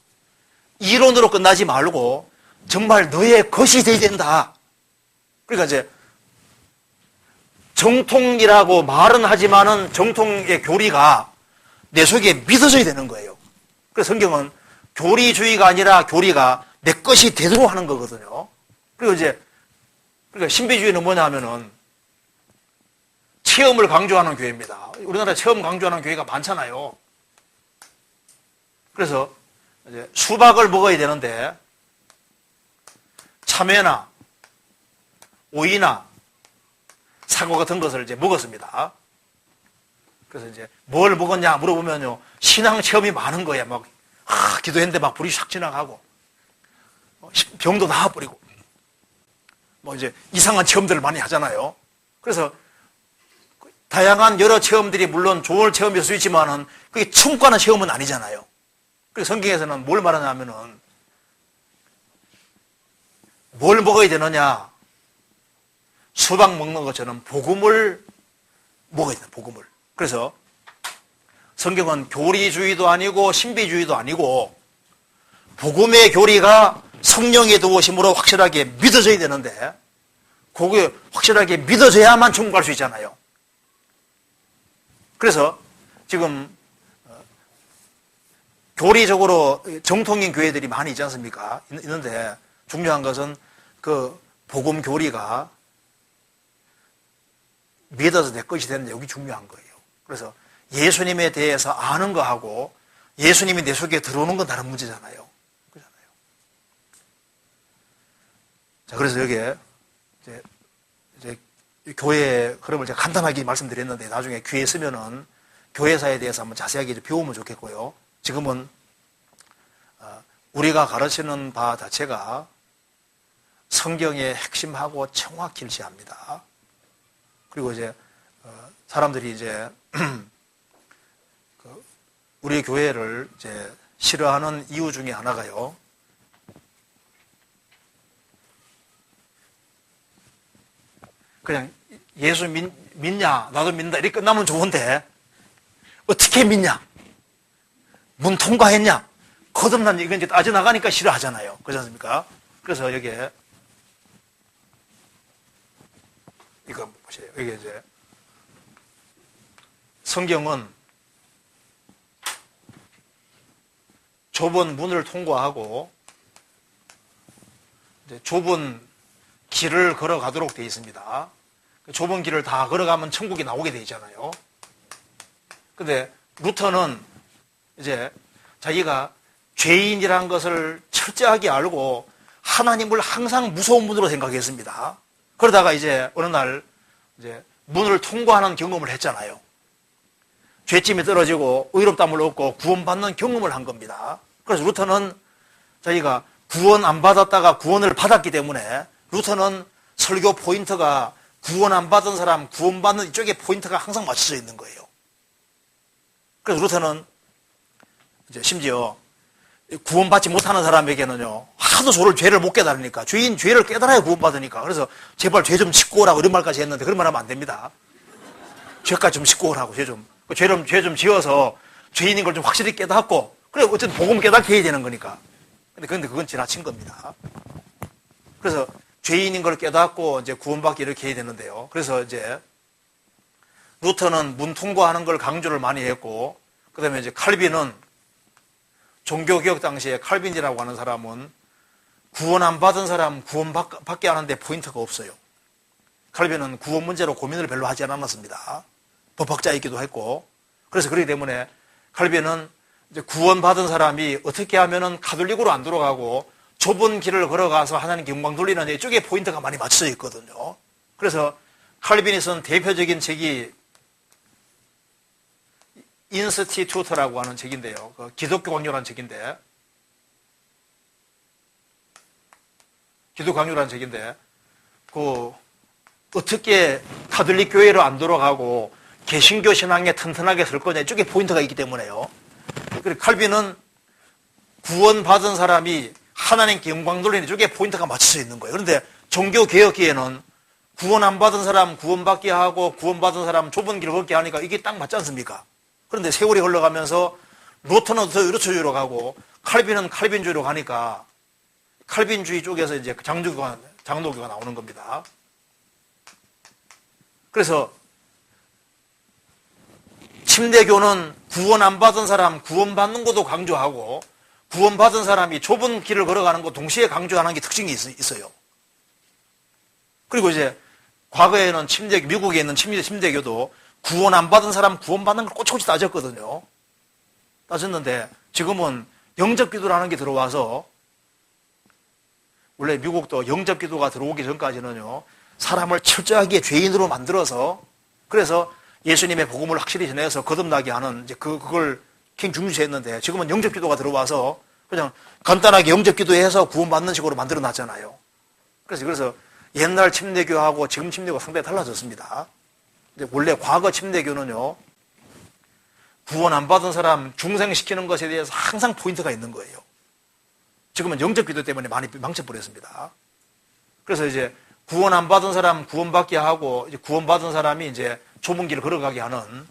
이론으로 끝나지 말고 정말 너의 것이 되어야 된다. 그러니까 이제 정통이라고 말은 하지만은 정통의 교리가 내 속에 믿어져야 되는 거예요. 그래서 성경은 교리주의가 아니라 교리가 내 것이 되도록 하는 거거든요. 그리고 이제 그러니까 신비주의는 뭐냐 하면은 체험을 강조하는 교회입니다. 우리나라에 체험 강조하는 교회가 많잖아요. 그래서 이제 수박을 먹어야 되는데 참외나 오이나 사과 같은 것을 이제 먹었습니다. 그래서 이제 뭘 먹었냐 물어보면요. 신앙 체험이 많은 거예요. 막, 기도했는데 막 불이 샥 지나가고, 병도 나아버리고, 이제 이상한 체험들을 많이 하잖아요. 그래서 다양한 여러 체험들이 물론 좋은 체험일 수 있지만은 그게 충과는 체험은 아니잖아요. 그래서 성경에서는 뭘 말하냐면은 뭘 먹어야 되느냐? 수박 먹는 것처럼 복음을 먹어야 된다, 복음을. 그래서 성경은 교리주의도 아니고 신비주의도 아니고 복음의 교리가 성령의 도우심으로 확실하게 믿어져야 되는데 그게 확실하게 믿어져야만 충분할 수 있잖아요. 그래서 지금 교리적으로 정통인 교회들이 많이 있지 않습니까? 있는데 중요한 것은 그 복음 교리가 믿어서 내 것이 되는데 여기 중요한 거예요. 그래서 예수님에 대해서 아는 거하고 예수님이 내 속에 들어오는 건 다른 문제잖아요. 그렇잖아요. 자, 그래서 여기에 이제 교회의 흐름을 제가 간단하게 말씀드렸는데 나중에 귀에 쓰면은 교회사에 대해서 한번 자세하게 배우면 좋겠고요. 지금은 우리가 가르치는 바 자체가 성경의 핵심하고 정확히 일치합니다. 그리고 이제 사람들이 이제 우리 교회를 이제 싫어하는 이유 중에 하나가요. 그냥 예수 믿냐 나도 믿는다 이렇게 끝나면 좋은데 어떻게 믿냐 문 통과했냐 거듭난 이건 이제 따져나가니까 싫어하잖아요. 그렇지 않습니까? 그래서 여기에 이거 보세요. 이게 이제 성경은 좁은 문을 통과하고 이제 좁은 길을 걸어가도록 되어 있습니다. 좁은 길을 다 걸어가면 천국이 나오게 되어 있잖아요. 근데 루터는 이제 자기가 죄인이라는 것을 철저하게 알고 하나님을 항상 무서운 분으로 생각했습니다. 그러다가 이제 어느 날 이제 문을 통과하는 경험을 했잖아요. 죄짐이 떨어지고 의롭다함을 얻고 구원받는 경험을 한 겁니다. 그래서 루터는 자기가 구원 안 받았다가 구원을 받았기 때문에 루터는 설교 포인트가 구원 안 받은 사람, 구원받는 이쪽에 포인트가 항상 맞춰져 있는 거예요. 그래서 루터는 이제 심지어 구원받지 못하는 사람에게는요, 하도 저를 죄를 못 깨달으니까, 죄를 깨달아야 구원받으니까, 그래서 제발 죄 좀 씻고 오라고 이런 말까지 했는데, 그런 말 하면 안 됩니다. 죄까지 좀 씻고 오라고, 죄 좀 지어서 죄인인 걸 좀 확실히 깨닫고, 그래, 어쨌든 복음 깨닫게 해야 되는 거니까. 근데 그건 지나친 겁니다. 그래서 죄인인 걸 깨닫고 이제 구원받기 이렇게 해야 되는데요. 그래서 이제 루터는 문 통과하는 걸 강조를 많이 했고, 그 다음에 이제 칼빈은 종교개혁 당시에 칼빈이라고 하는 사람은 구원 안 받은 사람 구원받게 하는데 포인트가 없어요. 칼빈은 구원 문제로 고민을 별로 하지 않았습니다. 법학자이기도 했고. 그래서 그렇기 때문에 칼빈은 이제 구원받은 사람이 어떻게 하면은 가톨릭으로 안 돌아가고 좁은 길을 걸어가서 하나님께 영광 돌리는 이쪽에 포인트가 많이 맞춰져 있거든요. 그래서 칼빈이 쓴 대표적인 책이 인스티튜트라고 하는 책인데요. 그 기독교 강요라는 책인데, 그 어떻게 가톨릭 교회로 안 돌아가고 개신교 신앙에 튼튼하게 설 거냐 이쪽에 포인트가 있기 때문에요. 그리고 칼빈은 구원받은 사람이 하나님께 영광 돌리는 이쪽에 포인트가 맞춰져 있는 거예요. 그런데 종교개혁기에는 구원 안 받은 사람 구원받게 하고 구원받은 사람 좁은 길을 걷게 하니까 이게 딱 맞지 않습니까? 그런데 세월이 흘러가면서 루터는 더 유로초주의로 가고 칼빈은 칼빈주의로 가니까 칼빈주의 쪽에서 이제 장로교가 나오는 겁니다. 그래서 침례교는 구원 안 받은 사람 구원받는 것도 강조하고 구원받은 사람이 좁은 길을 걸어가는 것 동시에 강조하는 게 특징이 있어요. 그리고 이제 과거에는 미국에 있는 침례교도 구원 안 받은 사람 구원받는 걸 꼬치꼬치 따졌거든요. 따졌는데 지금은 영접기도라는 게 들어와서, 원래 미국도 영접기도가 들어오기 전까지는요, 사람을 철저하게 죄인으로 만들어서, 그래서 예수님의 복음을 확실히 전해서 거듭나게 하는 이제 그걸 굉장히 중시했는데, 지금은 영접기도가 들어와서 그냥 간단하게 영접기도해서 구원받는 식으로 만들어 놨잖아요. 그래서 옛날 침례교하고 지금 침례교가 상당히 달라졌습니다. 원래 과거 침례교는요, 구원 안 받은 사람 중생시키는 것에 대해서 항상 포인트가 있는 거예요. 지금은 영접기도 때문에 많이 망쳐버렸습니다. 그래서 이제 구원 안 받은 사람 구원받게 하고, 이제 구원받은 사람이 이제 좁은 길을 걸어가게 하는,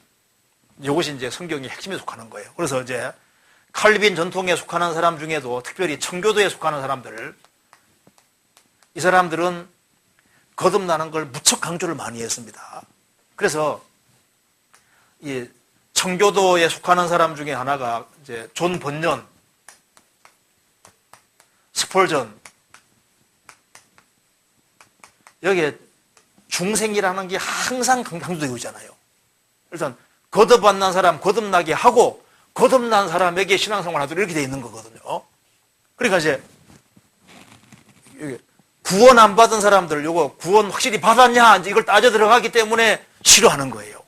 이것이 이제 성경의 핵심에 속하는 거예요. 그래서 이제 칼빈 전통에 속하는 사람 중에도 특별히 청교도에 속하는 사람들, 이 사람들은 거듭나는 걸 무척 강조를 많이 했습니다. 그래서 이 청교도에 속하는 사람 중에 하나가 이제 존 번연, 스펄전, 여기에 중생이라는 게 항상 강조되고 있잖아요. 일단 거듭 난 사람 거듭나게 하고 거듭난 사람에게 신앙생활 하도록 이렇게 돼 있는 거거든요. 그러니까 이제 구원 안 받은 사람들, 요거 구원 확실히 받았냐 이제 이걸 따져 들어가기 때문에 싫어하는 거예요.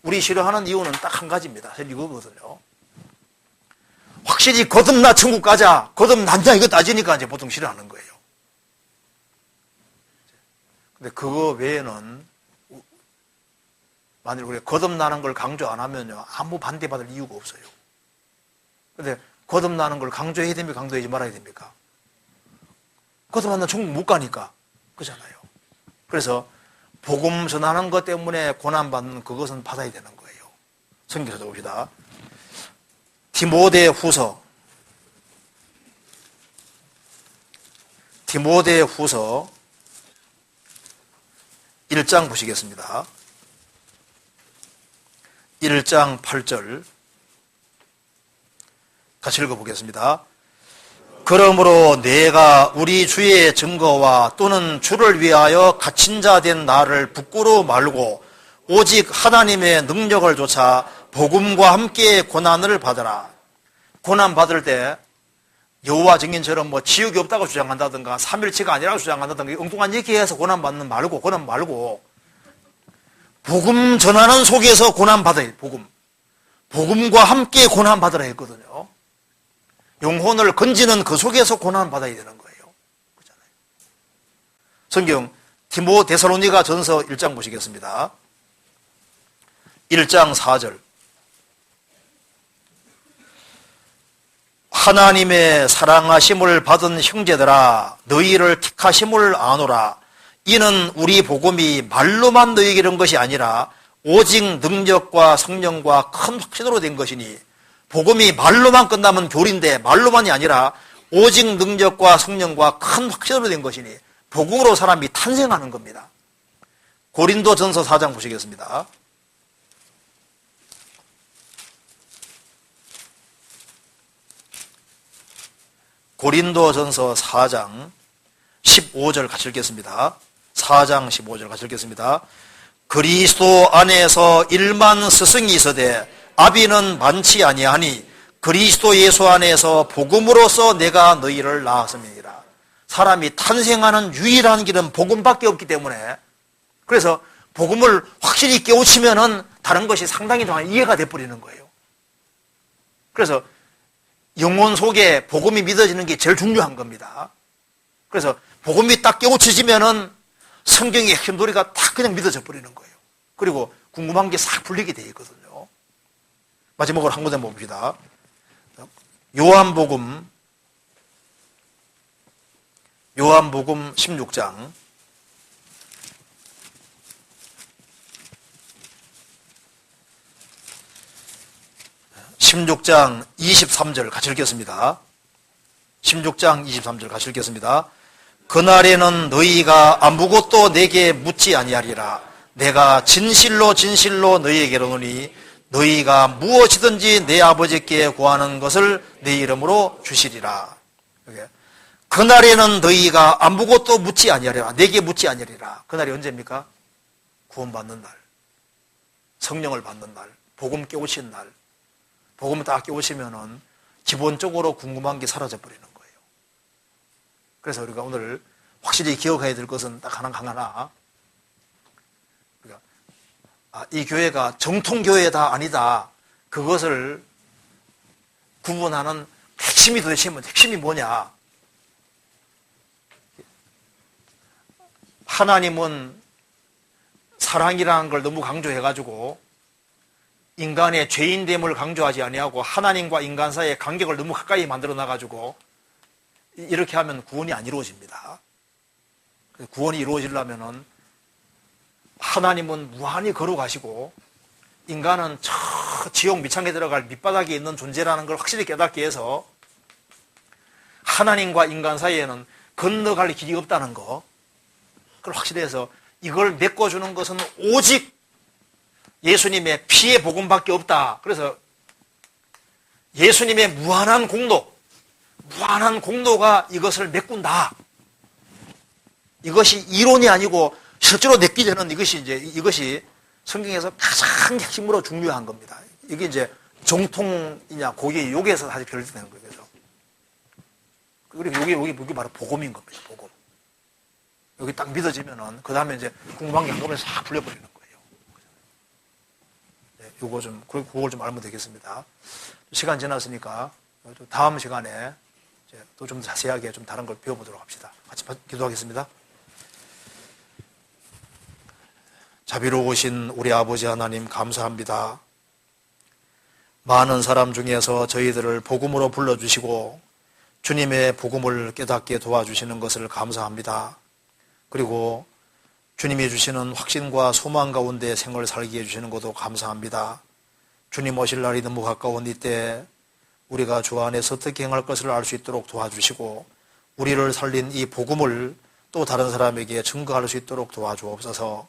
우리 싫어하는 이유는 딱 한 가지입니다. 사실 이거거든요. 확실히 거듭나 천국 가자, 거듭났냐 이거 따지니까 이제 보통 싫어하는 거예요. 근데 그거 외에는 만일 우리가 거듭나는 걸 강조 안 하면요, 아무 반대받을 이유가 없어요. 근데 거듭나는 걸 강조해야 됩니까? 강조하지 말아야 됩니까? 거듭나면 천국 못 가니까. 그렇잖아요. 그래서 복음 전하는 것 때문에 고난받는 그것은 받아야 되는 거예요. 성경 찾아봅시다. 디모데 후서 1장 보시겠습니다. 1장 8절 같이 읽어보겠습니다. 그러므로 내가 우리 주의 증거와 또는 주를 위하여 갇힌 자 된 나를 부끄러워 말고 오직 하나님의 능력을 좇아 복음과 함께 고난을 받으라. 고난 받을 때 여호와 증인처럼 뭐 지옥이 없다고 주장한다든가 삼일체가 아니라고 주장한다든가 엉뚱한 얘기해서 고난 받는 말고 복음 전하는 속에서 고난 받아야 복음과 함께 고난 받으라 했거든요. 영혼을 건지는 그 속에서 고난 받아야 되는 거예요. 그렇잖아요. 성경 데살로니가 전서 1장 보시겠습니다. 1장 4절 하나님의 사랑하심을 받은 형제들아 너희를 택하심을 아노라. 이는 우리 복음이 말로만 너희에게 이른 것이 아니라 오직 능력과 성령과 큰 확신으로 된 것이니 복음이 말로만 끝나면 교리인데 말로만이 아니라 오직 능력과 성령과 큰 확신으로 된 것이니 복음으로 사람이 탄생하는 겁니다. 고린도전서 4장 보시겠습니다. 고린도전서 4장 15절 같이 읽겠습니다. 4장 15절 같이 읽겠습니다. 그리스도 안에서 1만 스승이 있으되 아비는 많지 아니하니 그리스도 예수 안에서 복음으로서 내가 너희를 낳았음이니라. 사람이 탄생하는 유일한 길은 복음밖에 없기 때문에 그래서 복음을 확실히 깨우치면은 다른 것이 상당히 동안 이해가 돼버리는 거예요. 그래서 영혼 속에 복음이 믿어지는 게 제일 중요한 겁니다. 그래서 복음이 딱 깨우쳐지면은 성경의 핵심 도리가 딱 그냥 믿어져 버리는 거예요. 그리고 궁금한 게 싹 풀리게 돼 있거든요. 마지막으로 한 군데 봅시다. 요한복음 16장 16장 23절 같이 읽겠습니다. 16장 23절 같이 읽겠습니다. 그날에는 너희가 아무것도 내게 묻지 아니하리라. 내가 진실로 너희에게 이르노니 너희가 무엇이든지 내 아버지께 구하는 것을 내 이름으로 주시리라. 그날에는 너희가 아무것도 묻지 아니하리라. 내게 묻지 아니하리라. 그날이 언제입니까? 구원받는 날, 성령을 받는 날, 복음 깨우친 날. 복음을 딱 깨우치면은 기본적으로 궁금한 게 사라져 버리는 거예요. 그래서 우리가 오늘 확실히 기억해야 될 것은 딱 하나. 그러니까 이 교회가 정통교회다 아니다. 그것을 구분하는 핵심이 뭐냐? 하나님은 사랑이라는 걸 너무 강조해가지고 인간의 죄인됨을 강조하지 아니하고 하나님과 인간 사이의 간격을 너무 가까이 만들어 놔가지고 이렇게 하면 구원이 안 이루어집니다. 구원이 이루어지려면은 하나님은 무한히 걸어가시고 인간은 저 지옥 밑창에 들어갈 밑바닥에 있는 존재라는 걸 확실히 깨닫게 해서 하나님과 인간 사이에는 건너갈 길이 없다는 거 그걸 확실히 해서 이걸 메꿔주는 것은 오직 예수님의 피의 복음밖에 없다. 그래서 예수님의 무한한 공로가 이것을 메꾼다. 이것이 이론이 아니고 실제로 느끼는 이것이 성경에서 가장 핵심으로 중요한 겁니다. 이게 이제 정통이냐 고기 여기에서 사실 별개되는 거예요. 그리고 여기 바로 복음인 겁니다. 복음. 여기 딱 믿어지면은 그 다음에 이제 궁금한 게 한꺼번에 싹 풀려버리는 거예요. 그걸 좀 알면 되겠습니다. 시간 지났으니까 다음 시간에 또 좀 자세하게 좀 다른 걸 배워보도록 합시다. 같이 기도하겠습니다. 자비로우신 우리 아버지 하나님 감사합니다. 많은 사람 중에서 저희들을 복음으로 불러주시고 주님의 복음을 깨닫게 도와주시는 것을 감사합니다. 그리고 주님이 주시는 확신과 소망 가운데 생을 살게 해주시는 것도 감사합니다. 주님 오실 날이 너무 가까운 이때 우리가 주 안에서 어떻게 행할 것을 알 수 있도록 도와주시고 우리를 살린 이 복음을 또 다른 사람에게 증거할 수 있도록 도와주옵소서.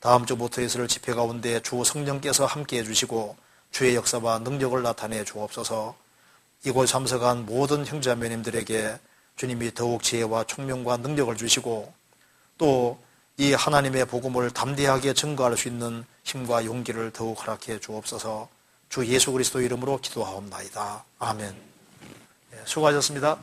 다음 주부터 있을 집회 가운데 주 성령께서 함께해 주시고 주의 역사와 능력을 나타내 주옵소서. 이곳 참석한 모든 형제자매님들에게 주님이 더욱 지혜와 총명과 능력을 주시고 또 이 하나님의 복음을 담대하게 증거할 수 있는 힘과 용기를 더욱 허락해 주옵소서. 주 예수 그리스도 이름으로 기도하옵나이다. 아멘. 수고하셨습니다.